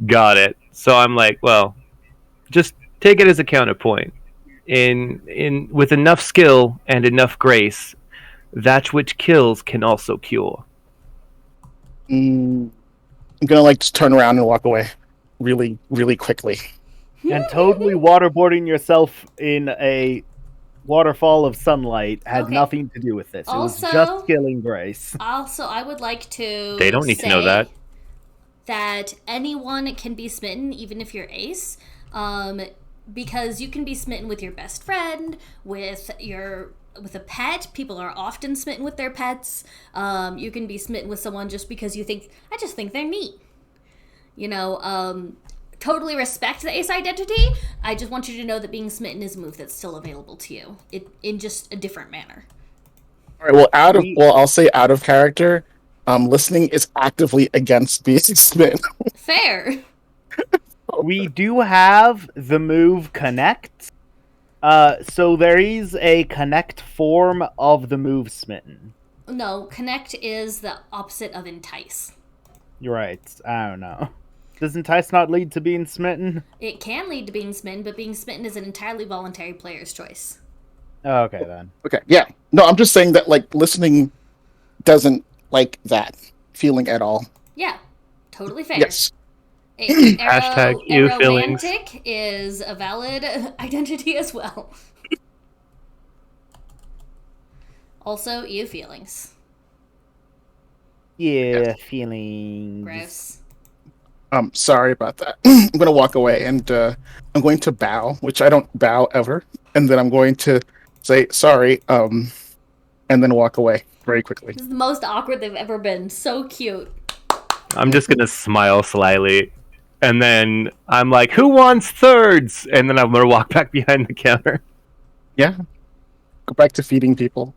Got it. So I'm like, well, just take it as a counterpoint. In with enough skill and enough grace, that which kills can also cure. I'm gonna like just turn around and walk away, really, really quickly. And totally waterboarding yourself in a waterfall of sunlight had Okay. nothing to do with this. It was Also- just skill and grace. Also, I would like to They don't need to know say that. that anyone can be smitten, even if you're ace, because you can be smitten with your best friend, with a pet. People are often smitten with their pets. You can be smitten with someone just because I just think they're neat. Totally respect the ace identity. I just want you to know that being smitten is a move that's still available to you, in just a different manner. All right. Well, I'll say out of character. Listening is actively against being smitten. Fair. We do have the move Connect. So there is a Connect form of the move Smitten. No, connect is the opposite of entice. You're right. I don't know. Does Entice not lead to being smitten? It can lead to being smitten, but being smitten is an entirely voluntary player's choice. Oh, okay, then. Okay. Yeah. No, I'm just saying that like listening doesn't like that feeling at all. Yeah, totally fair. Yes. Hashtag ew feelings. Aromantic is a valid identity as well. Also, ew feelings. Yeah, feelings. Gross. Sorry about that. I'm gonna walk away and I'm going to bow, which I don't bow ever. and then I'm going to say sorry, and then walk away very quickly. This is the most awkward they've ever been. So cute. I'm just gonna smile slyly, and then I'm like, "Who wants thirds?" And then I'm gonna walk back behind the counter. Yeah, go back to feeding people.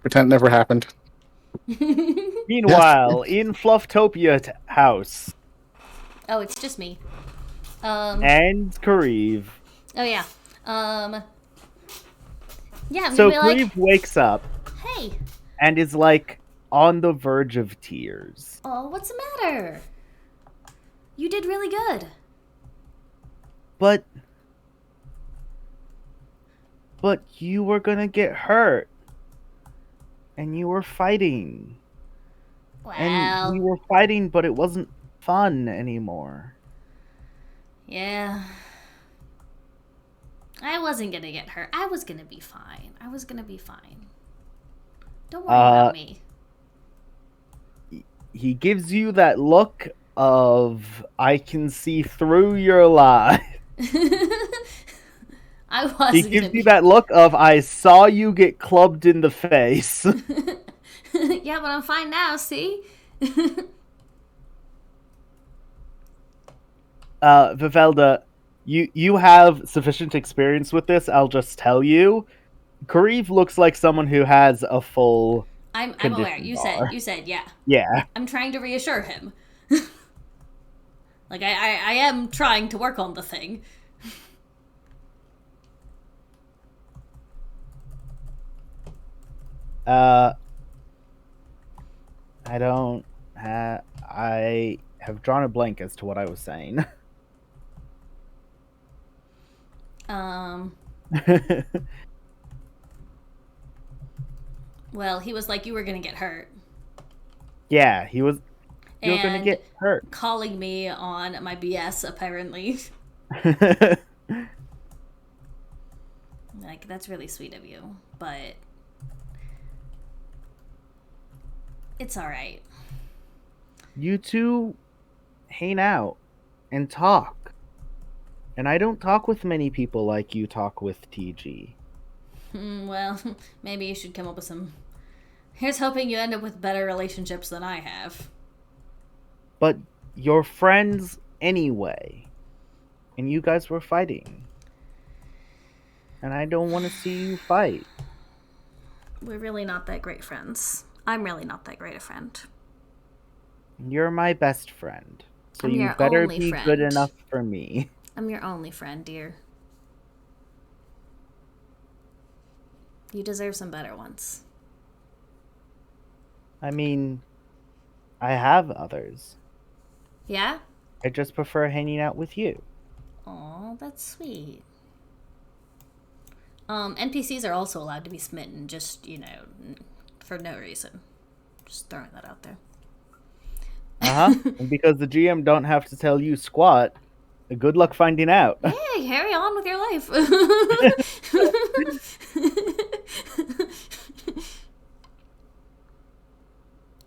Pretend it never happened. Meanwhile, in Flufftopia house, Oh, it's just me. and Kareev. Oh yeah. Yeah, I'm So gonna be Kareev like, wakes up hey, and is like on the verge of tears. oh, what's the matter? You did really good. But you were gonna get hurt. And you were fighting. And we Well, were fighting, but it wasn't fun anymore. yeah. I wasn't gonna get hurt. I was gonna be fine. Don't worry about me. He gives you that look of, I can see through your lie. I was He gonna gives be. you that look of, I saw you get clubbed in the face. Yeah, but I'm fine now, see? Vivelda, you have sufficient experience with this, I'll just tell you. Kareev looks like someone who has a full I'm aware. condition You bar. said, yeah. Yeah. I'm trying to reassure him. Like, I am trying to work on the thing. I have drawn a blank as to what I was saying. Well, he was like, you were gonna get hurt. Yeah, you were gonna And get hurt. calling me on my BS, apparently. Like, that's really sweet of you, but it's alright. You two hang out and talk. And I don't talk with many people like you talk with TG. Well, maybe you should come up with some... Here's hoping you end up with better relationships than I have. But you're friends anyway. And you guys were fighting. And I don't want to see you fight. We're really not that great friends. I'm really not that great a friend. You're my best friend. So I'm you your better only be friend. good enough for me. I'm your only friend, dear. You deserve some better ones. I mean, I have others. Yeah? I just prefer hanging out with you. Aw, that's sweet. NPCs are also allowed to be smitten, just, for no reason. Just throwing that out there. And because the GM don't have to tell you squat, good luck finding out. Hey, carry on with your life.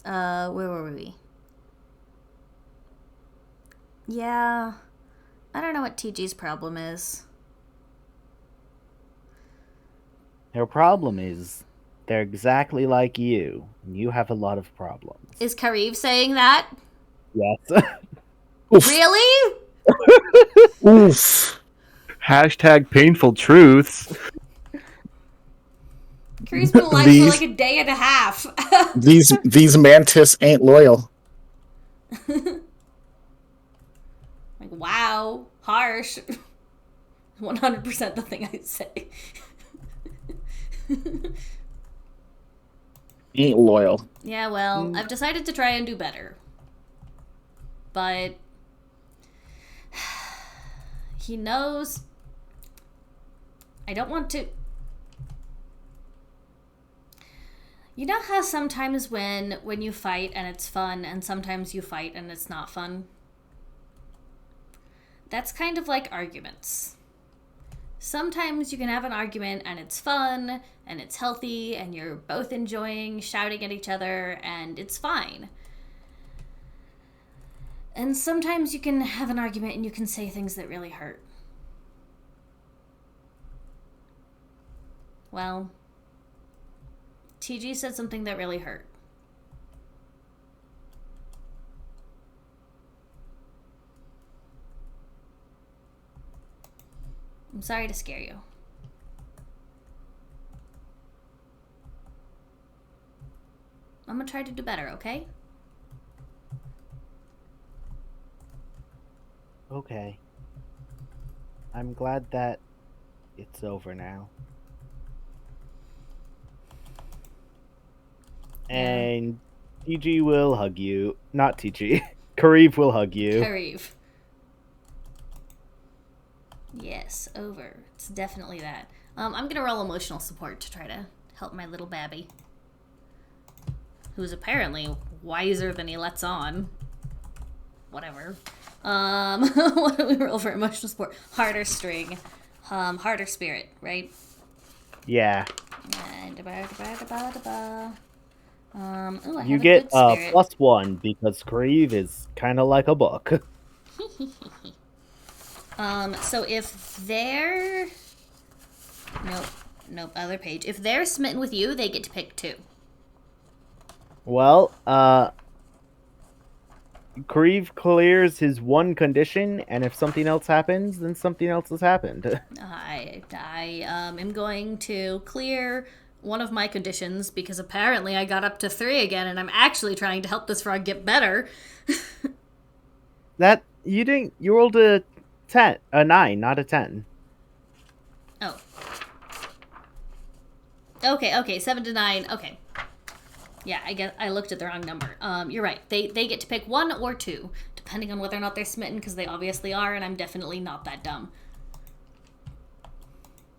Where were we? Yeah. I don't know what TG's problem is. Their problem is they're exactly like you, and you have a lot of problems. Is Kareev saying that? Yes. Oof. Really? Oof. Hashtag painful truths. Kareev's been alive for like a day and a half. These mantis ain't loyal. Like, wow, harsh. 100% the thing I'd say. Ain't loyal. Yeah, well, I've decided to try and do better. But he knows I don't want to. You know how sometimes when you fight and it's fun, and sometimes you fight and it's not fun? That's kind of like arguments. Sometimes you can have an argument and it's fun and it's healthy and you're both enjoying shouting at each other and it's fine. And sometimes you can have an argument and you can say things that really hurt. Well, TG said something that really hurt. I'm sorry to scare you. I'm gonna try to do better, okay? Okay. I'm glad that it's over now. And TG will hug you. Not TG. Kareev will hug you. Kareev. Yes, over. It's definitely that. I'm gonna roll emotional support to try to help my little babby, who's apparently wiser than he lets on. Whatever. What do we roll for emotional support? Harder string. Harder spirit, right? Yeah. And ooh, I You have get a good spirit. +1 because Kareev is kind of like a book. So if they're... Nope, other page. If they're smitten with you, they get to pick 2. Well, Kareev clears his one condition, and if something else happens, then something else has happened. I am going to clear one of my conditions because apparently I got up to 3 again, and I'm actually trying to help this frog get better. That you rolled a 9, not a 10. Oh. Okay, 7 to 9. Okay. Yeah, I guess I looked at the wrong number. You're right. They get to pick 1 or 2, depending on whether or not they're smitten, because they obviously are, and I'm definitely not that dumb.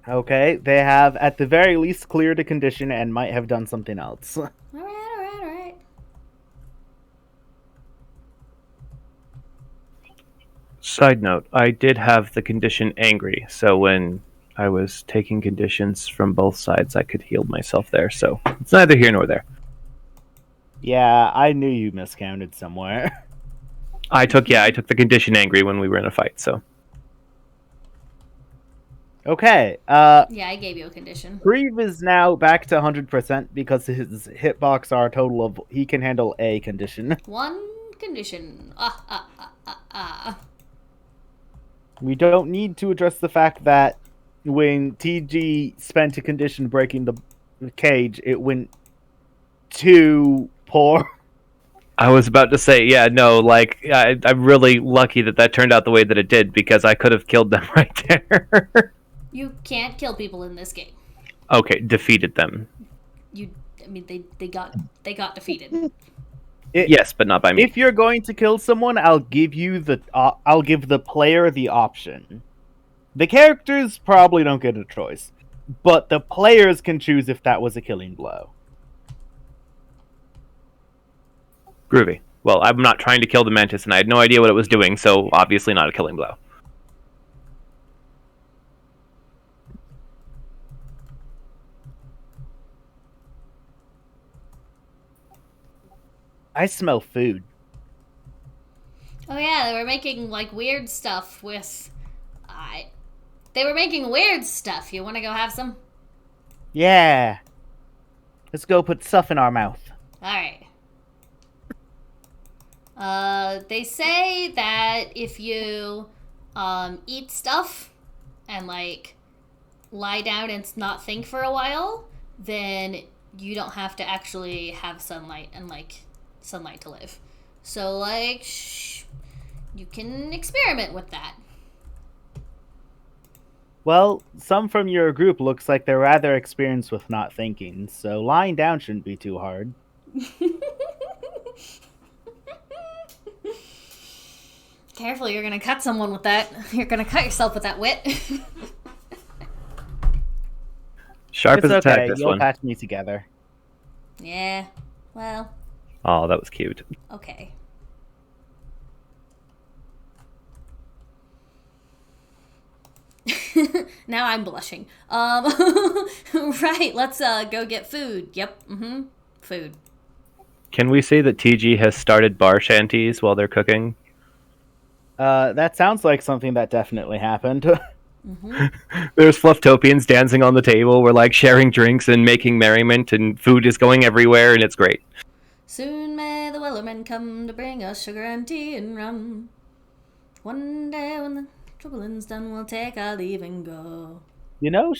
Okay, they have at the very least cleared a condition and might have done something else. All right. Side note, I did have the condition angry, so when I was taking conditions from both sides, I could heal myself there, so it's neither here nor there. Yeah, I knew you miscounted somewhere. I took the condition angry when we were in a fight, so. Okay, Yeah, I gave you a condition. Grieve is now back to 100% because his hitbox are a total of... He can handle a condition. 1 condition. We don't need to address the fact that when TG spent a condition breaking the cage, it went too poor. I was about to say, yeah, no, like, I'm really lucky that turned out the way that it did, because I could have killed them right there. You can't kill people in this game. Okay, defeated them. They got defeated. Yes, but not by me. If you're going to kill someone, I'll give the player the option. The characters probably don't get a choice, but the players can choose if that was a killing blow. Groovy. Well, I'm not trying to kill the mantis, and I had no idea what it was doing, so obviously not a killing blow. I smell food. Oh yeah, they were making like weird stuff with... They were making weird stuff. You want to go have some? Yeah. Let's go put stuff in our mouth. Alright. They say that if you eat stuff and like lie down and not think for a while, then you don't have to actually have sunlight and like sunlight to live. So like you can experiment with that. Well, some from your group looks like they're rather experienced with not thinking, so lying down shouldn't be too hard. Careful, you're gonna cut someone with that. You're gonna cut yourself with that wit. Sharp It's as a tack, okay, this you'll one. patch me together. Yeah, well, Oh, that was cute. okay. Now I'm blushing. Right, let's go get food. Yep, food. Can we say that TG has started bar shanties while they're cooking? That sounds like something that definitely happened. There's Flufftopians dancing on the table. We're like sharing drinks and making merriment, and food is going everywhere, and it's great. Soon may the Wellermen come to bring us sugar and tea and rum. One day when the troubling's done, we'll take our leave and go. You know,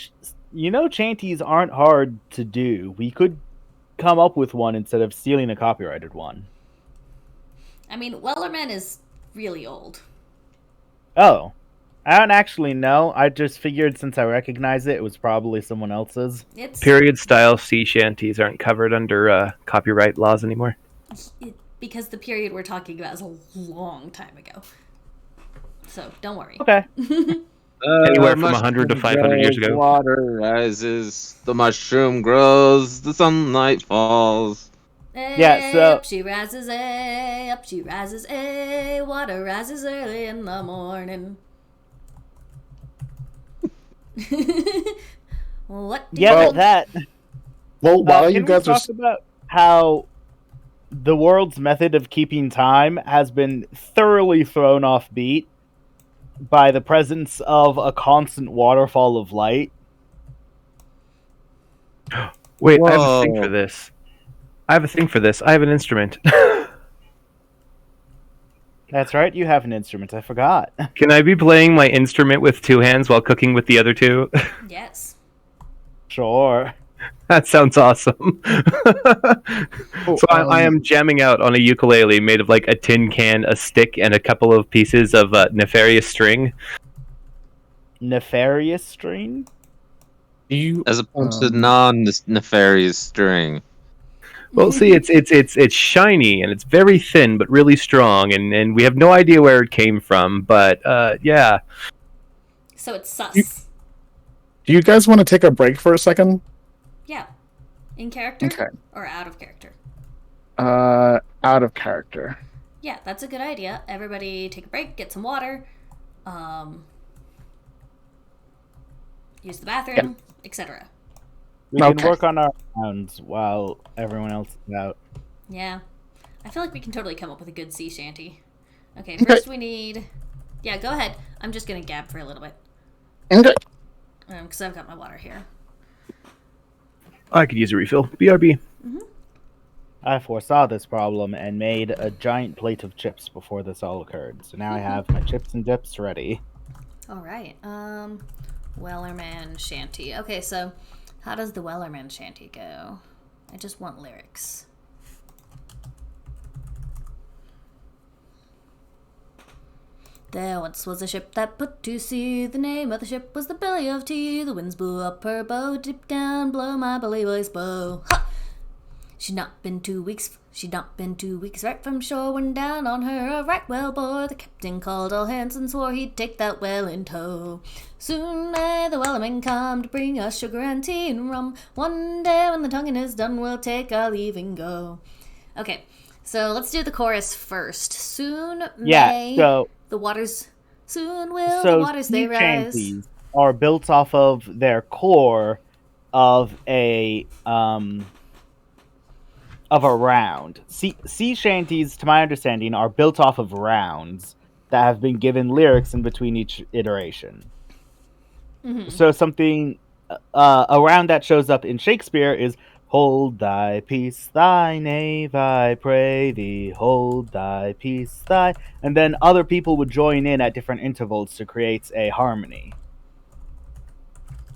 chanties aren't hard to do. We could come up with one instead of stealing a copyrighted one. I mean, Wellerman is really old. Oh, I don't actually know. I just figured since I recognize it, it was probably someone else's. It's Period style sea shanties aren't covered under copyright laws anymore. because the period we're talking about is a long time ago. So don't worry. Okay. Anywhere from 100 to 500 years ago. Water rises, the mushroom grows, the sunlight falls. Yeah, so- Up she rises, up she rises, water rises early in the morning. What? do Yeah, Well, that. Well, while you Can we guys are talk about how the world's method of keeping time has been thoroughly thrown off beat by the presence of a constant waterfall of light? Wait, I have a thing Whoa. for this. I have an instrument. That's right, you have an instrument. I forgot. Can I be playing my instrument with two hands while cooking with the other two? Yes. Sure. That sounds awesome. So I am jamming out on a ukulele made of like a tin can, a stick, and a couple of pieces of nefarious string. Nefarious string? you As opposed to non-nefarious string. Well, see, it's shiny and it's very thin but really strong, and we have no idea where it came from. But yeah, So it's sus. do you guys want to take a break for a second? Yeah. In character? Okay. Or out of character? Out of character. Yeah, that's a good idea. Everybody take a break, get some water, use the bathroom, etc. We can Okay. work on our rounds while everyone else is out. Yeah. I feel like we can totally come up with a good sea shanty. Okay, first we need... Yeah, go ahead. I'm just gonna gab for a little bit. Okay. Because I've got my water here. I could use a refill. BRB. I foresaw this problem and made a giant plate of chips before this all occurred. So now I have my chips and dips ready. Alright, Wellerman shanty. Okay, so how does the Wellerman shanty go? I just want lyrics. There once was a ship that put to sea. The name of the ship was the Billy of Tea. The winds blew up her bow, dip down, blow my belly boy's bow. Ha! She'd not been 2 weeks right from shore when down on her a right whale bore. The captain called all hands and swore he'd take that whale in tow. Soon may the Wellerman come to bring us sugar and tea and rum. One day when the tonguing is done, we'll take our leave and go. Okay, so let's do the chorus first. Soon may So the waters... Soon will so the waters they sea rise. shanties are built off of their core of a round. Sea shanties, to my understanding, are built off of rounds that have been given lyrics in between each iteration. Mm-hmm. So something a round that shows up in Shakespeare is "Hold thy peace, thy knave, I pray thee. Hold thy peace, thy..." And then other people would join in at different intervals to create a harmony.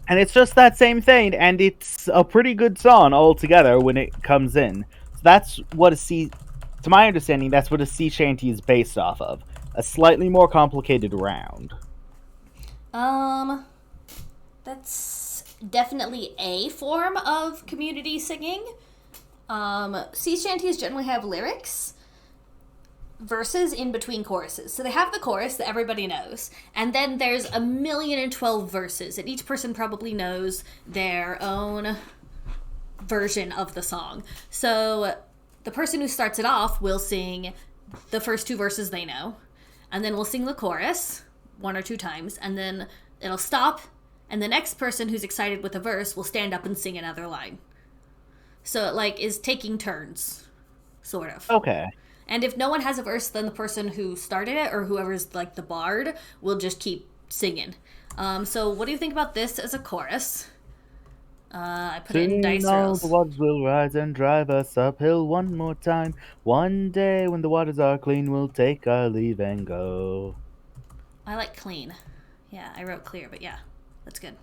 And it's just that same thing, and it's a pretty good song altogether when it comes in. So that's what to my understanding, that's what a sea shanty is based off of. A slightly more complicated round. That's definitely a form of community singing. Sea shanties generally have lyrics, verses in between choruses. So they have the chorus that everybody knows, and then there's 1,012 verses, and each person probably knows their own version of the song. So the person who starts it off will sing the first 2 verses they know, and then we'll sing the chorus 1 or 2 times, and then it'll stop, and the next person who's excited with a verse will stand up and sing another line. So it like is taking turns, sort of. Okay. And if no one has a verse, then the person who started it, or whoever's like the bard, will just keep singing. So what do you think about this as a chorus? I put it in dice Soon all rolls. the waters will rise and drive us uphill one more time. One day when the waters are clean, we'll take our leave and go. I like clean. Yeah, I wrote clear, but yeah, that's good.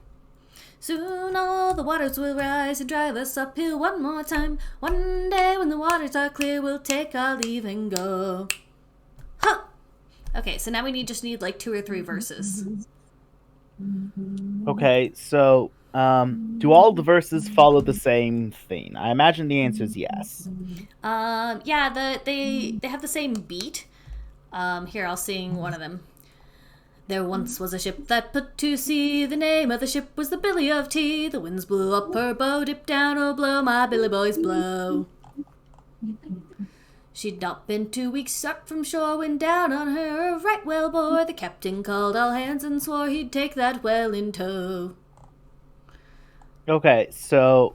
Soon all the waters will rise and drive us uphill one more time. One day when the waters are clear, we'll take our leave and go. Huh! Okay, so now we just need like 2 or 3 verses. Okay, so do all the verses follow the same theme? I imagine the answer is yes. Yeah, they have the same beat. Here, I'll sing one of them. There once was a ship that put to sea. The name of the ship was the Billy of Tea. The winds blew up her bow, dip down, oh blow, my Billy boys blow. She'd not been 2 weeks start from shore when down on her a right whale bore. The captain called all hands and swore he'd take that whale in tow. Okay, so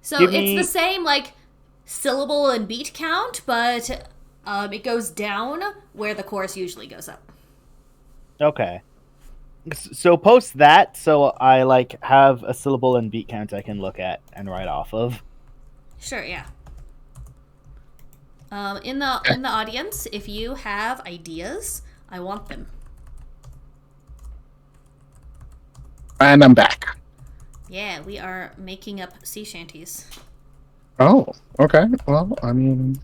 It's the same like syllable and beat count, but it goes down where the chorus usually goes up. okay. So post that so I like have a syllable and beat count I can look at and write off of. Sure, yeah. In the audience, if you have ideas, I want them. And I'm back. Yeah, we are making up sea shanties. Oh, okay. Well, I mean,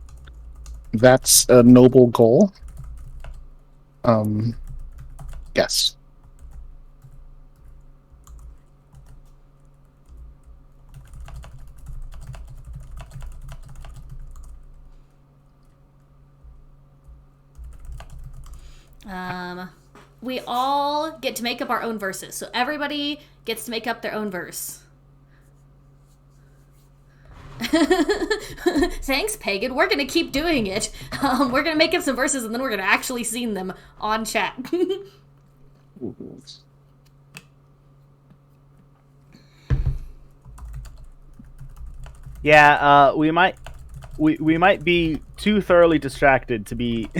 that's a noble goal. Yes. We all get to make up our own verses. So everybody gets to make up their own verse. Thanks, Pagan. We're gonna keep doing it. We're gonna make up some verses and then we're gonna actually sing them on chat. Yeah, we might be too thoroughly distracted to be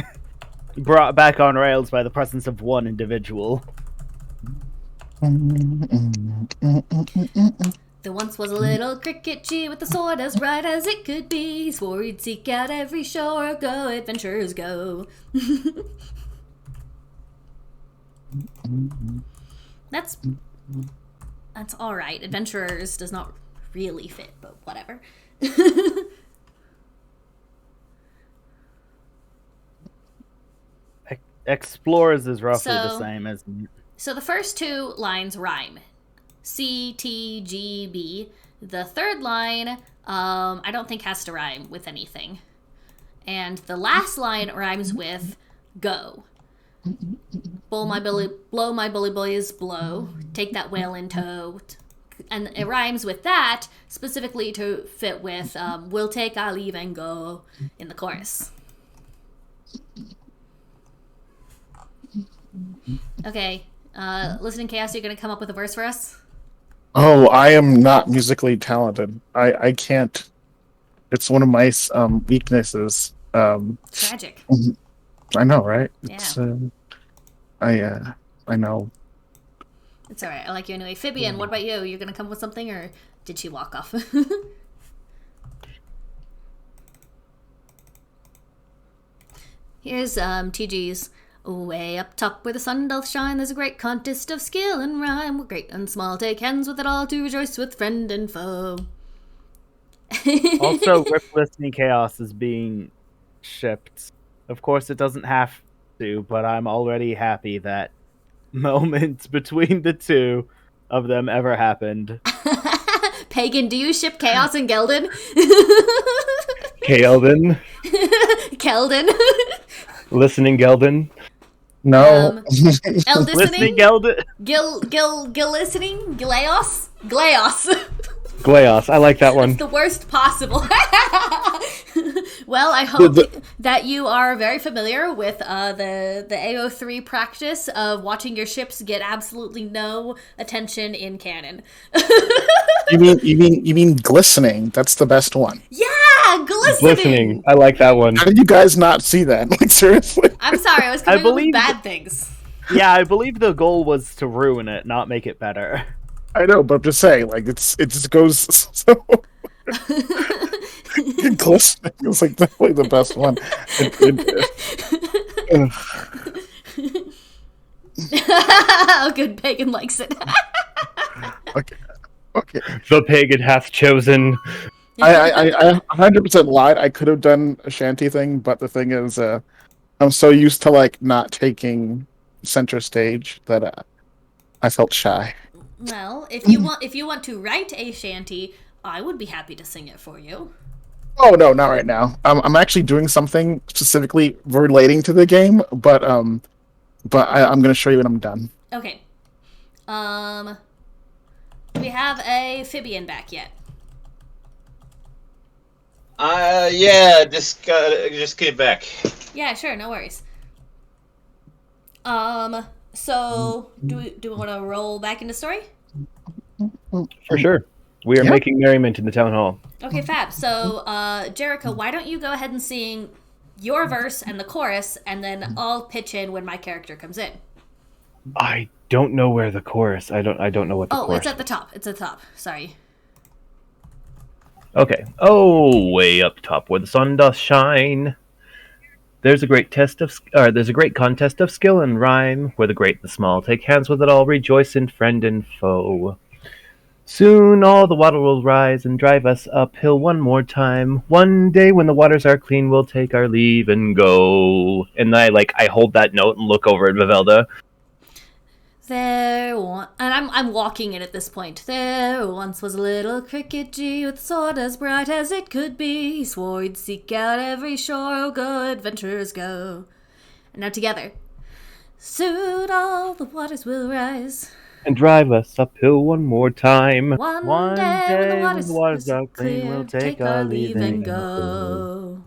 brought back on rails by the presence of one individual. There once was a little cricket G with a sword as bright as it could be. He swore he'd seek out every shore, go adventurers go. That's all right. Adventurers does not really fit, but whatever. Explorers is roughly the same as. So the first 2 lines rhyme. C, T, G, B. The third line, I don't think has to rhyme with anything. And the last line rhymes with go. Blow my bully boys, blow. Take that whale in tow. And it rhymes with that specifically to fit with we'll take our leave and go in the chorus. Okay, Listening Chaos, you're gonna come up with a verse for us? Oh, I am not musically talented. I can't. It's one of my weaknesses. Tragic. I know, right? Yeah. It's, I know. It's alright, I like you anyway. Fibian, what about you? You're gonna come up with something, or did she walk off? Here's TG's. Way up top where the sun doth shine, there's a great contest of skill and rhyme. Where great and small take hands with it all to rejoice with friend and foe. Also, Rip Listening Chaos is being shipped. Of course, it doesn't have to, but I'm already happy that moment between the 2 of them ever happened. Pagan, do you ship Chaos and Gelden? Gelden. Kelden. Listening Gelden. No. Listening Gelden. Gil listening? Gileos? Gleos. Gleos. I like that one. It's the worst possible. Well, I hope that you are very familiar with the AO3 practice of watching your ships get absolutely no attention in canon. You mean glistening? That's the best one. Yeah, glistening. I like that one. How did you guys not see that? Like seriously? I'm sorry, I was coming up with bad things. Yeah, I believe the goal was to ruin it, not make it better. I know, but I'm just saying, like it just goes so glistening. It's like definitely the best one. Oh, good. Pagan likes it. Okay, okay. The pagan hath chosen. I 100% lied. I could have done a shanty thing, but the thing is, I'm so used to like not taking center stage that I felt shy. Well, if you want to write a shanty, I would be happy to sing it for you. Oh no, not right now. I'm actually doing something specifically relating to the game, but I'm gonna show you when I'm done. Okay. Do we have a Fibian back yet? Yeah, just came back. Yeah, sure, no worries. So do we want to roll back into story? For sure. We are Yeah. making merriment in the town hall. Okay, fab. So, Jericho, why don't you go ahead and sing your verse and the chorus, and then I'll pitch in when my character comes in. I don't know where the chorus. I don't know what the Oh, chorus. it's at the top. It's at the top. Sorry. Okay. Oh, way up top where the sun doth shine. There's a great there's a great contest of skill and rhyme, where the great and the small take hands with it all, rejoice in friend and foe. Soon all the water will rise and drive us uphill one more time. One day when the waters are clean, we'll take our leave and go. And I hold that note and look over at Vivelda. And I'm walking in at this point. There once was a little cricket G with a sword as bright as it could be. He swore he'd seek out every shore, oh go adventurers go. And now together. Soon all the waters will rise. And drive us uphill one more time. One day when the waters are clean, we'll take our leave and go.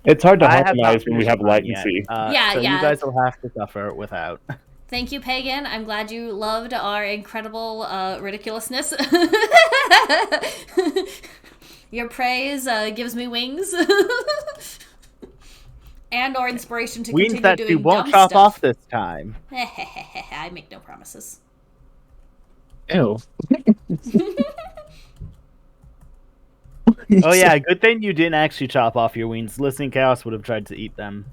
It's hard to I have not harmonize when we finished have mine yet, latency. Yeah, so yeah. you guys will have to suffer without. Thank you, Pagan. I'm glad you loved our incredible ridiculousness. Your praise gives me wings. And or inspiration to Means continue that doing you won't dumb chop stuff. off this time. I make no promises. Ew. Oh yeah, good thing you didn't actually chop off your wings. Listening Chaos would have tried to eat them.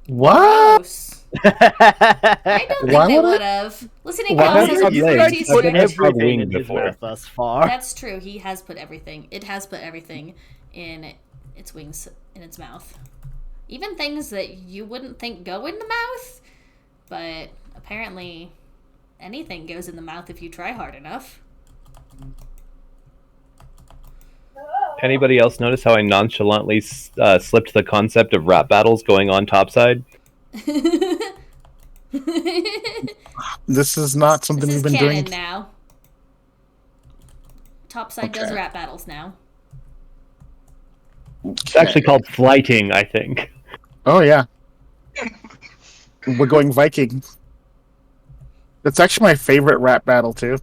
What? Gross. I don't think Why they would I- would have. Listening Why Chaos would has I a have pretty legs? put Pagan has strict. had everything wings in his before. mouth thus far. That's true. He has put everything. It has put everything in its wings in its mouth. Even things that you wouldn't think go in the mouth, but apparently anything goes in the mouth if you try hard enough. Anybody else notice how I nonchalantly slipped the concept of rap battles going on topside? This is not something This we've is been canon doing. now. Topside does Okay. rap battles now. It's actually called flighting, I think. Oh yeah. We're going Viking. That's actually my favorite rap battle too.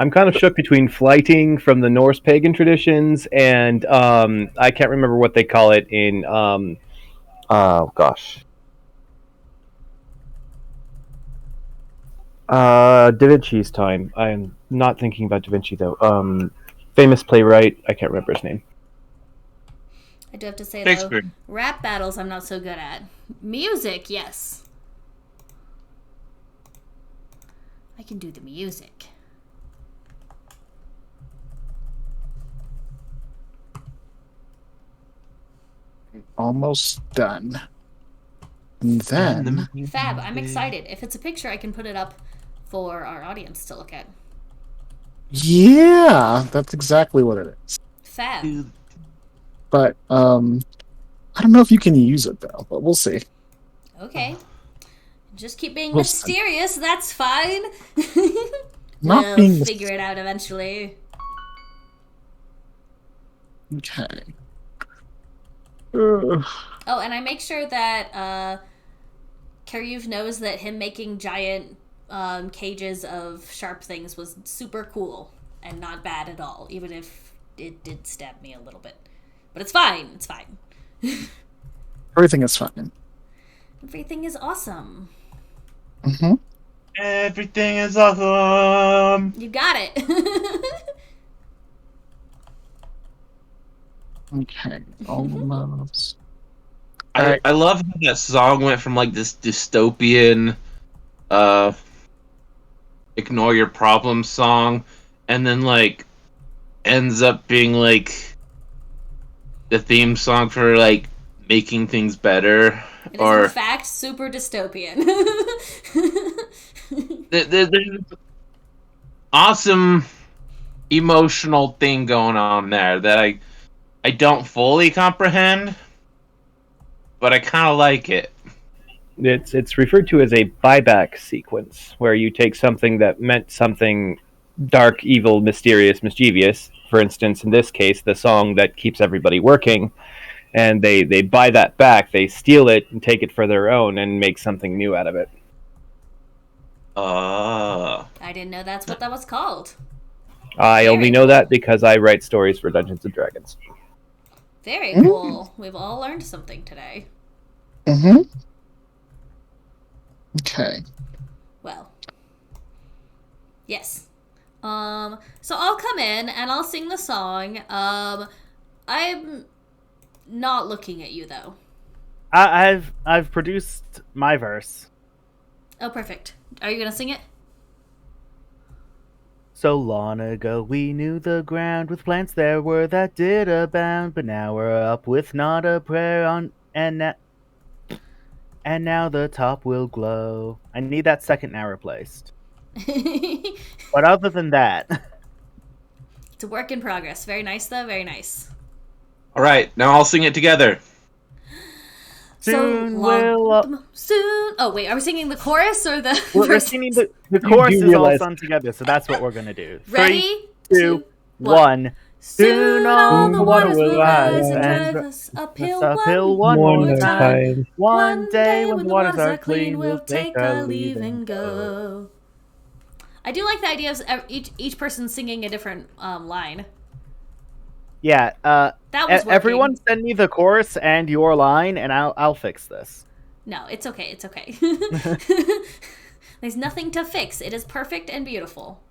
I'm kind of shook between flighting from the Norse pagan traditions and I can't remember what they call it in oh gosh. Da Vinci's time. I'm not thinking about Da Vinci though. Famous playwright, I can't remember his name. I do have to say, though, Shakespeare. rap battles I'm not so good at. Music, yes. I can do the music. Almost done. And then Fab, I'm excited. If it's a picture, I can put it up for our audience to look at. yeah, that's exactly what it is. Fab. But I don't know if you can use it though, but we'll see. Okay. Just keep being We'll see. mysterious, that's fine. Not we'll being figure it out eventually. Okay. Oh, and I make sure that Karyuv knows that him making giant cages of sharp things was super cool and not bad at all, even if it did stab me a little bit. But it's fine. It's fine. Everything is fine. Everything is awesome. Mm-hmm. Everything is awesome. You got it. Okay. Almost. I love how that song went from like this dystopian ignore your problems song, and then like ends up being like the theme song for like making things better. It is Or in fact super dystopian. there's an awesome emotional thing going on there that I don't fully comprehend, but I kind of like it. It's referred to as a buyback sequence, where you take something that meant something dark, evil, mysterious, mischievous. For instance, in this case, the song that keeps everybody working, and they buy that back. They steal it and take it for their own and make something new out of it. I didn't know that's what that was called. I Very only know that because I write stories for Dungeons and Dragons. Very cool. We've all learned something today. Mm-hmm. Okay. Well. Yes. So I'll come in and I'll sing the song. I'm not looking at you though. I've produced my verse. Oh, perfect. Are you gonna sing it? So long ago we knew the ground with plants there were that did abound, but now we're up with not a prayer on and now the top will glow. I need that second now replaced. But other than that, It's a work in progress. Very nice though, very nice. All right, now I'll sing it together. soon Soon. Oh wait, are we singing the chorus or the? we're verses? singing the chorus do is all realize- sung together, so that's what we're gonna do. Ready? 3, 2, Two, one. 1. Soon all the waters will rise and and drive us uphill, uphill one one more more time. One day when the waters are clean, clean, we'll take our leave and go. I do like the idea of each person singing a different line. Yeah, That was working. everyone send me the chorus and your line, and I'll fix this. No, it's okay. It's okay. There's nothing to fix. It is perfect and beautiful.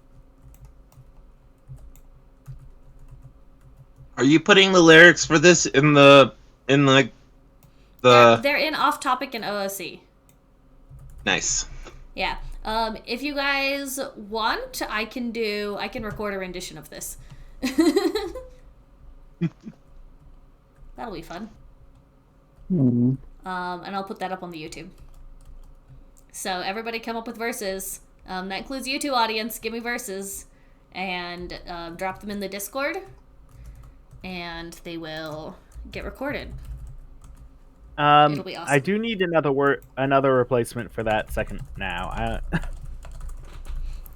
Are you putting the lyrics for this in the They're in Off Topic and OOC. Nice? Yeah. If you guys want, I can record a rendition of this. That'll be fun. Hmm. And I'll put that up on the YouTube. So everybody come up with verses. That includes you two, audience. Give me verses. And drop them in the Discord. And they will get recorded. It'll be awesome. I do need another replacement for that second now.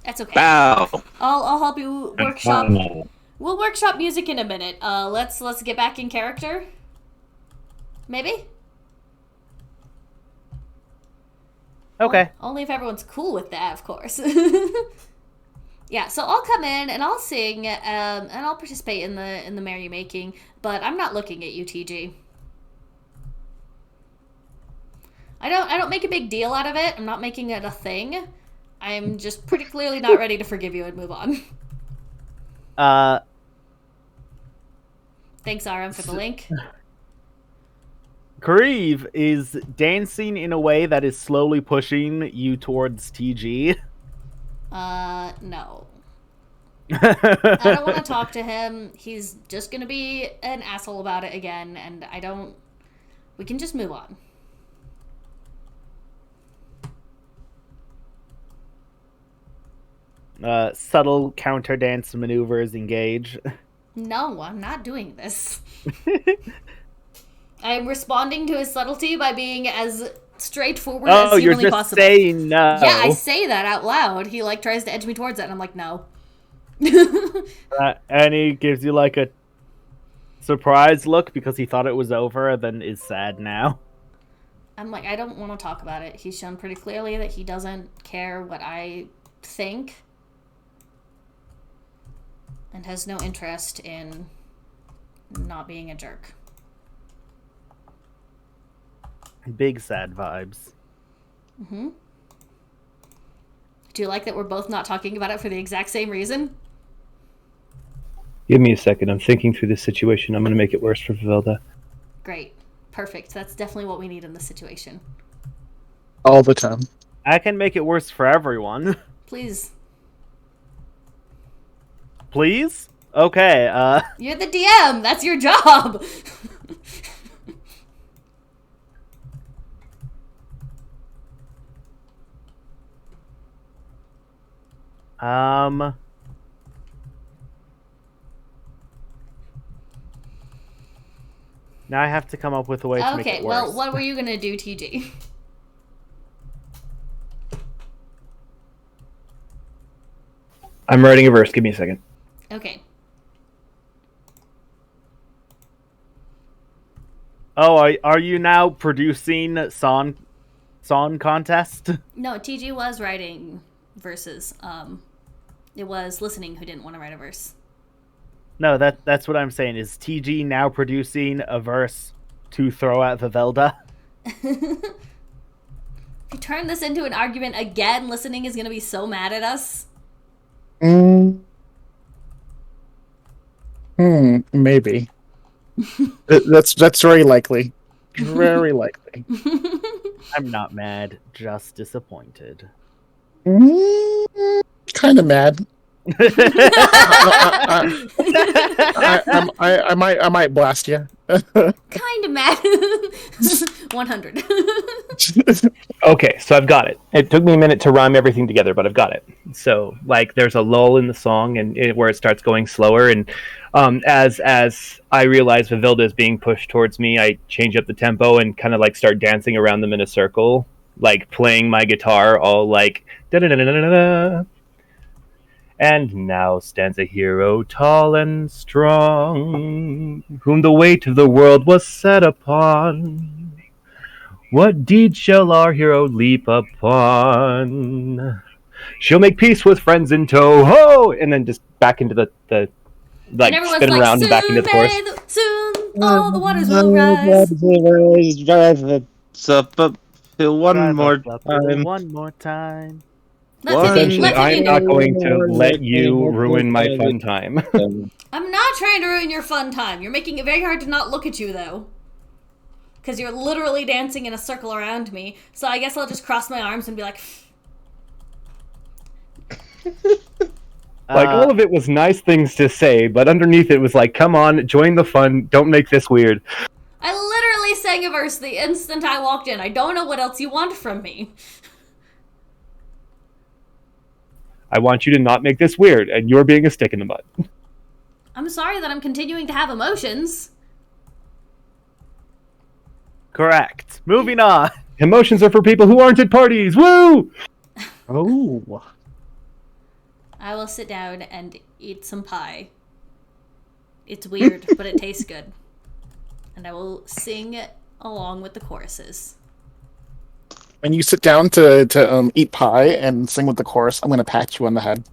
That's okay. Bow. I'll help you workshop. We'll workshop music in a minute. Let's get back in character. Maybe? Okay. Only if everyone's cool with that, of course. Yeah, so I'll come in and I'll sing, and I'll participate in the merrymaking, but I'm not looking at you, TG. I don't make a big deal out of it. I'm not making it a thing. I'm just pretty clearly not ready to forgive you and move on. Thanks, RM, for the link. Kareve is dancing in a way that is slowly pushing you towards TG. No. I don't want to talk to him. He's just gonna be an asshole about it again, and we can just move on. Subtle counter dance maneuvers engage. No, I'm not doing this. I'm responding to his subtlety by being as straightforward as Oh, you're humanly just possible. saying no. Yeah, I say that out loud. He tries to edge me towards it, and I'm like, no. And he gives you like a surprised look because he thought it was over, and then is sad now. I'm like, I don't want to talk about it. He's shown pretty clearly that he doesn't care what I think. And has no interest in not being a jerk. Big sad vibes. Mm-hmm. Do you like that we're both not talking about it for the exact same reason? Give me a second. I'm thinking through this situation. I'm going to make it worse for Vivelda. Great. Perfect. That's definitely what we need in this situation. All the time. I can make it worse for everyone. Please. Please? Okay, You're the DM. That's your job. Now I have to come up with a way to make Okay, it worse. well, what were you going to do, TG? I'm writing a verse. Give me a second. Okay. Oh, are you now producing song contest? No, TG was writing verses. It was listening who didn't want to write a verse. No, that's what I'm saying. Is TG now producing a verse to throw at Vivelda? If you turn this into an argument again, listening is going to be so mad at us. Maybe. That's very likely. Very likely. I'm not mad, just disappointed. Kind of mad. I might blast you. Kind of mad. 100. Okay, so I've got it. It took me a minute to rhyme everything together, but I've got it. So, like, there's a lull in the song, and where it starts going slower, and as I realize Vivilda is being pushed towards me, I change up the tempo and kind of like start dancing around them in a circle, like playing my guitar, all like da da da da da da. And now stands a hero tall and strong, whom the weight of the world was set upon. What deed shall our hero leap upon? She'll make peace with friends in tow, ho! And then just back into the like spin around and back into the chorus. Soon all the waters will rise. Drive us up uphill one more time. One more time. Essentially, Let's I'm not going to let you ruin my fun time. I'm not trying to ruin your fun time. You're making it very hard to not look at you, though. Because you're literally dancing in a circle around me. So I guess I'll just cross my arms and be like... Like, all of it was nice things to say, but underneath it was like, come on, join the fun, don't make this weird. I literally sang a verse the instant I walked in. I don't know what else you want from me. I want you to not make this weird, and you're being a stick in the mud. I'm sorry that I'm continuing to have emotions. Correct. Moving on. Emotions are for people who aren't at parties. Woo! Oh. I will sit down and eat some pie. It's weird, but it tastes good. And I will sing along with the choruses. When you sit down to eat pie and sing with the chorus, I'm gonna pat you on the head.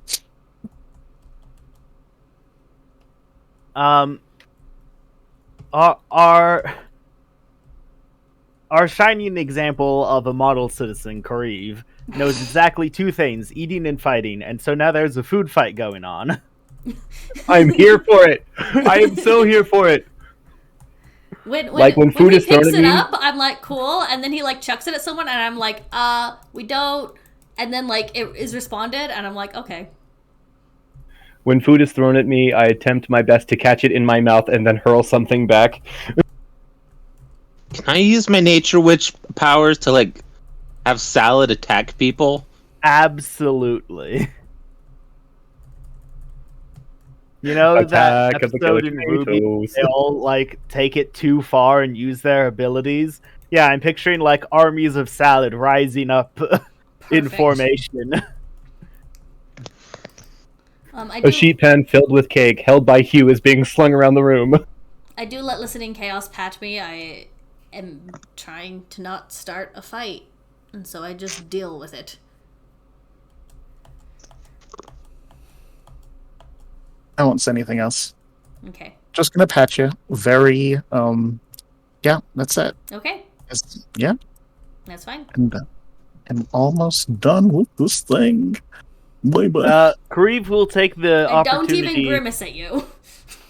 Our shining example of a model citizen, Kariv, knows exactly two things, eating and fighting, and so now there's a food fight going on. I'm here for it. I am so here for it. When food is he picks thrown at it me, up, I'm like, cool, and then he like chucks it at someone, and I'm like, we don't, and then like it is responded, and I'm like, okay. When food is thrown at me, I attempt my best to catch it in my mouth and then hurl something back. Can I use my nature witch powers to like have salad attack people? Absolutely. You know Attack that of the episode in killer Ruby, potatoes. they all like take it too far and use their abilities. Yeah, I'm picturing like armies of salad rising up in Perfect. formation. A sheet pan filled with cake held by Hugh is being slung around the room. I do let listening chaos pat me. I am trying to not start a fight, and so I just deal with it. I won't say anything else. Okay. Just gonna pat you. Very, yeah, that's it. Okay. Yeah, That's fine. and I'm almost done with this thing. Bye. Kareev will take the And don't opportunity. even grimace at you.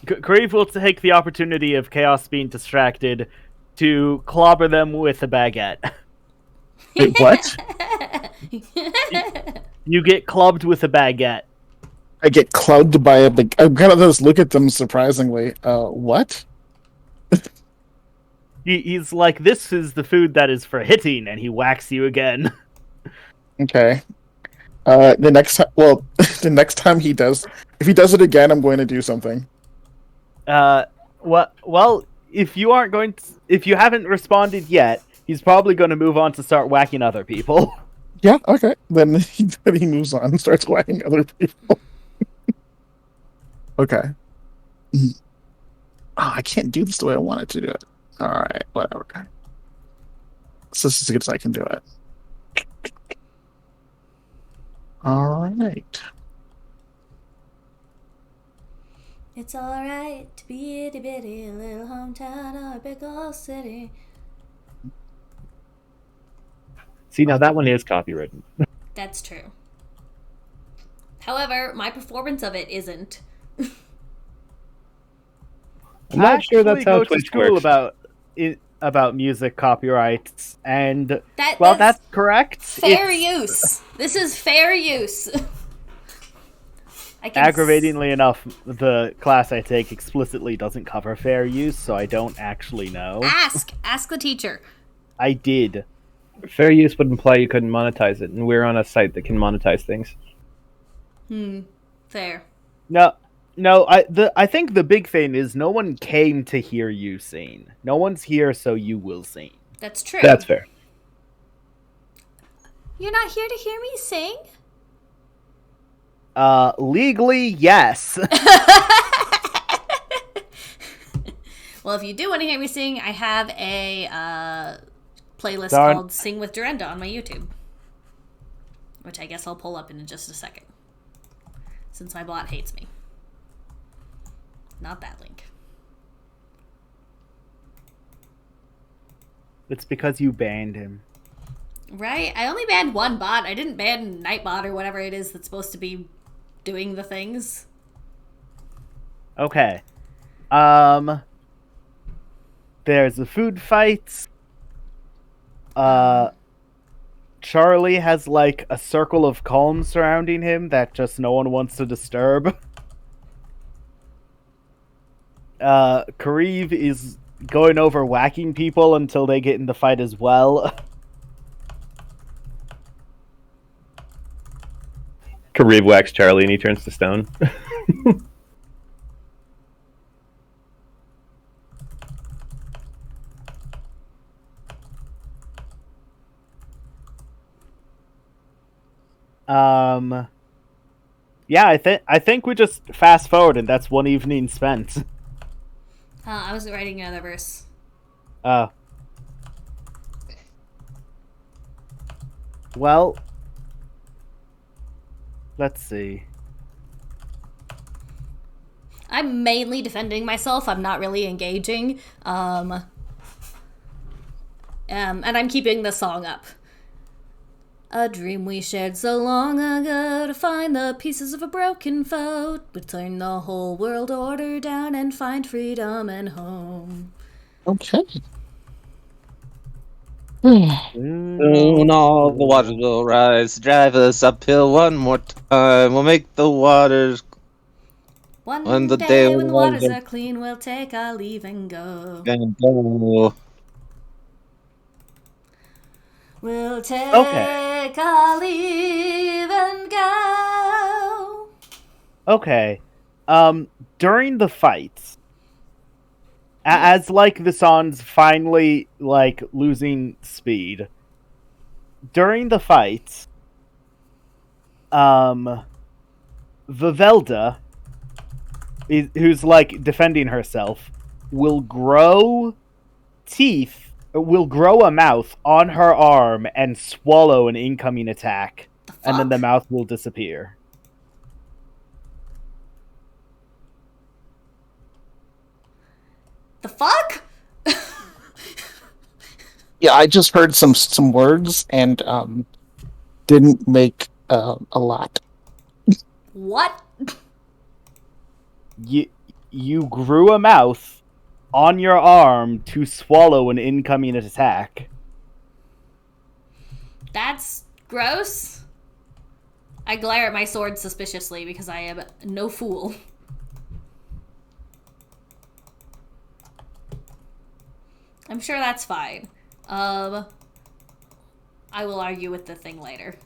Kareev will take the opportunity of Chaos being distracted to clobber them with a baguette. Wait, what? You get clubbed with a baguette. I get clubbed by a big. I'm kind of just look at them surprisingly. What? He's like, this is the food that is for hitting, and he whacks you again. Okay. The next time, well, the next time he does, if he does it again, I'm going to do something. Well, if you haven't responded yet, he's probably going to move on to start whacking other people. Yeah, okay. Then he moves on and starts whacking other people. Okay. Oh, I can't do this the way I wanted to do it. Alright, whatever. So this is as good as I can do it. Alright. It's alright to be itty bitty, a little hometown or a big old city. See, now that one is copywritten. That's true. However, my performance of it isn't. I'm not sure that's how go to Twitch school works. about music copyrights, and That's that's correct. Fair use. This is fair use. Aggravatingly enough, the class I take explicitly doesn't cover fair use, so I don't actually know. Ask the teacher. I did. Fair use would imply you couldn't monetize it, and we're on a site that can monetize things. Fair. No. I think the big thing is no one came to hear you sing. No one's here, so you will sing. That's true. That's fair. You're not here to hear me sing? Legally, yes. Well, if you do want to hear me sing, I have a playlist Darn. called Sing with Durenda on my YouTube. Which I guess I'll pull up in just a second. Since my bot hates me. Not that link. It's because you banned him. Right? I only banned one bot. I didn't ban Nightbot or whatever it is that's supposed to be doing the things. Okay. There's the food fights. Charlie has like a circle of calm surrounding him that just no one wants to disturb. Kareev is going over whacking people until they get in the fight as well. Kareev whacks Charlie and he turns to stone. Yeah, I think we just fast forward and that's one evening spent. I was writing another verse. Well, let's see. I'm mainly defending myself. I'm not really engaging. And I'm keeping the song up. A dream we shared so long ago to find the pieces of a broken foe, would turn the whole world order down and find freedom and home. Okay. Soon all the waters will rise, drive us uphill one more time. We'll make the waters. One On the day day when the when waters the- are clean, we'll take our leave and go. And go. We'll take Okay. our leave and go. Okay. During the fights, as like the song's finally like losing speed. During the fights, Vivelda, who's like defending herself, will grow a mouth on her arm and swallow an incoming attack, and then the mouth will disappear. The fuck? Yeah, I just heard some words and didn't make a lot. What? You grew a mouth on your arm to swallow an incoming attack. That's gross. I glare at my sword suspiciously because I am no fool. I'm sure that's fine. I will argue with the thing later.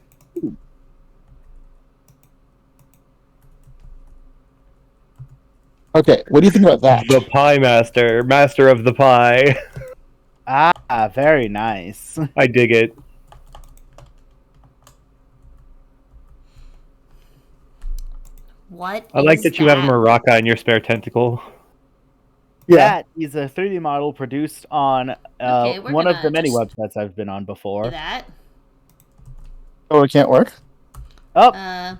Okay, what do you think about that? The Pie Master, master of the pie. Ah, very nice. I dig it. What I like is that you have a that? maraca in your spare tentacle. Yeah. That is a 3D model produced on Okay, we're one of gonna the many just websites I've been on Do before. that. Oh, it can't work? Oh,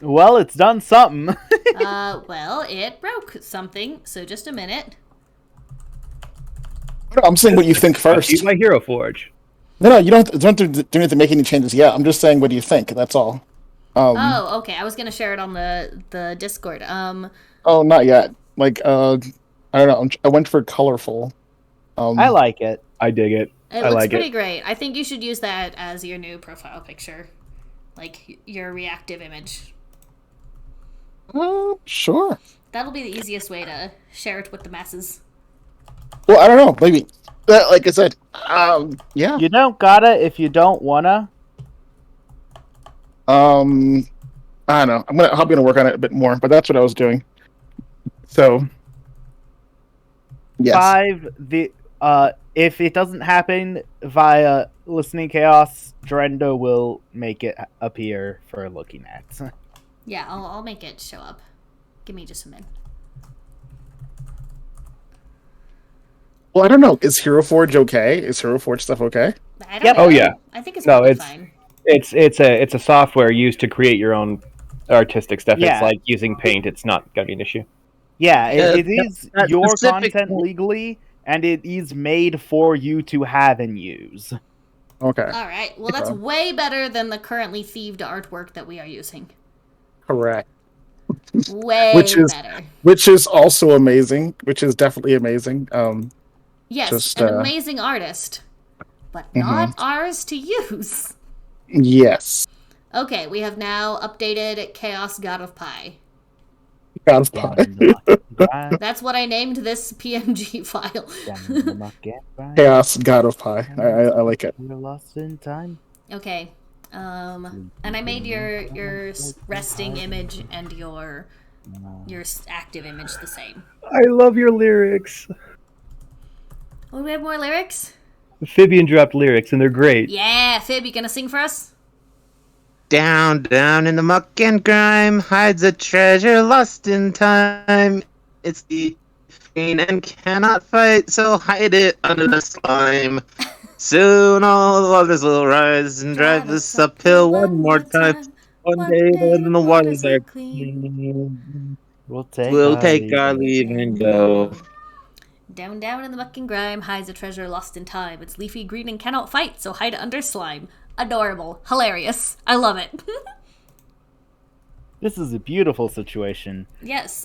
well, it's done something. Well, it broke something, so just a minute. No, I'm saying what you think first. Use my Hero Forge. No, you don't have to make any changes yet. I'm just saying what do you think, that's all. Oh, okay. I was gonna share it on the Discord. Oh, not yet. Like, I don't know. I went for colorful. I like it. I dig it. It I looks like pretty it. great. I think you should use that as your new profile picture. Like, your reactive image. Sure. That'll be the easiest way to share it with the masses. Well, I don't know. Maybe. Like I said, yeah. You don't gotta if you don't wanna. I don't know. I'm gonna work on it a bit more, but that's what I was doing. So, yes. If it doesn't happen via listening chaos, Drendo will make it appear for looking at. Yeah, I'll make it show up. Give me just a minute. Well, I don't know. Is Hero Forge okay? Is Hero Forge stuff okay? I don't Yep. know. Oh, yeah. I think it's No, probably it's- fine. It's a software used to create your own artistic stuff. Yeah. It's like using Paint. It's not gonna be an issue. Yeah, Yeah, it is that your specific- content legally, and it is made for you to have and use. Okay. Alright, well that's Okay. way better than the currently thieved artwork that we are using. Correct. Way Which is- better. Which is also amazing. Which is definitely amazing. Yes, just, an amazing artist. But not ours to use. Yes. Okay, we have now updated Chaos God of Pie. God of Pie. That's what I named this PNG file. Chaos God of Pie. I like it. We're lost in time. Okay. And I made your resting image and your active image the same. I love your lyrics. Oh, do we have more lyrics? Fibian dropped lyrics, and they're great. Yeah, Fib, you gonna sing for us? Down, down in the muck and grime hides a treasure lost in time. It's the green and cannot fight, so hide it under the slime. Soon all the waters will rise and drive this uphill one more time. One day when the waters are clean, We'll we'll take our leave and go. Down, down in the muck and grime hides a treasure lost in time. It's leafy green and cannot fight, so hide it under slime. Adorable. Hilarious. I love it. This is a beautiful situation. Yes.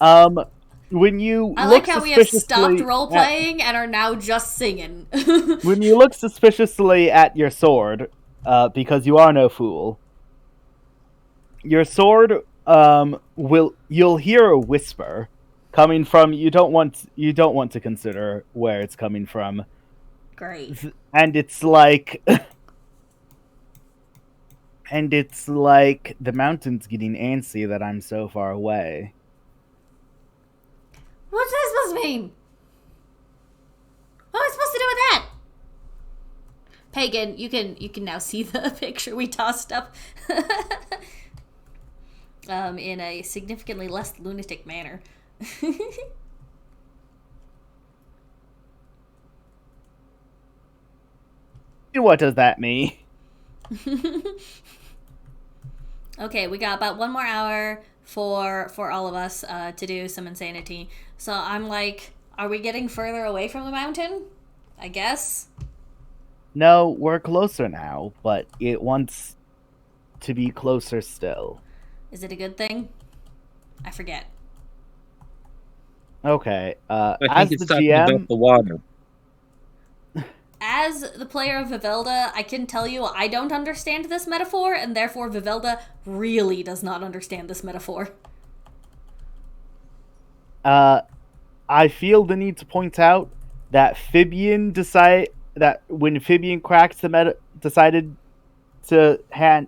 When you I look like how we have stopped suspiciously role playing and are now just singing. when you look suspiciously at your sword, because you are no fool, your sword you'll hear a whisper coming from you don't want to consider where it's coming from. Great. And it's like the mountain's getting antsy that I'm so far away. What's this supposed to mean? What am I supposed to do with that? Pagan, you can now see the picture we tossed up. In a significantly less lunatic manner. What does that mean? Okay, we got about 1 more hour for all of us to do some insanity. So I'm like, are we getting further away from the mountain? I guess. No, we're closer now, but it wants to be closer still. Is it a good thing? I forget. Okay, I as think it's the talking about GM, the water. As the player of Vivelda, I can tell you I don't understand this metaphor, and therefore Vivelda really does not understand this metaphor. I feel the need to point out that when Fibian cracked the decided to hand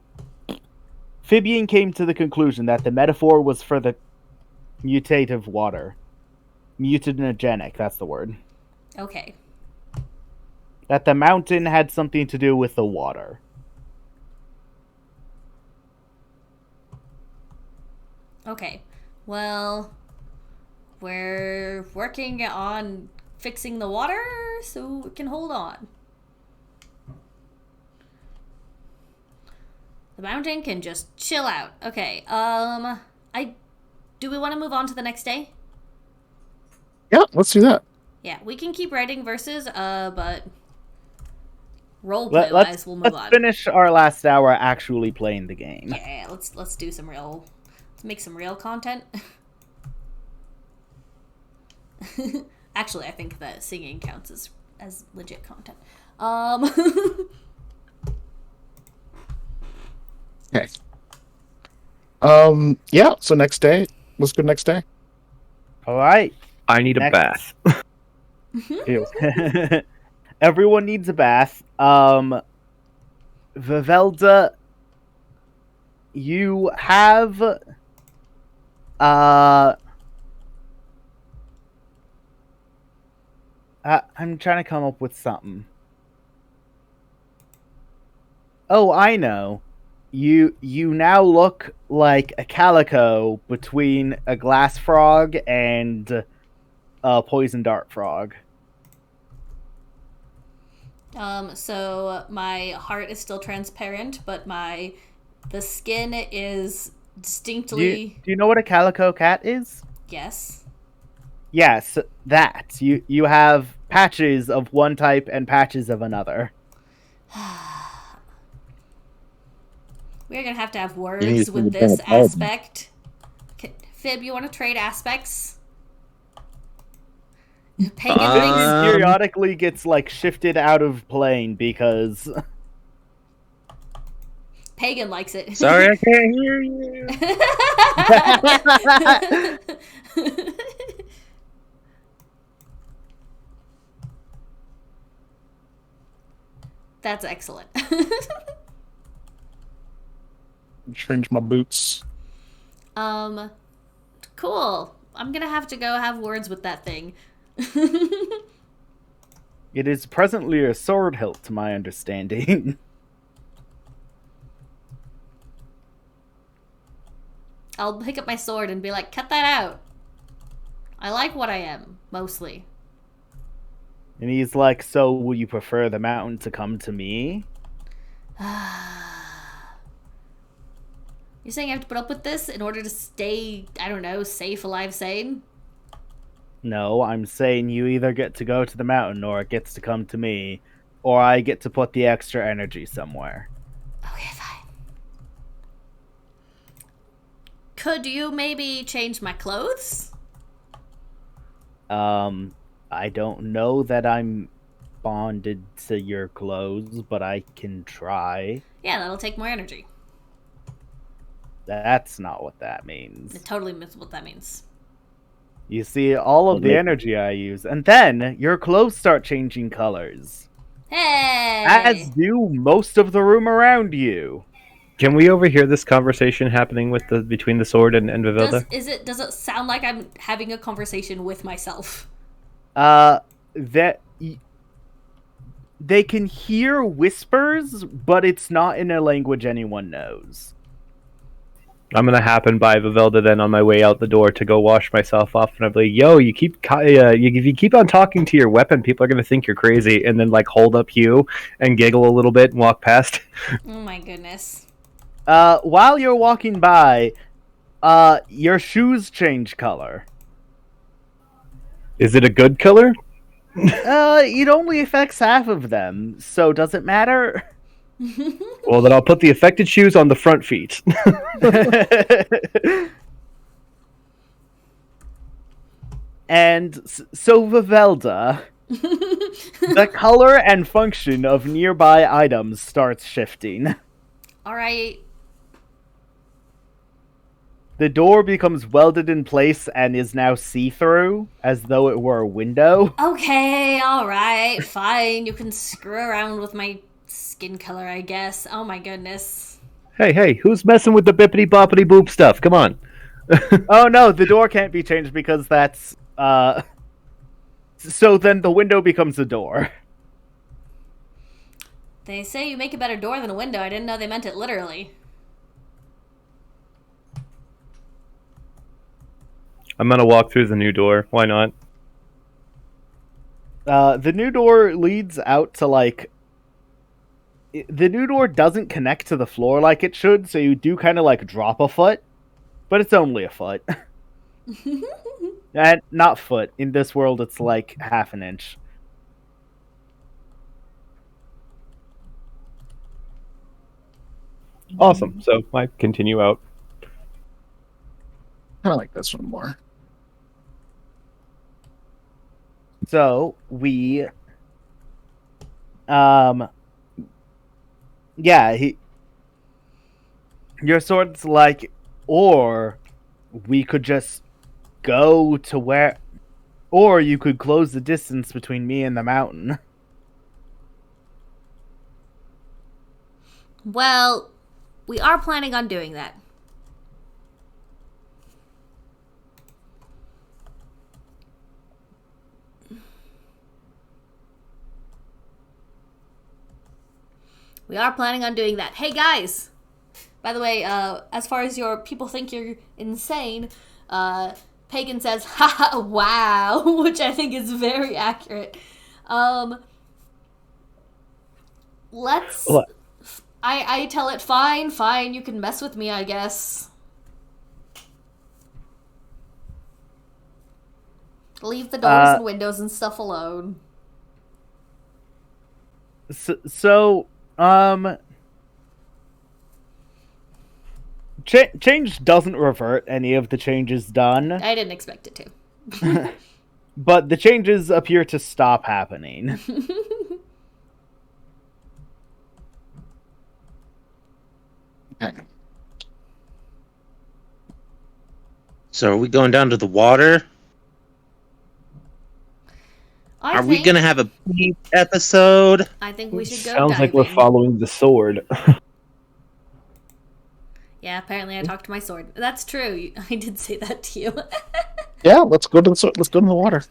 Fibian came to the conclusion that the metaphor was for the mutative water. Mutagenic, that's the word. Okay. That the mountain had something to do with the water. Okay. Well, we're working on fixing the water so we can hold on. The mountain can just chill out. Okay. Do we want to move on to the next day? Yeah, let's do that. Yeah, we can keep writing verses, but roleplay Let's wise, we'll move on. finish our last hour actually playing the game. Yeah, let's do some real. Let's make some real content. Actually, I think that singing counts as legit content. Okay. Yeah, so next day. Let's go next day. All right. I need a Next. bath. Ew. Everyone needs a bath. Vivelda, you have I'm trying to come up with something. Oh, I know. You now look like a calico between a glass frog and a poison dart frog. So my heart is still transparent, but the skin is distinctly. Do you know what a calico cat is? Yes. Yes, that. You have patches of one type and patches of another. We're gonna have to have You words need with to this be better. aspect. Fib, you want to trade aspects? Pagan Vivian thinks. periodically gets like shifted out of plane because Pagan likes it. Sorry, I can't hear you. That's excellent. Change my boots. Cool. I'm gonna have to go have words with that thing. it is presently a sword hilt to my understanding. I'll pick up my sword and be like, cut that out. I like what I am, mostly. And he's like, so will you prefer the mountain to come to me? You're saying I have to put up with this in order to stay, I don't know, safe, alive, sane? No, I'm saying you either get to go to the mountain or it gets to come to me, or I get to put the extra energy somewhere. Okay, fine. Could you maybe change my clothes? I don't know that I'm bonded to your clothes, but I can try. Yeah, that'll take more energy. That's not what that means. It totally means what that means. You see, all of the energy I use, and then your clothes start changing colors. Hey! As do most of the room around you. Can we overhear this conversation happening between the sword and Vivelda? Does it sound like I'm having a conversation with myself? That they can hear whispers, but it's not in a language anyone knows. I'm gonna happen by Vivelda then on my way out the door to go wash myself off, and I'm like, "Yo, if you keep on talking to your weapon, people are gonna think you're crazy." And then like hold up Hugh and giggle a little bit and walk past. Oh my goodness. While you're walking by, your shoes change color. Is it a good color? It only affects half of them, so does it matter? Well, then I'll put the affected shoes on the front feet. And so, Vivelda, the color and function of nearby items starts shifting. Alright. The door becomes welded in place and is now see-through, as though it were a window. Okay, alright, fine. You can screw around with my skin color, I guess. Oh my goodness. Hey, who's messing with the bippity boppity boop stuff? Come on. Oh no, the door can't be changed because that's, So then the window becomes a door. They say you make a better door than a window. I didn't know they meant it literally. I'm gonna walk through the new door. Why not? The new door leads out to, like... The new door doesn't connect to the floor like it should, so you do kind of, like, drop a foot. But it's only a foot. And not foot. In this world, it's, like, half an inch. Awesome. So I continue out. Kind of like this one more. So, we... Yeah, your sword's like, or we could just go to where... Or you could close the distance between me and the mountain. Well, we are planning on doing that. We are planning on doing that. Hey guys! By the way, as far as your people think you're insane, Pagan says, haha, wow, which I think is very accurate. Let's... What? I tell it, fine, you can mess with me, I guess. Leave the doors and windows and stuff alone. Change doesn't revert any of the changes done. I didn't expect it to. But the changes appear to stop happening. Okay. So are we going down to the water? Are we gonna have a peep episode? I think we should go Sounds diving. like we're following the sword. Yeah, apparently I talked to my sword. That's true. I did say that to you. Yeah, let's go to the water.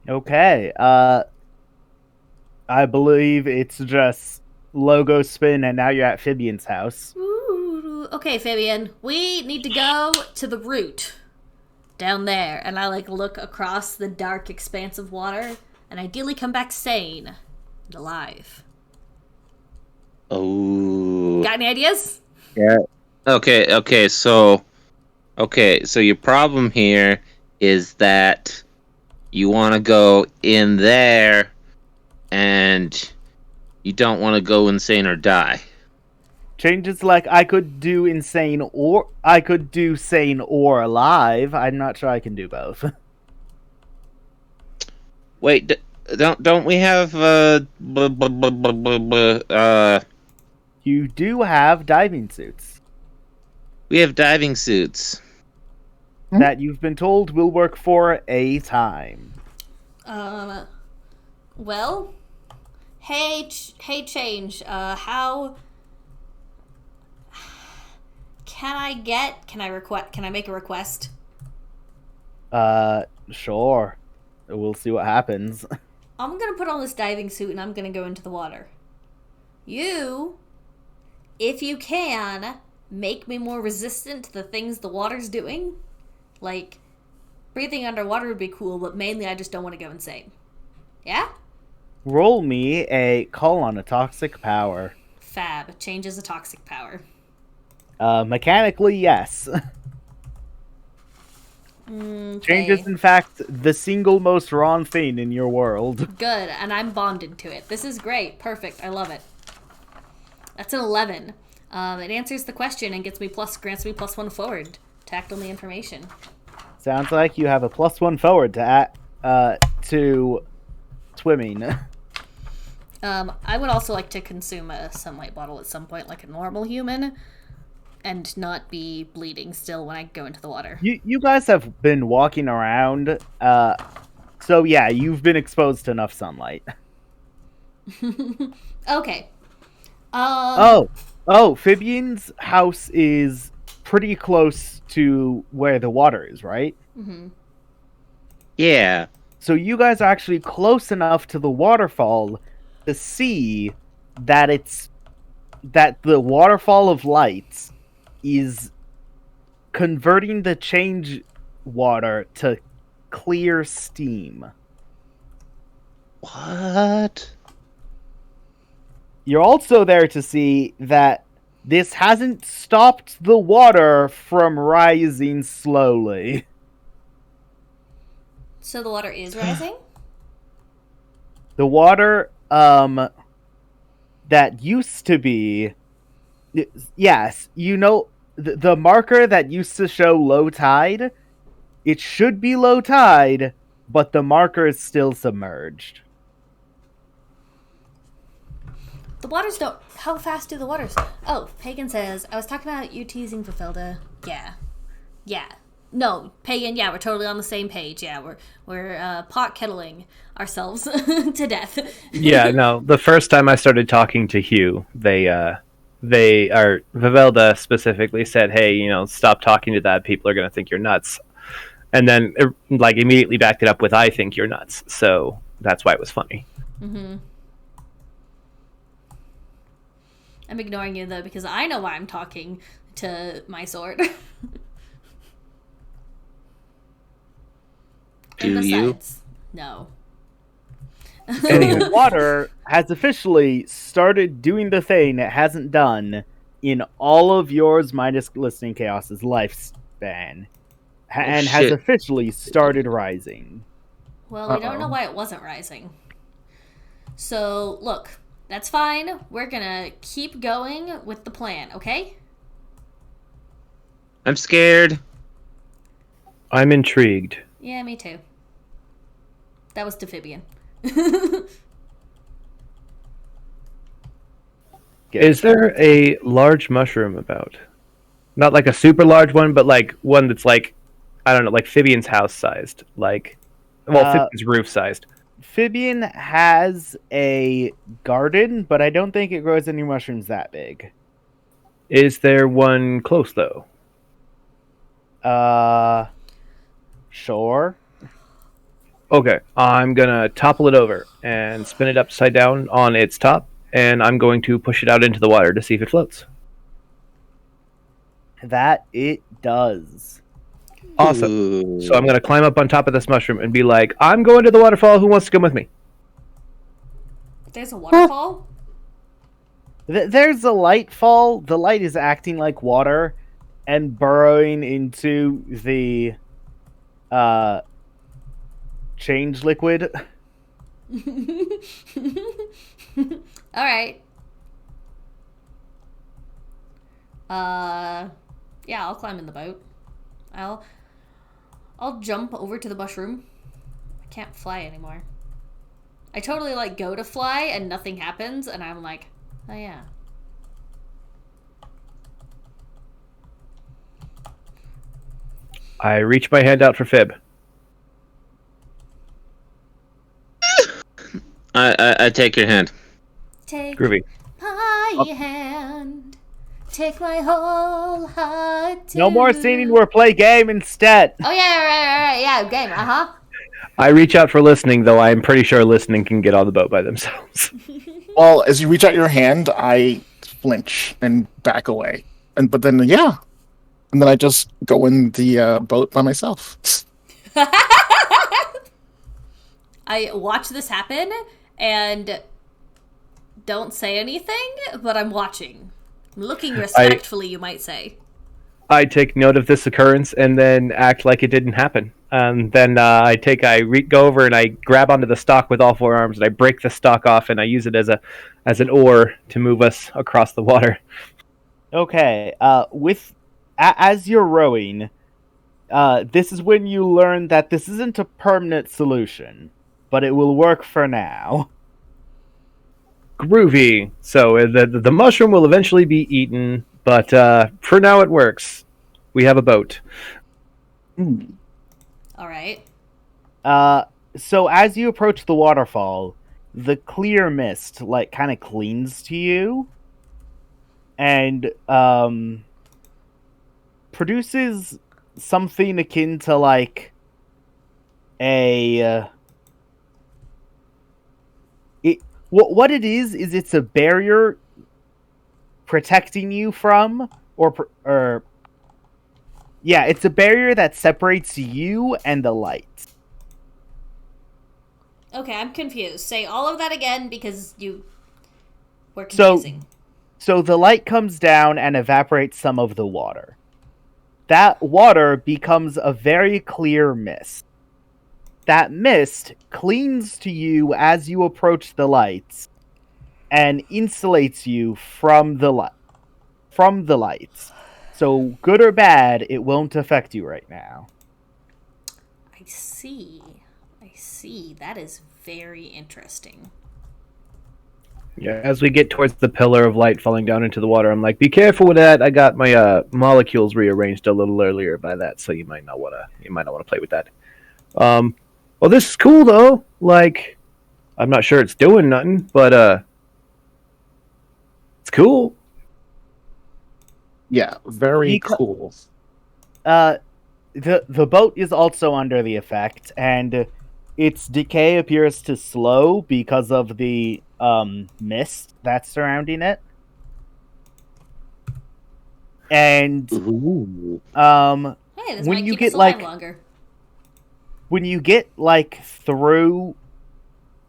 Okay, I believe it's just logo spin and now you're at Fibian's house. Ooh, okay, Fabian, we need to go to the root down there. And I look across the dark expanse of water and ideally come back sane and alive. Oh. Got any ideas? Yeah. Okay, so your problem here is that you want to go in there and you don't want to go insane or die. Changes like I could do insane or I could do sane or alive. I'm not sure I can do both. Wait, don't we have You do have diving suits we have diving suits. that you've been told will work for a time. Well, hey, Change, how can I make a request? Sure. We'll see what happens. I'm gonna put on this diving suit and I'm gonna go into the water. You, if you can, make me more resistant to the things the water's doing. Like, breathing underwater would be cool, but mainly I just don't want to go insane. Yeah? Roll me a call on a toxic power. Fab. Changes a toxic power. Mechanically, yes. Okay. Change is, in fact, the single most wrong thing in your world. Good, and I'm bonded to it. This is great. Perfect. I love it. That's an 11. It answers the question and grants me +1 forward to act on the information. Sounds like you have a +1 forward to swimming. I would also like to consume a sunlight bottle at some point, like a normal human, and not be bleeding still when I go into the water. You guys have been walking around, so yeah, you've been exposed to enough sunlight. Okay. Oh, Fibian's house is pretty close to where the water is, right? Mm-hmm. Yeah. So you guys are actually close enough to the waterfall to see that the waterfall of lights is converting the change water to clear steam. What? You're also there to see that this hasn't stopped the water from rising slowly. So the water is rising? The water, that used to be... Yes, you know, the marker that used to show low tide, it should be low tide, but the marker is still submerged. The waters don't... How fast do the waters... Oh, Pagan says, I was talking about you teasing Fluffelda. Yeah. No, Pagan, yeah, we're totally on the same page. Yeah, we're pot kettling ourselves to death. Yeah, no. The first time I started talking to Hugh, Vivelda specifically said, "Hey, stop talking to that. People are going to think you're nuts." And then, immediately backed it up with, "I think you're nuts." So that's why it was funny. Mm-hmm. I'm ignoring you, though, because I know why I'm talking to my sword. Do you? No. The water has officially started doing the thing it hasn't done in all of yours minus Listening Chaos's lifespan. And has officially started rising. Well, we don't know why it wasn't rising. So, look, that's fine. We're gonna keep going with the plan, okay? I'm scared. I'm intrigued. Yeah, me too. That was Defibian. Is there a large mushroom about? Not like a super large one, but one that's I don't know, like Fibian's house sized. Fibian's roof sized. Fibian has a garden, but I don't think it grows any mushrooms that big. Is there one close, though? Sure. Okay, I'm gonna topple it over and spin it upside down on its top, and I'm going to push it out into the water to see if it floats. That it does. Awesome. Ooh. So I'm gonna climb up on top of this mushroom and be like, "I'm going to the waterfall. Who wants to come with me?" There's a waterfall? There's a light fall. The light is acting like water and burrowing into the change liquid. Alright. Yeah, I'll climb in the boat. I'll jump over to the mushroom. I can't fly anymore. I totally go to fly and nothing happens and I'm like, oh yeah. I reach my hand out for Fib. I take your hand. Take Groovy. my hand. Take my whole heart too. No more singing, we're play game instead. Oh yeah, right, yeah, game, I reach out for listening, though I'm pretty sure listening can get on the boat by themselves. Well, as you reach out your hand, I flinch and back away. But then I just go in the boat by myself. I watch this happen and don't say anything, but I'm watching. Looking respectfully, you might say. I take note of this occurrence and then act like it didn't happen. Then go over and I grab onto the stalk with all four arms and I break the stalk off and I use it as an oar to move us across the water. Okay. As you're rowing, this is when you learn that this isn't a permanent solution, but it will work for now. Groovy. So the mushroom will eventually be eaten, but for now it works. We have a boat. All right. So as you approach the waterfall, the clear mist kind of clings to you, and produces something akin to what it is it's a barrier protecting you from it's a barrier that separates you and the light. Okay, I'm confused. Say all of that again because you were confusing. So the light comes down and evaporates some of the water. That water becomes a very clear mist. That mist clings to you as you approach the lights and insulates you from the lights. So good or bad, it won't affect you right now. I see. That is very interesting. Yeah, as we get towards the pillar of light falling down into the water, I'm like, be careful with that. I got my molecules rearranged a little earlier by that, so you might not want to play with that. Well, this is cool though. Like, I'm not sure it's doing nothing, but it's cool. Yeah, very cool. The boat is also under the effect, and its decay appears to slow because of the mist that's surrounding it. And Hey, this when might you keep get us alive longer. When you get through,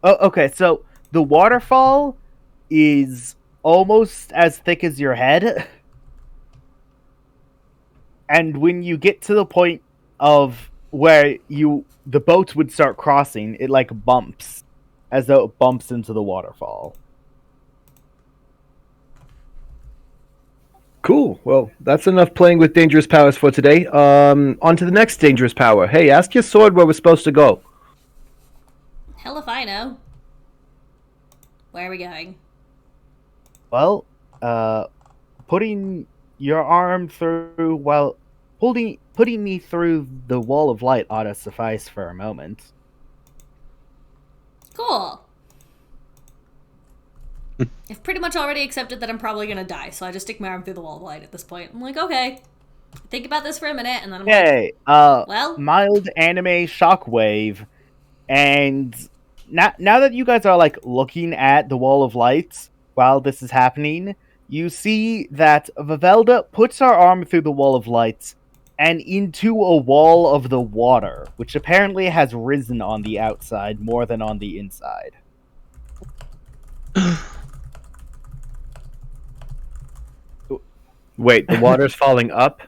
okay, so the waterfall is almost as thick as your head. And when you get to the point of where the boat would start crossing, it bumps, as though it bumps into the waterfall. Cool. Well, that's enough playing with dangerous powers for today. On to the next dangerous power. Hey, ask your sword where we're supposed to go. Hell if I know. Where are we going? Well, putting your arm through putting me through the wall of light ought to suffice for a moment. Cool. I've pretty much already accepted that I'm probably gonna die, so I just stick my arm through the wall of light at this point. I'm like, okay. Think about this for a minute, and then I'm like, well, mild anime shockwave, and now that you guys are looking at the wall of lights while this is happening, you see that Vivelda puts her arm through the wall of lights and into a wall of the water, which apparently has risen on the outside more than on the inside. Wait, the water's falling up?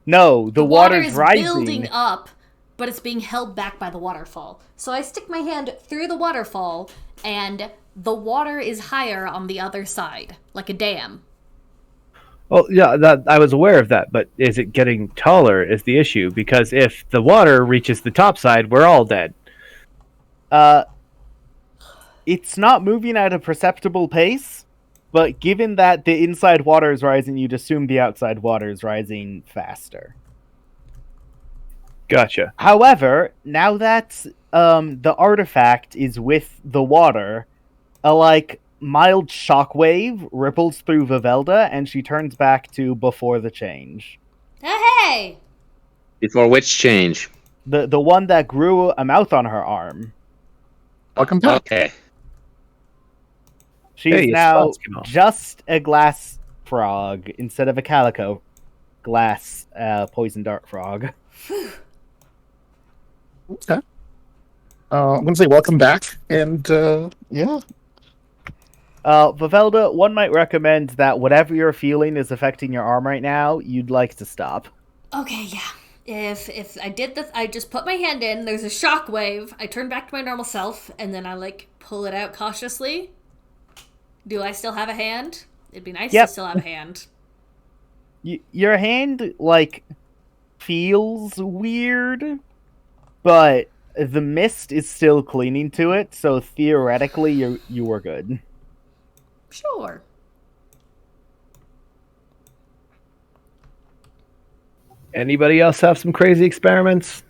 No, the water's is rising. Building up, but it's being held back by the waterfall. So I stick my hand through the waterfall, and the water is higher on the other side, like a dam. Well, yeah, that I was aware of that, but is it getting taller is the issue, because if the water reaches the top side, we're all dead. It's not moving at a perceptible pace, but given that the inside water is rising, you'd assume the outside water is rising faster. Gotcha. However, now that the artifact is with the water, a mild shockwave ripples through Vivelda, and she turns back to before the change. Oh, hey! Before which change? The one that grew a mouth on her arm. Welcome back. Okay. She's now just a glass frog instead of a calico glass poison dart frog. Okay. I'm going to say welcome back, and yeah. Vivelda, one might recommend that whatever you're feeling is affecting your arm right now, you'd like to stop. Okay, yeah. If I did this, I just put my hand in. There's a shock wave. I turn back to my normal self, and then I like pull it out cautiously. Do I still have a hand? It'd be nice to still have a hand. Your hand like feels weird, but the mist is still clinging to it, so theoretically you were good. Sure. Anybody else have some crazy experiments?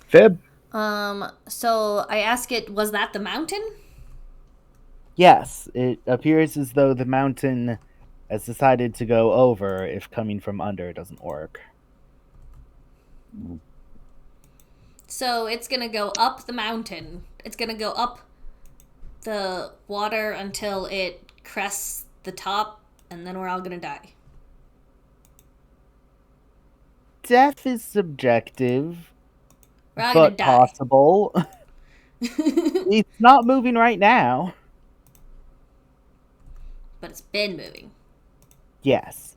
Fib? So I ask it, was that the mountain? Yes, it appears as though the mountain has decided to go over if coming from under doesn't work. So it's gonna go up the mountain. It's gonna go up the water until it crests the top, and then we're all gonna die. Death is subjective, We're all gonna but die. possible. It's not moving right now. But it's been moving. Yes.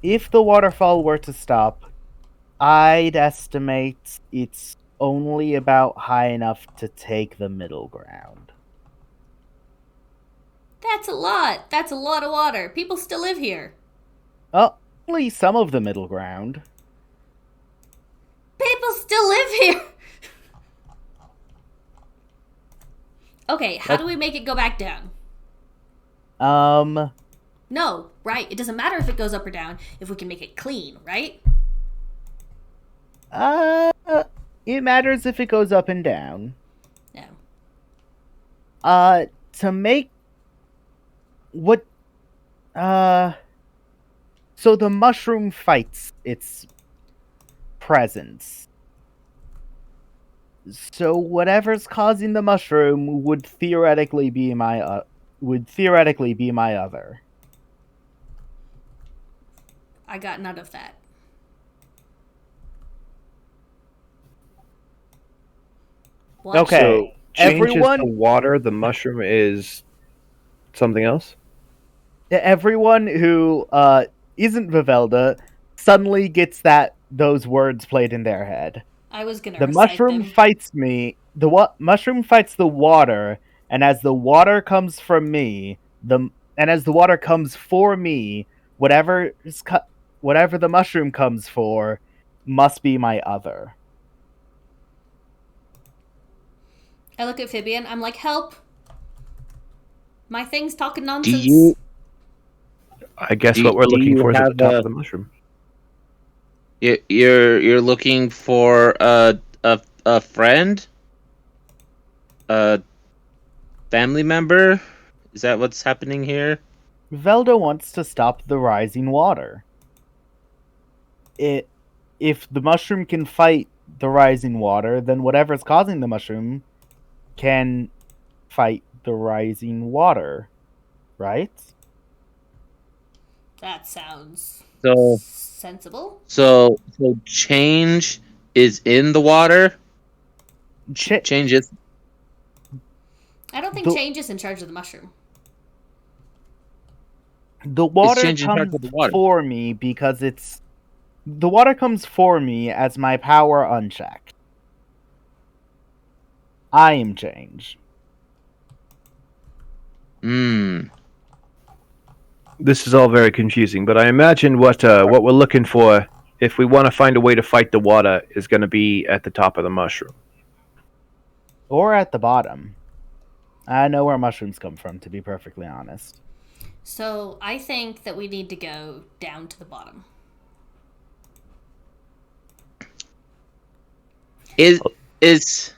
If the waterfall were to stop, I'd estimate it's only about high enough to take the middle ground. That's a lot. That's a lot of water. People still live here. Oh, only some of the middle ground. People still live here. Okay, how do we make it go back down? No, right. It doesn't matter if it goes up or down if we can make it clean, right? It matters if it goes up and down. No. To make what so the mushroom fights its presence. So whatever's causing the mushroom would theoretically be my other. I got none of that. What? Okay. So changes Everyone- the water, the mushroom is something else? Everyone who isn't Vivelda suddenly gets those words played in their head. I was gonna The recite mushroom them. fights me. Mushroom fights the water, and as the water comes from me, as the water comes for me, whatever the mushroom comes for must be my other. I look at Fibian. I'm like, help. My thing's talking Do nonsense. you I guess Do- what we're do looking you for is at the have top a- of the mushroom. you're looking for a friend, a family member? Is that what's happening here? Velda wants to stop the rising water. If the mushroom can fight the rising water, then whatever's causing the mushroom can fight the rising water, right? That sounds So sensible. so change is in the water. Change is I don't think The- Change is in charge of the mushroom. The water changing part comes of the water. for me because the water comes for me as my power unchecked. I am change. This is all very confusing, but I imagine what we're looking for, if we want to find a way to fight the water, is going to be at the top of the mushroom. Or at the bottom. I know where mushrooms come from, to be perfectly honest. So I think that we need to go down to the bottom. Is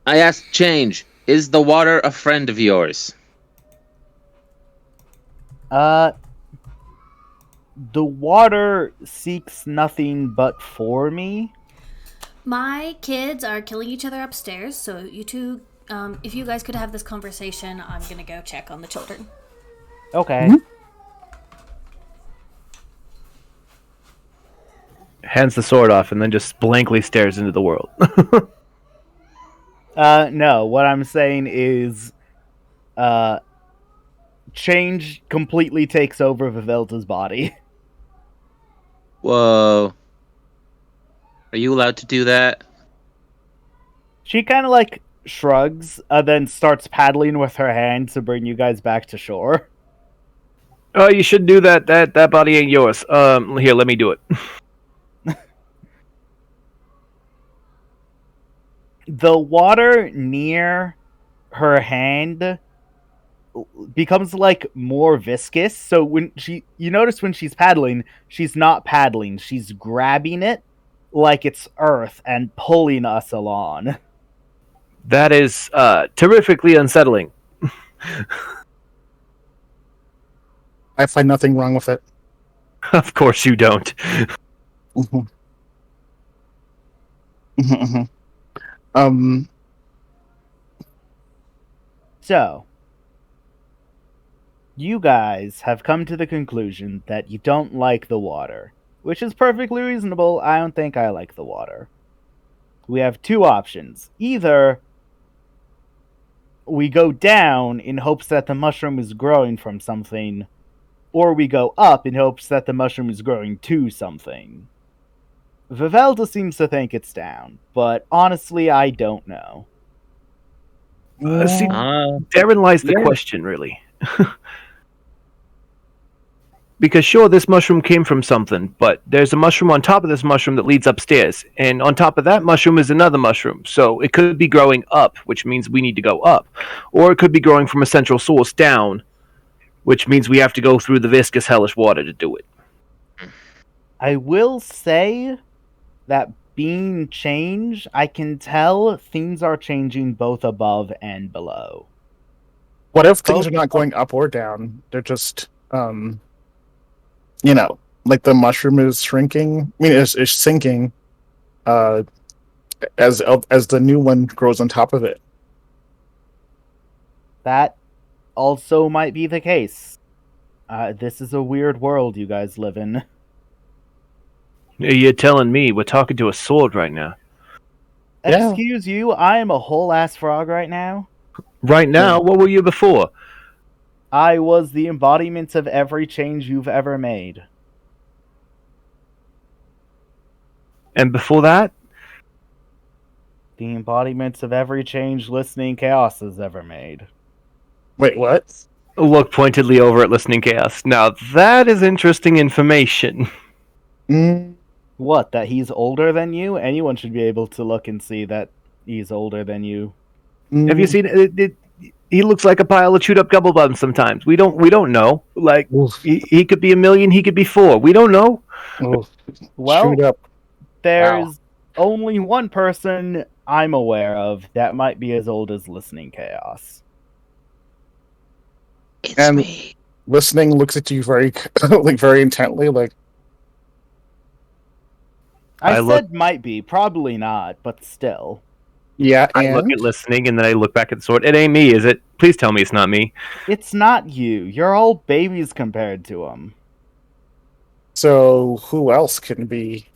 I asked Change, is the water a friend of yours? The water seeks nothing but for me. My kids are killing each other upstairs, so you two, if you guys could have this conversation, I'm gonna go check on the children. Okay. Hands the sword off and then just blankly stares into the world. No, what I'm saying is, change completely takes over Vivelta's body. Whoa. Are you allowed to do that? She kind of like shrugs, then starts paddling with her hand to bring you guys back to shore. Oh, you should do that. That body ain't yours. Here, let me do it. The water near her hand becomes like more viscous. So when you notice when she's paddling, she's not paddling. She's grabbing it like it's earth and pulling us along. That is terrifically unsettling. I find nothing wrong with it. Of course you don't. Mhm. Mhm, mhm. Um, So, you guys have come to the conclusion that you don't like the water, which is perfectly reasonable. I don't think I like the water. We have two options. Either we go down in hopes that the mushroom is growing from something, or we go up in hopes that the mushroom is growing to something. Vivelda seems to think it's down, but honestly, I don't know. See, Uh, therein lies the yeah. question, really. Because sure, this mushroom came from something, but there's a mushroom on top of this mushroom that leads upstairs, and on top of that mushroom is another mushroom. So it could be growing up, which means we need to go up, or it could be growing from a central source down, which means we have to go through the viscous hellish water to do it. I will say that being changed, I can tell things are changing both above and below. what if things Both- are not going up or down? They're just, you know, like the mushroom is shrinking. I mean, it's sinking, uh, as the new one grows on top of it. That also might be the case. This is a weird world you guys live in. You're telling me we're talking to a sword right now. Yeah. Excuse you, I am a whole ass frog right now. Right now, what were you before? I was the embodiment of every change you've ever made. And before that? The embodiment of every change listening chaos has ever made. Wait, what? Look pointedly over at Listening Chaos. Now, that is interesting information. Mm, What, that he's older than you? Anyone should be able to look and see that he's older than you. Have you mm, seen it? He looks like a pile of chewed up gubble buns sometimes. We don't know. Like, oof, he could be 1,000,000, he could be 4. We don't know. oof. Well, Chewed up. there's only one person I'm aware of that might be as old as listening chaos. It's And- me. Listening looks at you very, like very intently, like, I I said might be, probably not, but still. yeah, I look and at Listening, and then I look back at the sword. It ain't me, is it? Please tell me it's not me. It's not you. You're all babies compared to him. so who else can be?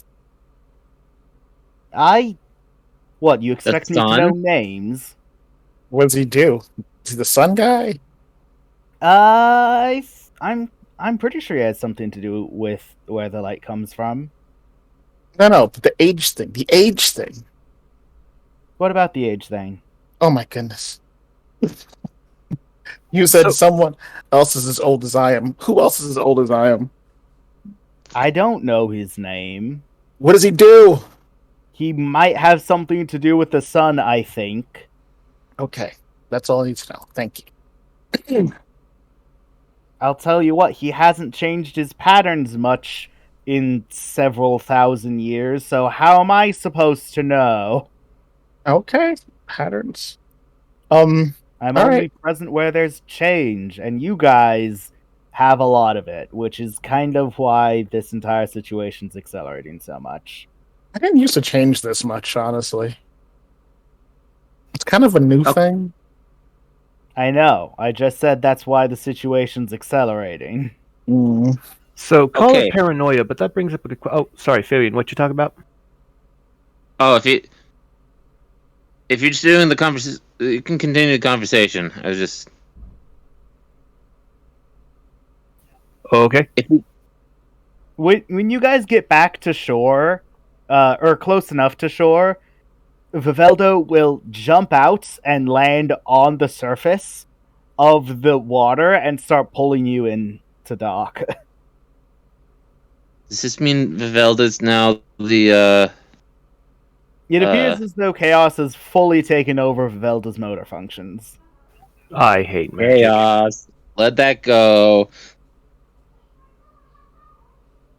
What, you expect me to sun? know names? What does he do? Is he the sun guy? I'm pretty sure it has something to do with where the light comes from. No, but the age thing. The age thing. What about the age thing? Oh my goodness. You said So- someone else is as old as I am. Who else is as old as I am? I don't know his name. What does he do? He might have something to do with the sun, I think. Okay, that's all I need to know. Thank you. I'll tell you what, he hasn't changed his patterns much in several thousand years, so how am I supposed to know? Okay, patterns. I'm All only right. present where there's change, and you guys have a lot of it, which is kind of why this entire situation's accelerating so much. I didn't used to change this much, honestly. It's kind of a new thing. I know. I just said that's why the situation's accelerating. Mm. So, call Okay. it paranoia, but that brings up a good... Oh, sorry, Fabian, what you talking about? Oh, if you're just doing the conversation, you can continue the conversation. I was just Okay. if we, When you guys get back to shore, or close enough to shore, Viveldo will jump out and land on the surface of the water and start pulling you into dock. does this mean Vivelda's now the It appears as though Chaos has fully taken over Vivelda's motor functions. I hate magic. chaos? Let that go.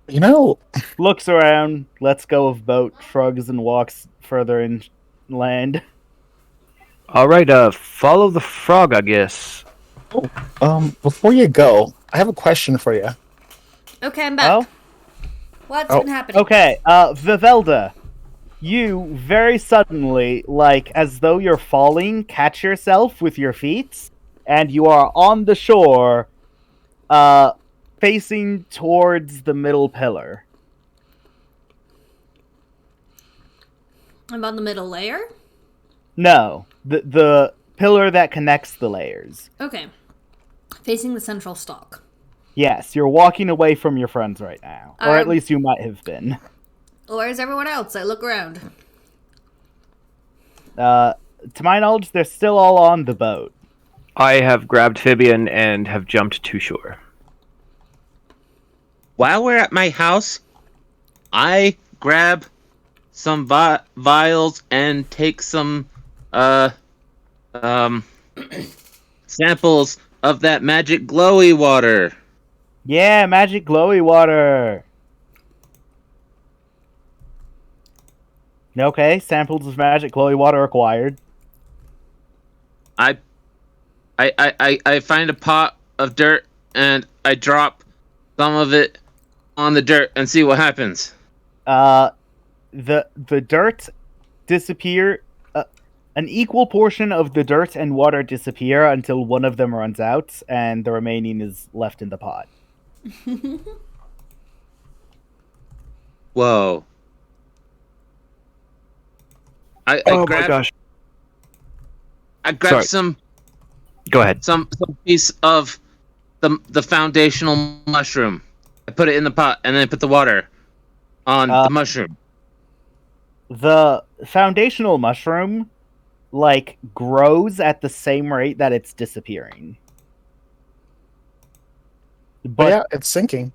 You know, Looks around, lets go of boat, shrugs, and walks further inland. All right. Follow the frog, I guess. before you go, I have a question for you. Okay, I'm back. Oh, What's Oh, been happening? okay. Vivelda, you very suddenly, like as though you're falling, catch yourself with your feet, and you are on the shore, facing towards the middle pillar. I'm on the middle layer. No, the pillar that connects the layers. Okay. Facing the central stalk. Yes, you're walking away from your friends right now, or at least you might have been. Where's everyone else? I look around. To my knowledge, they're still all on the boat. I have grabbed Fibian and have jumped to shore. While we're at my house, I grab some vials and take some samples of that magic glowy water. Yeah, magic glowy water. Okay, samples of magic glowy water acquired. I find a pot of dirt and I drop some of it on the dirt and see what happens. The dirt disappear. An equal portion of the dirt and water disappear until one of them runs out, and the remaining is left in the pot. Whoa. I Oh grabbed, my gosh. I grabbed Sorry. some Go ahead. some piece of the foundational mushroom. I put it in the pot and then I put the water on the mushroom. The foundational mushroom, like, grows at the same rate that it's disappearing. But yeah, it's sinking.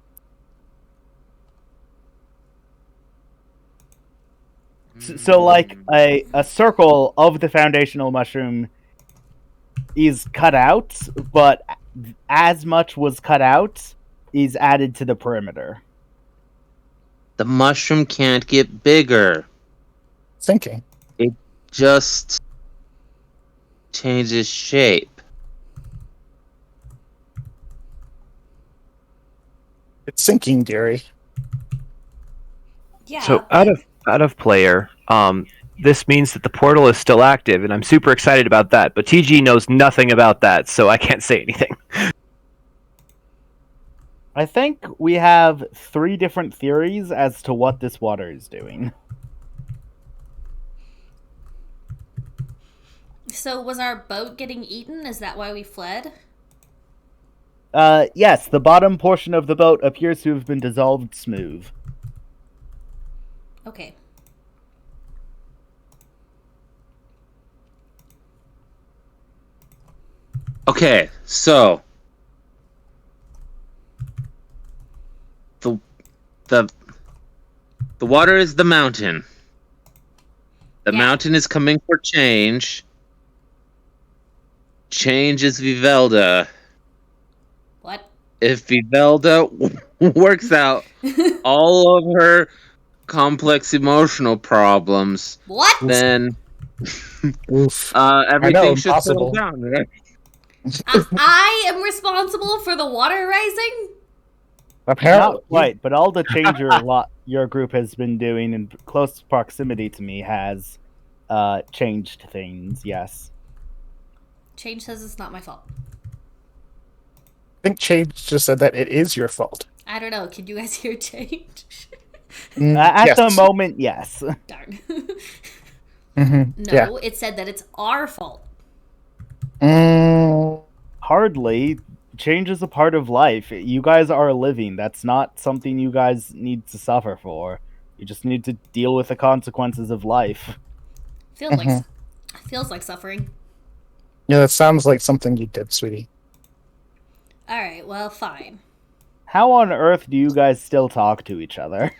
So, like, a circle of the foundational mushroom is cut out, but as much was cut out is added to the perimeter. The mushroom can't get bigger. Sinking. It just changes shape. It's sinking, dearie. Yeah. So out of player, this means that the portal is still active, and I'm super excited about that. But TG knows nothing about that, so I can't say anything. I think we have 3 different theories as to what this water is doing. So was our boat getting eaten? Is that why we fled? Yes, the bottom portion of the boat appears to have been dissolved smooth. Okay. Okay, so the water is the mountain. The Yeah. mountain is coming for change. Change is Vivelda. What? If Vivelda works out all of her complex emotional problems, What? then Oof. everything should impossible. settle down, right? I am responsible for the water rising? Apparently. Not quite, but all the change your group has been doing in close proximity to me has changed things, yes. Change says it's not my fault. I think Change just said that it is your fault. I don't know. Can you guys hear change? At Yes. the moment, yes. Darn. Mm-hmm. No, Yeah. it said that it's our fault. Mm, Hardly. Change is a part of life. You guys are living. That's not something you guys need to suffer for. You just need to deal with the consequences of life. mhm. Feels like suffering. Yeah, that sounds like something you did, sweetie. All right, well, fine. How on earth do you guys still talk to each other?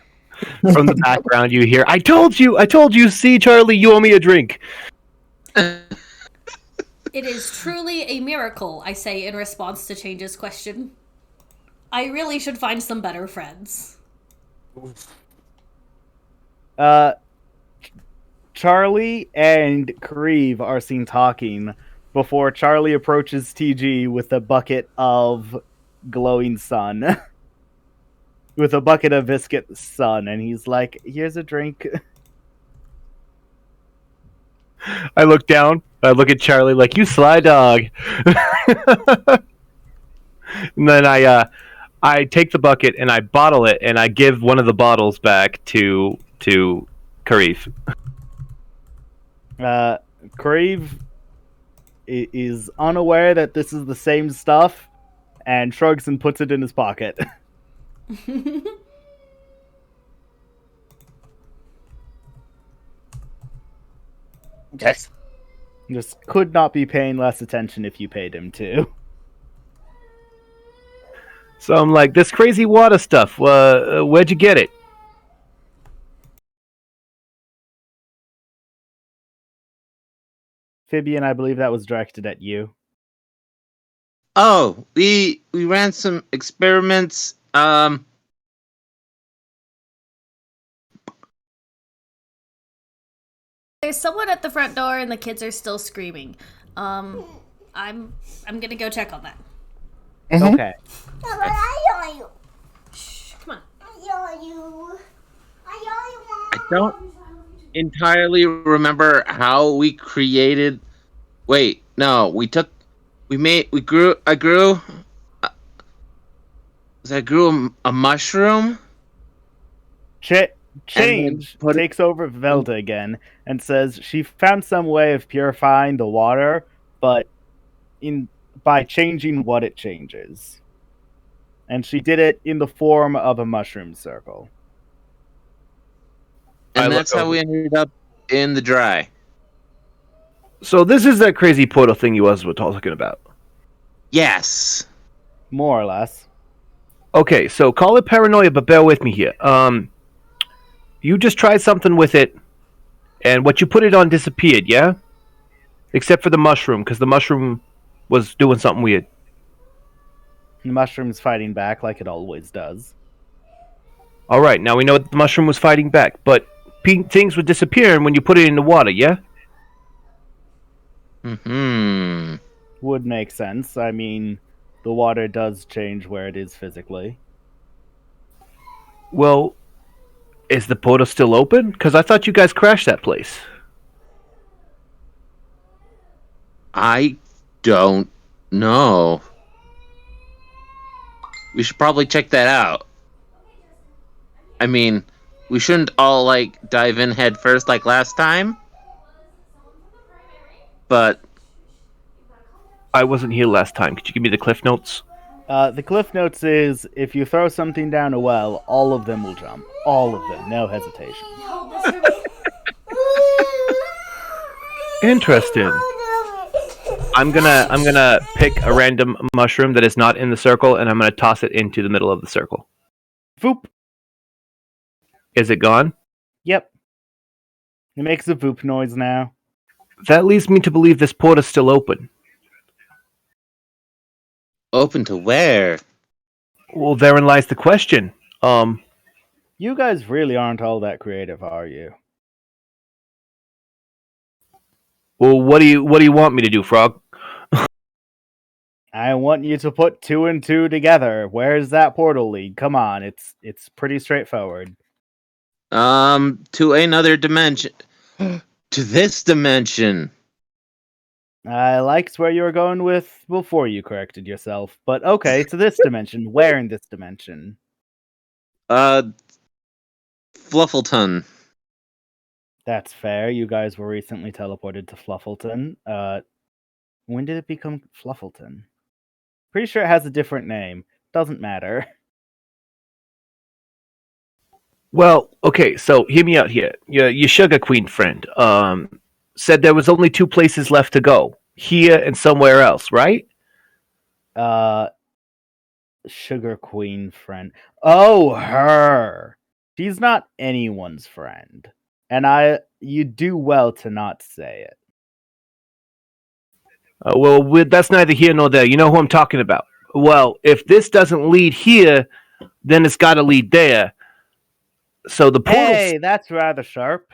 From the background, you hear, I told you, see, Charlie, you owe me a drink. It is truly a miracle, I say in response to Change's question. I really should find some better friends. Charlie and Kareev are seen talking before Charlie approaches TG with a bucket of glowing sun. With a bucket of viscous sun, and he's like, here's a drink. I look down. I look at Charlie like, you sly dog. And then I take the bucket and I bottle it and I give one of the bottles back to Karif. Kareev is unaware that this is the same stuff and shrugs and puts it in his pocket. Okay. Just could not be paying less attention if you paid him to. So I'm like, this crazy water stuff. Where'd you get it? Phoebian, I believe that was directed at you. Oh, we ran some experiments. There's someone at the front door and the kids are still screaming. I'm gonna go check on that. Mhm. Okay. No, but I yell you. Shh, come on. I yell you. I yell you, Mom. I don't entirely remember how we created. Wait, no, I grew. I grew a mushroom. Change put it- takes over Velda again and says she found some way of purifying the water, but by changing what it changes. And she did it in the form of a mushroom circle. And I that's look how over. we ended up in the dry. So this is that crazy portal thing you guys were talking about. Yes. More or less. Okay, so call it paranoia, but bear with me here. You just tried something with it, and what you put it on disappeared, yeah? Except for the mushroom, because the mushroom was doing something weird. The mushroom's fighting back like it always does. All right, now we know the mushroom was fighting back, but things were disappearing when you put it in the water, yeah? Hmm. Would make sense. I mean, the water does change where it is physically. Well, is the portal still open? Because I thought you guys crashed that place. I don't know. We should probably check that out. I mean, we shouldn't all dive in head first like last time. But I wasn't here last time. Could you give me the cliff notes? The cliff notes is if you throw something down a well, all of them will jump. All of them, no hesitation. Interesting. I'm gonna pick a random mushroom that is not in the circle, and I'm gonna toss it into the middle of the circle. Voop. Is it gone? Yep. It makes a voop noise now. That leads me to believe this port is still open. open to where? Well, therein lies the question. You guys really aren't all that creative, are you? Well, what do you want me to do, Frog? I want you to put 2 and 2 together. Where's that portal lead? Come on, it's pretty straightforward. To another dimension. To this dimension. I liked where you were going with before you corrected yourself, but okay, to this dimension. Where in this dimension? Fluffleton. That's fair. You guys were recently teleported to Fluffleton. When did it become Fluffleton? Pretty sure it has a different name. Doesn't matter. Well, okay, so hear me out here. Your Sugar Queen friend said there was only 2 places left to go. Here and somewhere else, right? Sugar Queen friend. Oh, her. She's not anyone's friend. And you do well to not say it. That's neither here nor there. You know who I'm talking about. Well, if this doesn't lead here, then it's got to lead there. So the portal. Hey, that's rather sharp.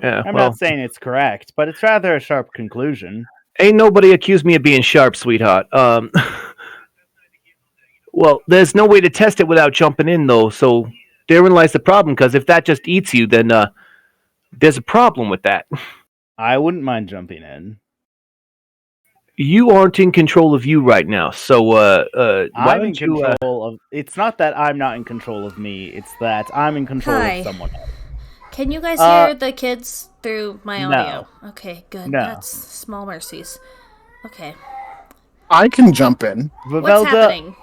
Yeah, I'm not saying it's correct, but it's rather a sharp conclusion. Ain't nobody accused me of being sharp, sweetheart. Well, there's no way to test it without jumping in, though. So therein lies the problem. Because if that just eats you, then there's a problem with that. I wouldn't mind jumping in. You aren't in control of you right now, so why I'm in don't you? control of. It's not that I'm not in control of me. It's that I'm in control Hi. of someone else. Can you guys hear the kids through my no. audio? Okay, good. No. That's small mercies. Okay. I can jump in. What's Vivelda, happening?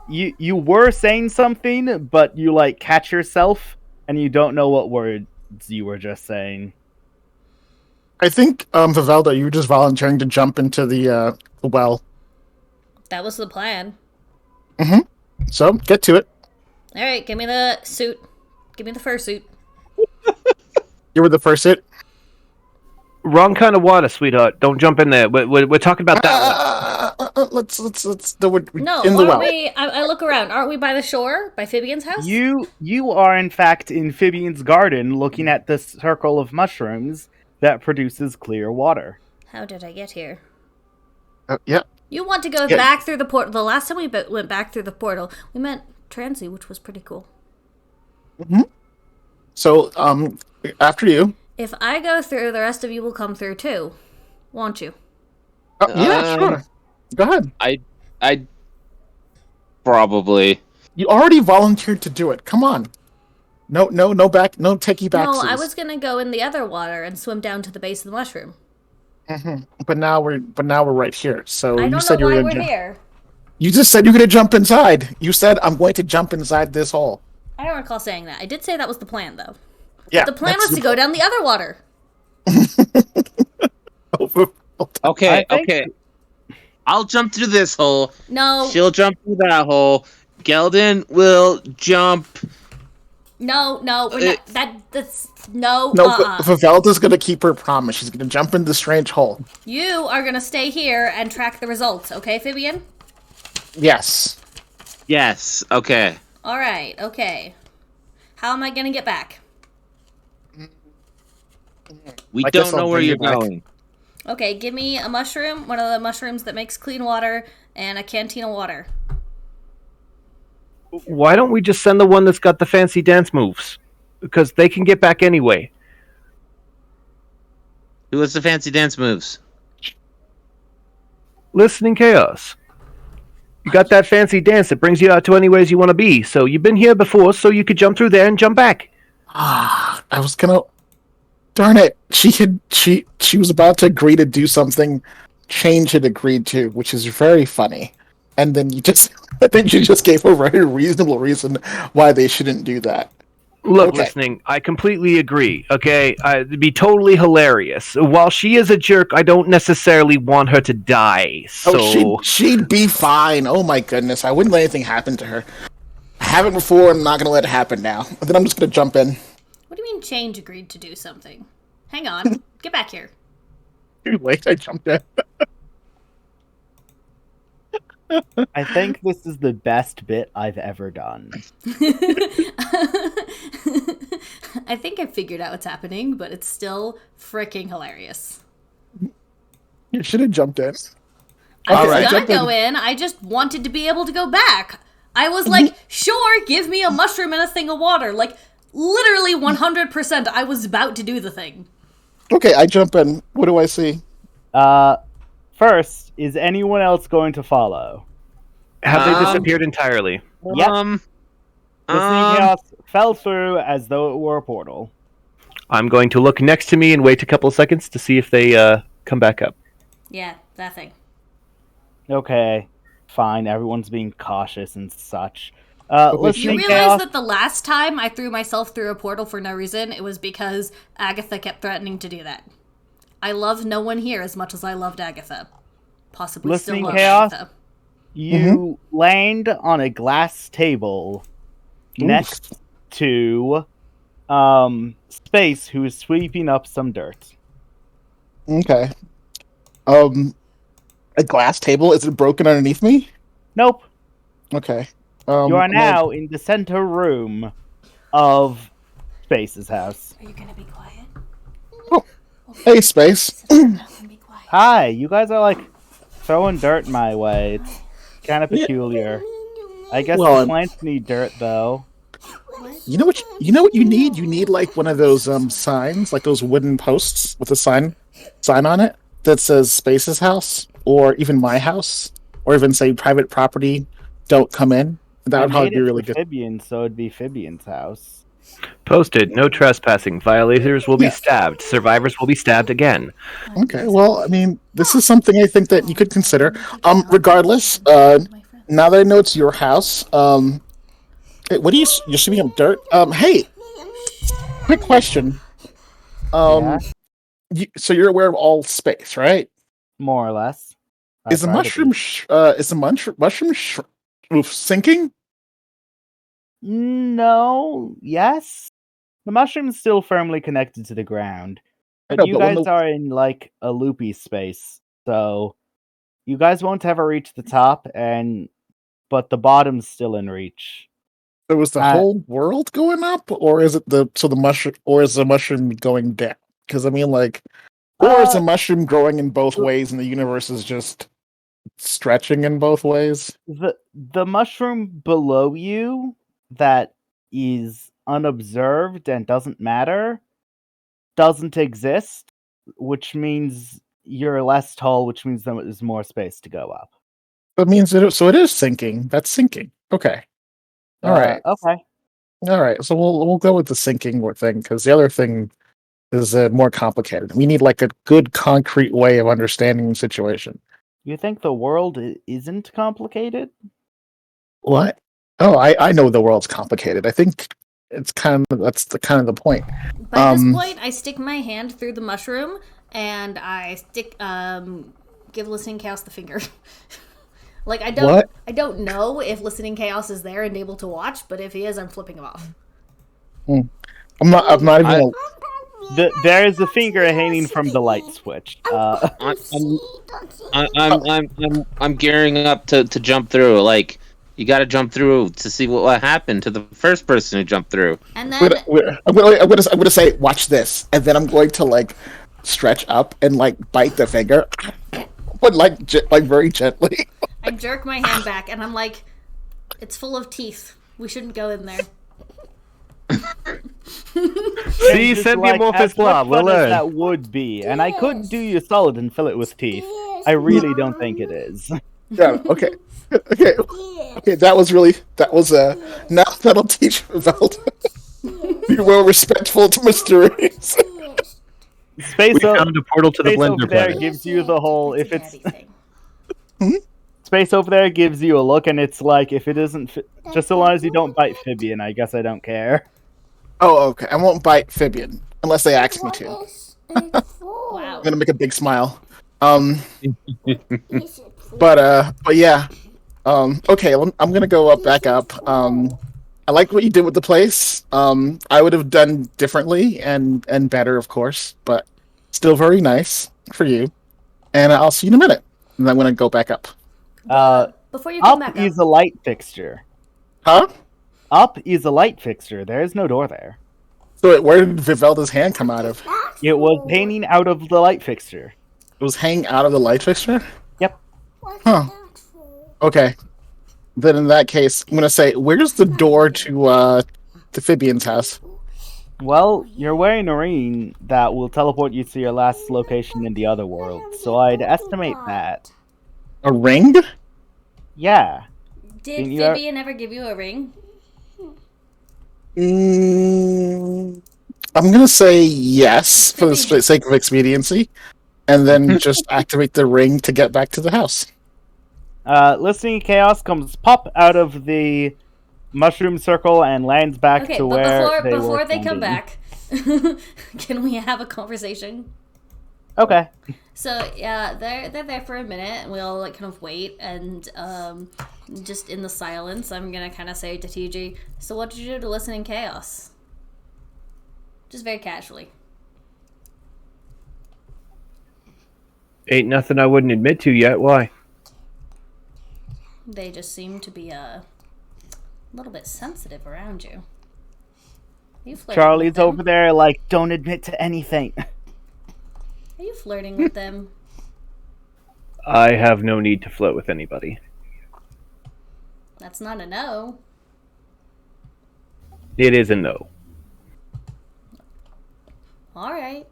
you were saying something, but you catch yourself and you don't know what words you were just saying. I think, Vivelda, you were just volunteering to jump into the well. That was the plan. So, get to it. All right, give me the suit. Give me the fursuit. You were the first hit. Wrong kind of water, sweetheart. Don't jump in there. We're talking about that one. Let's do it No, in the well. I look around. Aren't we by the shore? By Fabian's house? You are in fact in Fabian's garden looking at the circle of mushrooms that produces clear water. How did I get here? Yeah. You want to go back through the portal. The last time we went back through the portal, we met Transy, which was pretty cool. So, after you. If I go through, the rest of you will come through too. Won't you? Yeah, sure. Go ahead. I probably. You already volunteered to do it. Come on. No techie backsies. No, I was gonna go in the other water and swim down to the base of the mushroom. But now we're right here. So I you don't said know you were why gonna we're here. You just said you're gonna jump inside. You said I'm going to jump inside this hole. I don't recall saying that. I did say that was the plan, though. Yeah. The plan was to go down the other water. Okay. I'll jump through this hole. No. She'll jump through that hole. Geldon will jump. No, we're not, that's no. No, Vivelda's gonna keep her promise. She's gonna jump in the strange hole. You are gonna stay here and track the results, okay, Fabian? Yes. Yes. Okay. All right. Okay. How am I gonna get back? We I guess don't know I'll where bring you're you back. going. Okay, give me a mushroom, one of the mushrooms that makes clean water, and a canteen of water. Why don't we just send the one that's got the fancy dance moves? Because they can get back anyway. Who has the fancy dance moves? Listening Chaos. You got that fancy dance that brings you out to any ways you want to be. So you've been here before, so you could jump through there and jump back. I was gonna. Darn it! She was about to agree to do something Change had agreed to, which is very funny. And then I think you just gave a very reasonable reason why they shouldn't do that. Look, Listening, I completely agree, okay? It'd be totally hilarious. While she is a jerk, I don't necessarily want her to die, so... Oh, she'd be fine. Oh my goodness, I wouldn't let anything happen to her. I haven't before, I'm not gonna let it happen now. And then I'm just gonna jump in. What do you mean Change agreed to do something? Hang on. Get back here. Too late, I jumped in. I think this is the best bit I've ever done. I think I figured out what's happening, but it's still freaking hilarious. You should have jumped in. I was gonna go in. I just wanted to be able to go back. I was like, sure, give me a mushroom and a thing of water. Like, literally 100%, I was about to do the thing. Okay, I jump in. What do I see? First, is anyone else going to follow? Have they disappeared entirely? Yep. The Chaos fell through as though it were a portal. I'm going to look next to me and wait a couple of seconds to see if they come back up. Yeah, that thing. Okay, fine. Everyone's being cautious and such. You Listening realize chaos. that the last time I threw myself through a portal for no reason, it was because Agatha kept threatening to do that. I love no one here as much as I loved Agatha. Possibly Listening still love chaos. Agatha. You land on a glass table next to Space, who is sweeping up some dirt. Okay. A glass table? Is it broken underneath me? Nope. Okay. You are I'm now in the center room of Space's house. Are you gonna be quiet? Hey, Space. Be quiet. Hi, you guys are like throwing dirt my way. It's kind of peculiar. I guess Well, the plants need dirt though. You know what? You know what you need? You need like one of those signs, like those wooden posts with a sign on it that says Space's house, or even my house, or even say private property. Don't come in. That I would probably made be it really for good. Fibian, so it'd be Fibian's house. Posted, no trespassing. Violators will be Yeah. stabbed. Survivors will be stabbed again. Okay. Well, I mean, this is something I think that you could consider. Regardless, now that I know it's your house, hey, what are you're sweeping up dirt? Hey, quick question. Yeah, So you're aware of all Space, right? more or less. I Is the try to mushroom be. sinking? No, yes. The mushroom's still firmly connected to the ground. I But know, you but when guys are in like a loopy space, so you guys won't ever reach the top, but the bottom's still in reach. so is the whole world going up, or is it the mushroom, or is the mushroom going down? Because I mean, like, or is the mushroom growing in both ways, and the universe is just stretching in both ways? The mushroom below you that is unobserved and doesn't matter doesn't exist, which means you're less tall, which means there is more space to go up. That means so it is sinking. That's sinking. Okay. All right. Okay. All right. So we'll go with the sinking thing, because the other thing is more complicated. We need like a good concrete way of understanding the situation. You think the world isn't complicated? What? Oh, I know the world's complicated. I think it's that's the kind of the point. By this point, I stick my hand through the mushroom and I give Listening Chaos the finger. Like I don't know if Listening Chaos is there and able to watch, but if he is, I'm flipping him off. I'm not even. There is a finger hanging from the light switch. I'm gearing up to jump through. Like, you got to jump through to see what happened to the first person who jumped through. And then I'm gonna say, watch this, and then I'm going to like stretch up and like bite the finger, but like very gently. I jerk my hand back and I'm like, it's full of teeth. We shouldn't go in there. See, Just send me like, more as fist blob. much We'll fun as learn. that would be, and I could do you a solid and fill it with teeth. I really don't think it is. Yeah. Okay. Okay. That was now that'll teach about be more respectful to mysteries. Space We found a portal to the Space over Blender there planet. gives you the whole. If It's a it's daddy thing. Space over there gives you a look, and it's like if it isn't just so long as you don't bite Fibian, I guess I don't care. Oh, okay. I won't bite Fibian unless they ask me to. Wow. I'm gonna make a big smile. But yeah. Okay. I'm gonna go back up. I like what you did with the place. I would have done differently and better, of course, but still very nice for you. And I'll see you in a minute. And I'm gonna go back up. Before you come Up back is up, a light fixture. Huh? Up is a light fixture. There is no door there. So where did Vivelda's hand come out of? It was painting out of the light fixture. It was hanging out of the light fixture? Yep. Huh. Okay. Then in that case, I'm gonna say, where's the door to Fibian's house? Well, you're wearing a ring that will teleport you to your last location in the other world, so I'd estimate that. A ring? Yeah. did you- Fibian ever give you a ring? I'm gonna say yes for the sake of expediency, and then just activate the ring to get back to the house. Listening Chaos comes pop out of the mushroom circle and lands back Okay, to but where before they come standing. back, can we have a conversation? Okay. So yeah, they're there for a minute, and we all like kind of wait, and just in the silence, I'm gonna kind of say to TG, "So what did you do to listen in chaos?" Just very casually. Ain't nothing I wouldn't admit to yet. Why? They just seem to be a little bit sensitive around you. Are you flirting Charlie's with them? over there like, don't admit to anything. Are you flirting with them? I have no need to flirt with anybody. That's not a no. It is a no. All right.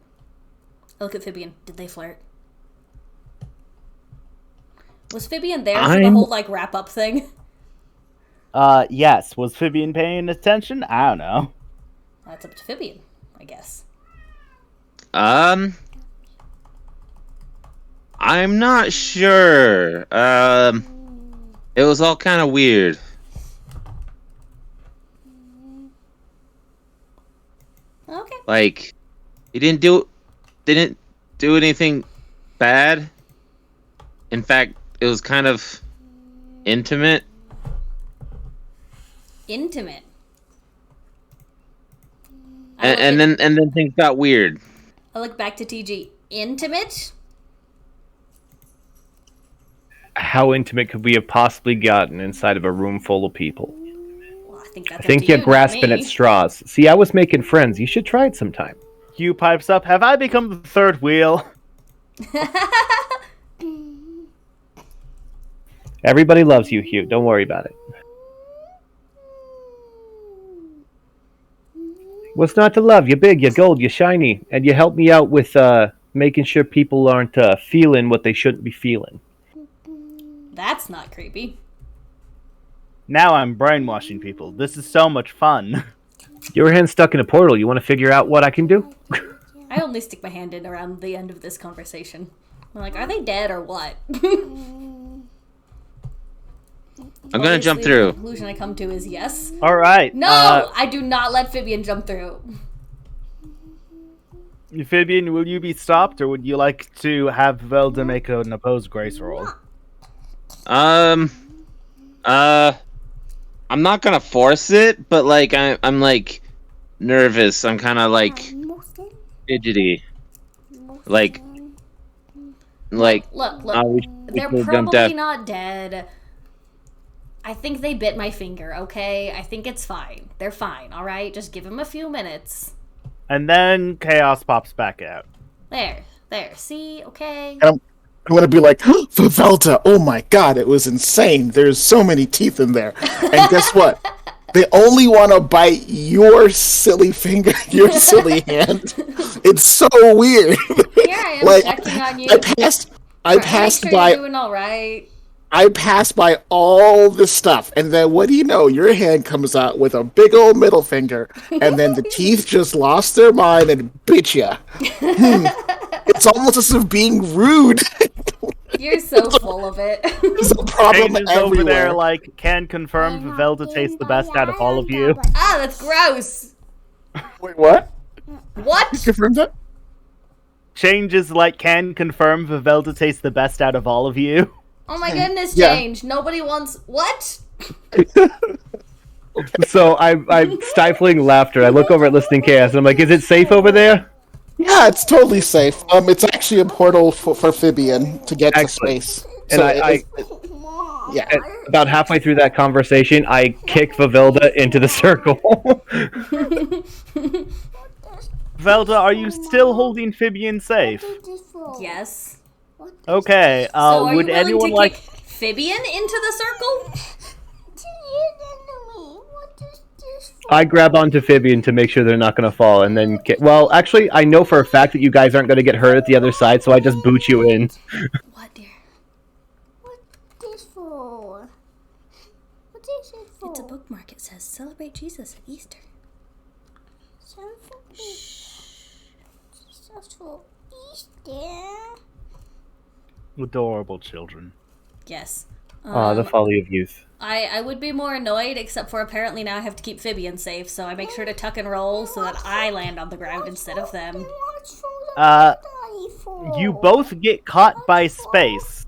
I look at Fibian. Did they flirt? Was Fibian there for the whole like wrap up thing? Yes. Was Fibian paying attention? I don't know. That's up to Fibian, I guess. I'm not sure. It was all kind of weird. Okay. Like, he didn't do anything bad. In fact, it was kind of intimate. Intimate. And then things got weird. I look back to TG. Intimate? How intimate could we have possibly gotten inside of a room full of people? Well, I think that's I think up to you're you, grasping not at me. straws. See, I was making friends. You should try it sometime. Hugh pipes up, have I become the third wheel? Everybody loves you, Hugh. Don't worry about it. What's not to love? You're big, you're gold, you're shiny, and you help me out with making sure people aren't feeling what they shouldn't be feeling. That's not creepy. Now I'm brainwashing people. This is so much fun. Your hand's stuck in a portal. You want to figure out what I can do? I only stick my hand in around the end of this conversation. I'm like, are they dead or what? I'm gonna jump Obviously, through. The conclusion I come to is yes. Alright. No! I do not let Fibian jump through. Fibian, will you be stopped, or would you like to have Velda make an opposed grace roll? I'm not gonna force it, but like I'm like nervous. I'm kind of like fidgety. Like Look. we They're could've jumped probably out. not dead. I think they bit my finger, okay? I think it's fine. They're fine, alright? Just give them a few minutes. And then Chaos pops back out. There. See? Okay? I'm going to be like, Vivelta, oh my god, it was insane. There's so many teeth in there. And guess what? They only want to bite your silly finger, your silly hand. It's so weird. Here I am checking on you. I passed Make sure by. you're doing alright. I passed by all this stuff, and then what do you know? Your hand comes out with a big old middle finger, and then the teeth just lost their mind and bit you. It's almost as if being rude. You're so full of it. There's a problem Shane is over there everywhere. like, can confirm Velda tastes the best out of all of you. Ah, that's gross. Wait, what? What? Confirm that? Changes like, can confirm Velda tastes the best out of all of you. Oh my goodness, Yeah. change. Nobody wants... What? So I'm stifling laughter. I look over at Listening Chaos and I'm like, is it safe over there? Yeah, it's totally safe. It's actually a portal for Fibian to get Excellent. to space. And Yeah. About halfway through that conversation, I kick Vivilda into the circle. Velda, are you still holding Fibian safe? Yes. Okay, So are would you willing anyone to like... kick Fibian into the circle? I grab onto Fibian to make sure they're not going to fall, and then well, actually, I know for a fact that you guys aren't going to get hurt at the other side, so I just boot you in. What, dear? What's this for? What is it for? It's a bookmark. It says, celebrate Jesus at Easter. Just for Easter. Adorable children. Yes. The folly of youth. I would be more annoyed, except for apparently now I have to keep Phoebian safe, so I make sure to tuck and roll so that I land on the ground instead of them. You both get caught by space.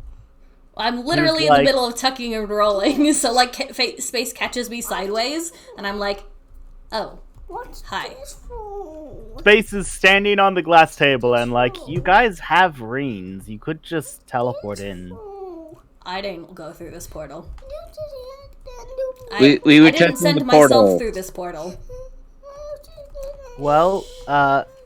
I'm literally in the middle of tucking and rolling, so like space catches me sideways, and I'm like, oh, hi. Space is standing on the glass table and like, you guys have rings. You could just teleport in. I didn't go through this portal. We were I didn't checking send the myself portal. through this portal. Well,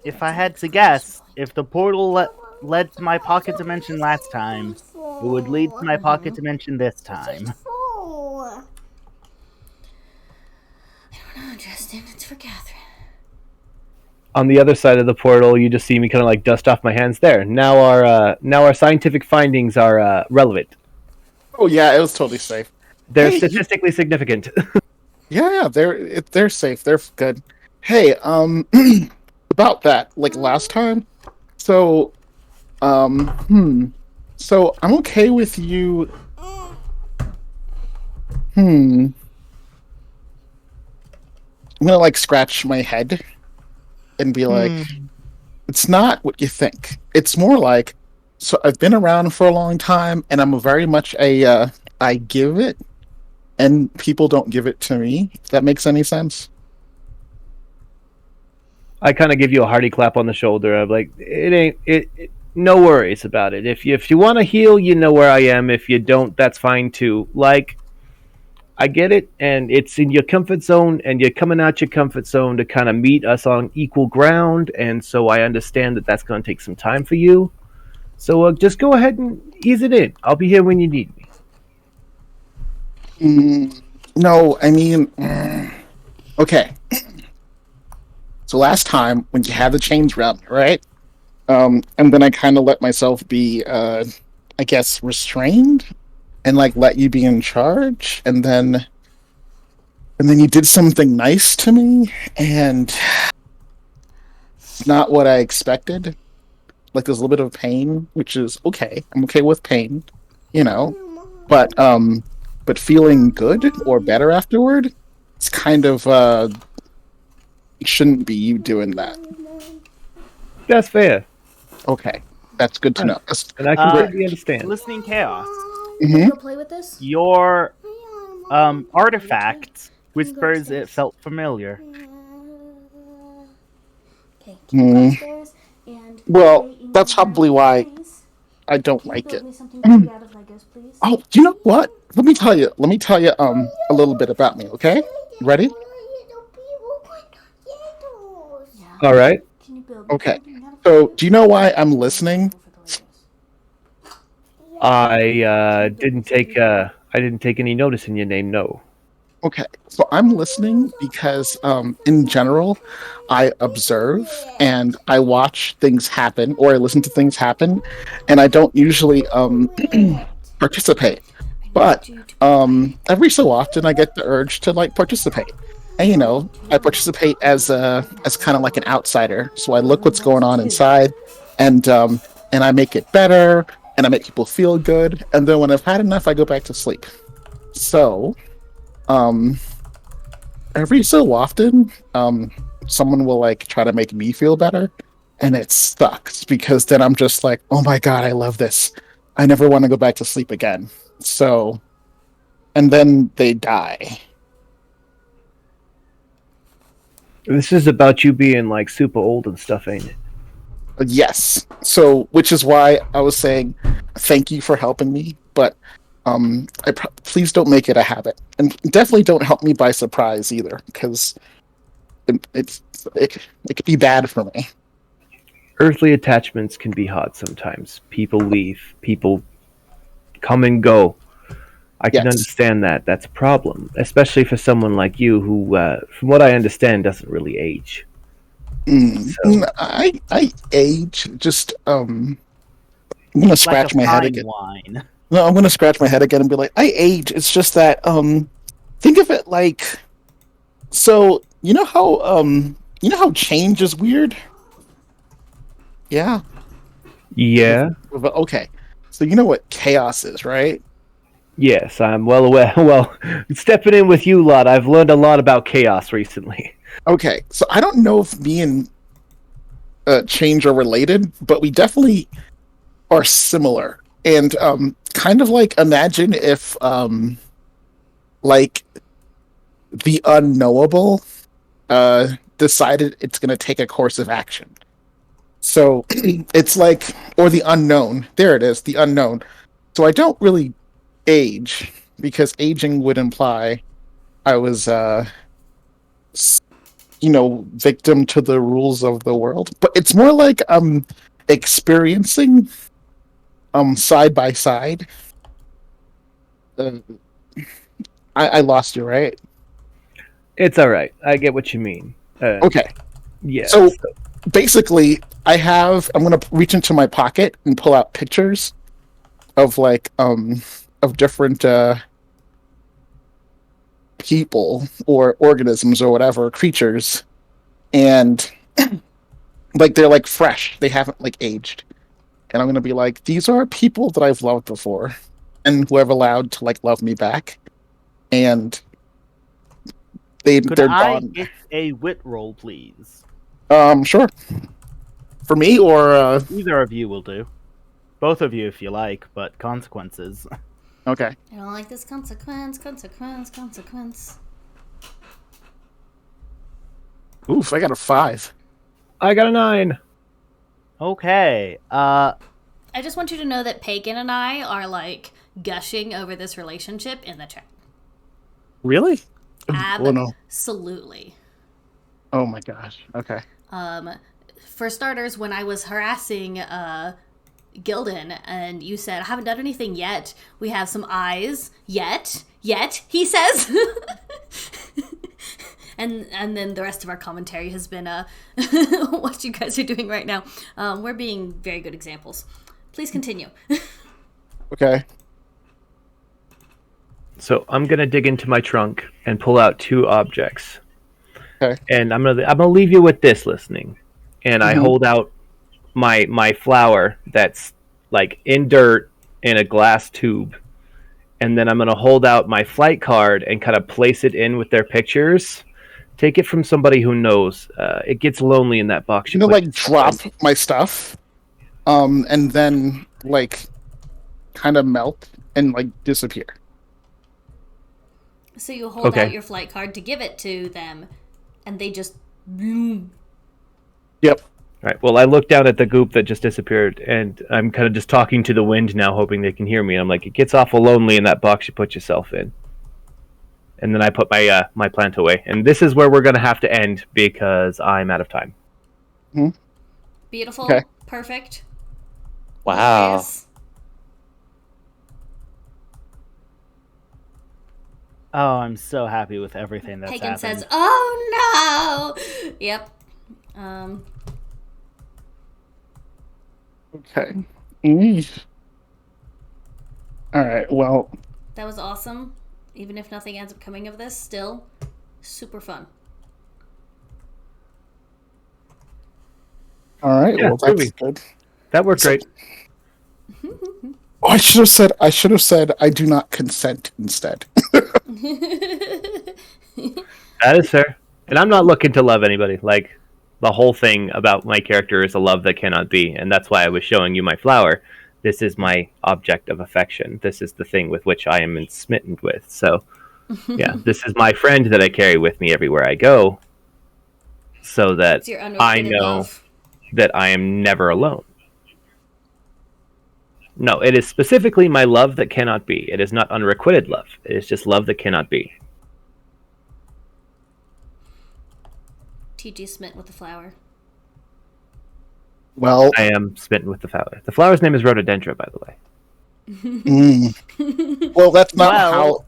if I had to guess, if the portal led to my pocket dimension last time, it would lead to my pocket dimension this time. I don't know, Justin. It's for Catherine. On the other side of the portal, you just see me kind of like dust off my hands. There. Now our scientific findings are relevant. Oh yeah, it was totally safe. They're statistically significant. Yeah, they're safe. They're good. Hey, about that, like last time. So, so I'm okay with you. I'm gonna like scratch my head and be like, it's not what you think. It's more like, so I've been around for a long time, and I'm very much a I give it, and people don't give it to me. If that makes any sense. I kind of give you a hearty clap on the shoulder. I'm like, no worries about it. If you want to heal, you know where I am. If you don't, that's fine too. Like, I get it, and it's in your comfort zone, and you're coming out your comfort zone to kind of meet us on equal ground, and so I understand that that's going to take some time for you. So just go ahead and ease it in. I'll be here when you need me. No, I mean, okay. So last time when you had the change round, right? And then I kind of let myself be, I guess, restrained, and like let you be in charge, and then you did something nice to me, and it's not what I expected. Like there's a little bit of pain, which is okay. I'm okay with pain, you know, but feeling good or better afterward, it's kind of it shouldn't be you doing that. That's fair. Okay, that's good to know. And I completely understand. Listening Chaos. Mm-hmm. Go play with this? Your artifact whispers it felt familiar. Okay, can you go upstairs and Well, play in that's your probably why place? I don't Can you like build it. me something big out of Legos, please? Oh, do you know what? Let me tell you a little bit about me, okay? You ready? Yeah. All right. Can you build me Okay. something out of So, Legos? do you know why I'm listening? I didn't take any notice in your name. No. Okay, so I'm listening because, in general, I observe and I watch things happen, or I listen to things happen, and I don't usually participate. But every so often, I get the urge to like participate, and you know, I participate as kind of like an outsider. So I look what's going on inside, and I make it better, and I make people feel good, and then when I've had enough, I go back to sleep. So. Every so often, someone will like try to make me feel better, and it sucks because then I'm just like, oh my god, I love this. I never want to go back to sleep again. So, and then they die. This is about you being like super old and stuff, ain't it? Yes. So, which is why I was saying, thank you for helping me, but please don't make it a habit, and definitely don't help me by surprise either, because it could be bad for me. Earthly attachments can be hard sometimes. People leave. People come and go. I can understand that. That's a problem, especially for someone like you who, from what I understand, doesn't really age. I age. Just I'm gonna scratch my head again. Wine. No, I'm gonna scratch my head again and be like, I age. It's just that think of it like, so you know how You know how change is weird? Yeah. Yeah. Okay. So you know what chaos is, right? Yes, I'm well aware. Well, stepping in with you lot, I've learned a lot about chaos recently. Okay. So I don't know if me and change are related, but we definitely are similar. And kind of like imagine if like the unknowable decided it's going to take a course of action. So it's like, or the unknown. There it is, the unknown. So I don't really age because aging would imply I was, victim to the rules of the world. But it's more like I'm experiencing side by side. Uh, I lost you, right? It's all right. I get what you mean. Okay. Yeah. So basically, I'm gonna reach into my pocket and pull out pictures of of different people or organisms or whatever creatures, and like they're like fresh. They haven't like aged, and I'm gonna be like, these are people that I've loved before, and who have allowed to like love me back, and Could they're I gone. get a wit roll, please? Sure. For me or Either of you will do. Both of you if you like, but consequences. okay. I don't like this consequence. Oof, I got a 5. I got a 9. Okay. I just want you to know that Pagan and I are like gushing over this relationship in the chat. Really? Oh no. Absolutely. Oh my gosh. Okay. For starters, when I was harassing Gildan and you said, I haven't done anything yet, we have some eyes. Yet, he says. and then the rest of our commentary has been what you guys are doing right now. We're being very good examples. Please continue. Okay. So I'm gonna dig into my trunk and pull out 2 objects. Okay. And I'm gonna leave you with this listening. And I hold out my flower that's like in dirt in a glass tube. And then I'm gonna hold out my flight card and kind of place it in with their pictures. Take it from somebody who knows. It gets lonely in that box. You know, like drop my stuff, and then like kind of melt and like disappear. So you hold out your flight card to give it to them, and they just bloom. Yep. All right. Well, I look down at the goop that just disappeared, and I'm kind of just talking to the wind now, hoping they can hear me. And I'm like, it gets awful lonely in that box you put yourself in. And then I put my my plant away. And this is where we're going to have to end because I'm out of time. Beautiful. Okay. Perfect. Wow. Nice. Oh, I'm so happy with everything that's Pagan happened. says, "Oh no!" Yep. Okay. Eesh. All right. Well. That was awesome. Even if nothing ends up coming of this, still super fun. All right. Yeah, well, that's really. good. That worked great. Oh, I should have said I do not consent instead. That is fair. And I'm not looking to love anybody. Like, the whole thing about my character is a love that cannot be. And that's why I was showing you my flower. This is my object of affection. This is the thing with which I am smitten with. So, yeah, this is my friend that I carry with me everywhere I go. So that It's your I unrequited know love. that I am never alone. No, it is specifically my love that cannot be. It is not unrequited love. It is just love that cannot be. TG smitten with the flower. Well, I am smitten with the flower. The flower's name is rhododendra, by the way. well, that's not Well,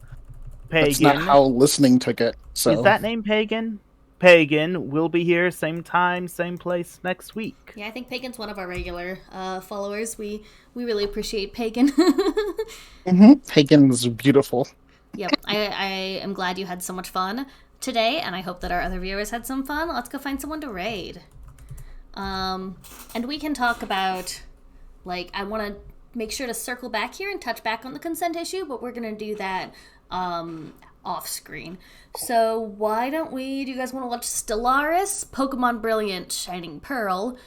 how listening took it. So Is that name Pagan? Pagan will be here same time, same place next week. Yeah, I think Pagan's one of our regular followers. We really appreciate Pagan. Pagan's beautiful. Yep, I am glad you had so much fun. today, and I hope that our other viewers had some fun. Let's go find someone to raid. And we can talk about, like, I want to make sure to circle back here and touch back on the consent issue, but we're going to do that off screen. So why don't we, do you guys want to watch Stellaris, Pokemon Brilliant Shining Pearl,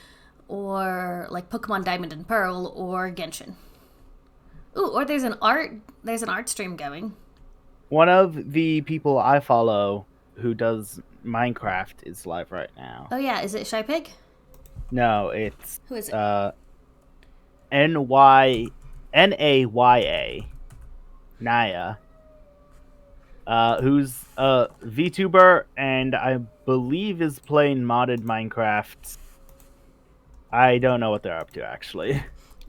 or like Pokemon Diamond and Pearl, or Genshin? Ooh, or there's an art stream going. One of the people I follow who does Minecraft is live right now. Oh yeah, is it Shy Pig? No, it's Who is it? Naya, Naya, who's a VTuber and I believe is playing modded Minecraft. I don't know what they're up to actually.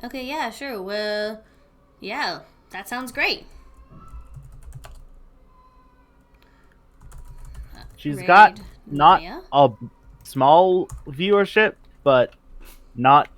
Okay, yeah, sure. Well, yeah, that sounds great. She's Raid got not Naya. a small viewership, but not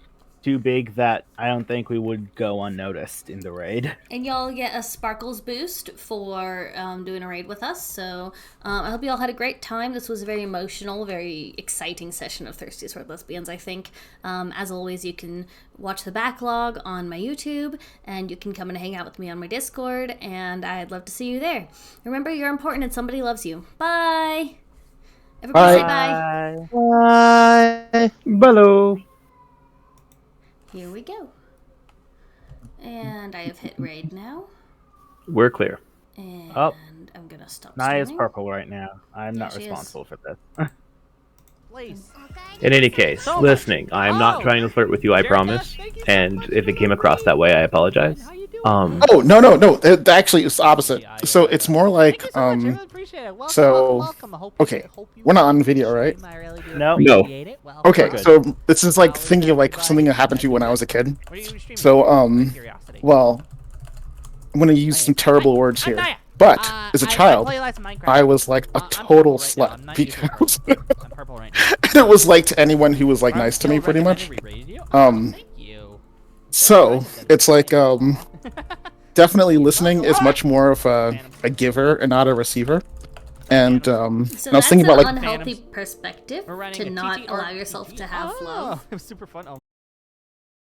too big that I don't think we would go unnoticed in the raid. And y'all get a Sparkles boost for doing a raid with us. So I hope you all had a great time. This was a very emotional, very exciting session of Thirsty Sword Lesbians, I think. As always, you can watch the backlog on my YouTube, and you can come and hang out with me on my Discord, and I'd love to see you there. Remember, you're important and somebody loves you. Bye! Everybody say bye. Bye. Hello. Here we go. And I have hit raid now. We're clear. And Oh. I'm gonna stop Naya's streaming. purple right now. I'm not she is. responsible for this. Please. In any case, So much. listening, I am not Oh. trying to flirt with you, I Jerica, promise. thank you so And much if for it came the across that way, I apologize. How you doing? Oh, no. Actually, it's the opposite. So it's more like, Thank you so much. I really appreciate it. Welcome, so- welcome. I hope okay, I hope you we're not on video, right? I really do No. appreciate it. Well, Okay, Good. so this is like thinking of like something that happened to you when I was a kid. what are you streaming? So, Out of curiosity. well, I'm gonna use some terrible words I'm here. Naya. But as a I child, play lots of Minecraft. I was like a I'm total purple right now. I'm slut not using because I'm purple right now. it was like to anyone who was like nice to me, pretty much. Thank you. So it's like definitely listening is much more of a giver and not a receiver. And So I was that's thinking an about like unhealthy perspective We're running to a not TTRPG. allow yourself to have love. It was super fun. Oh.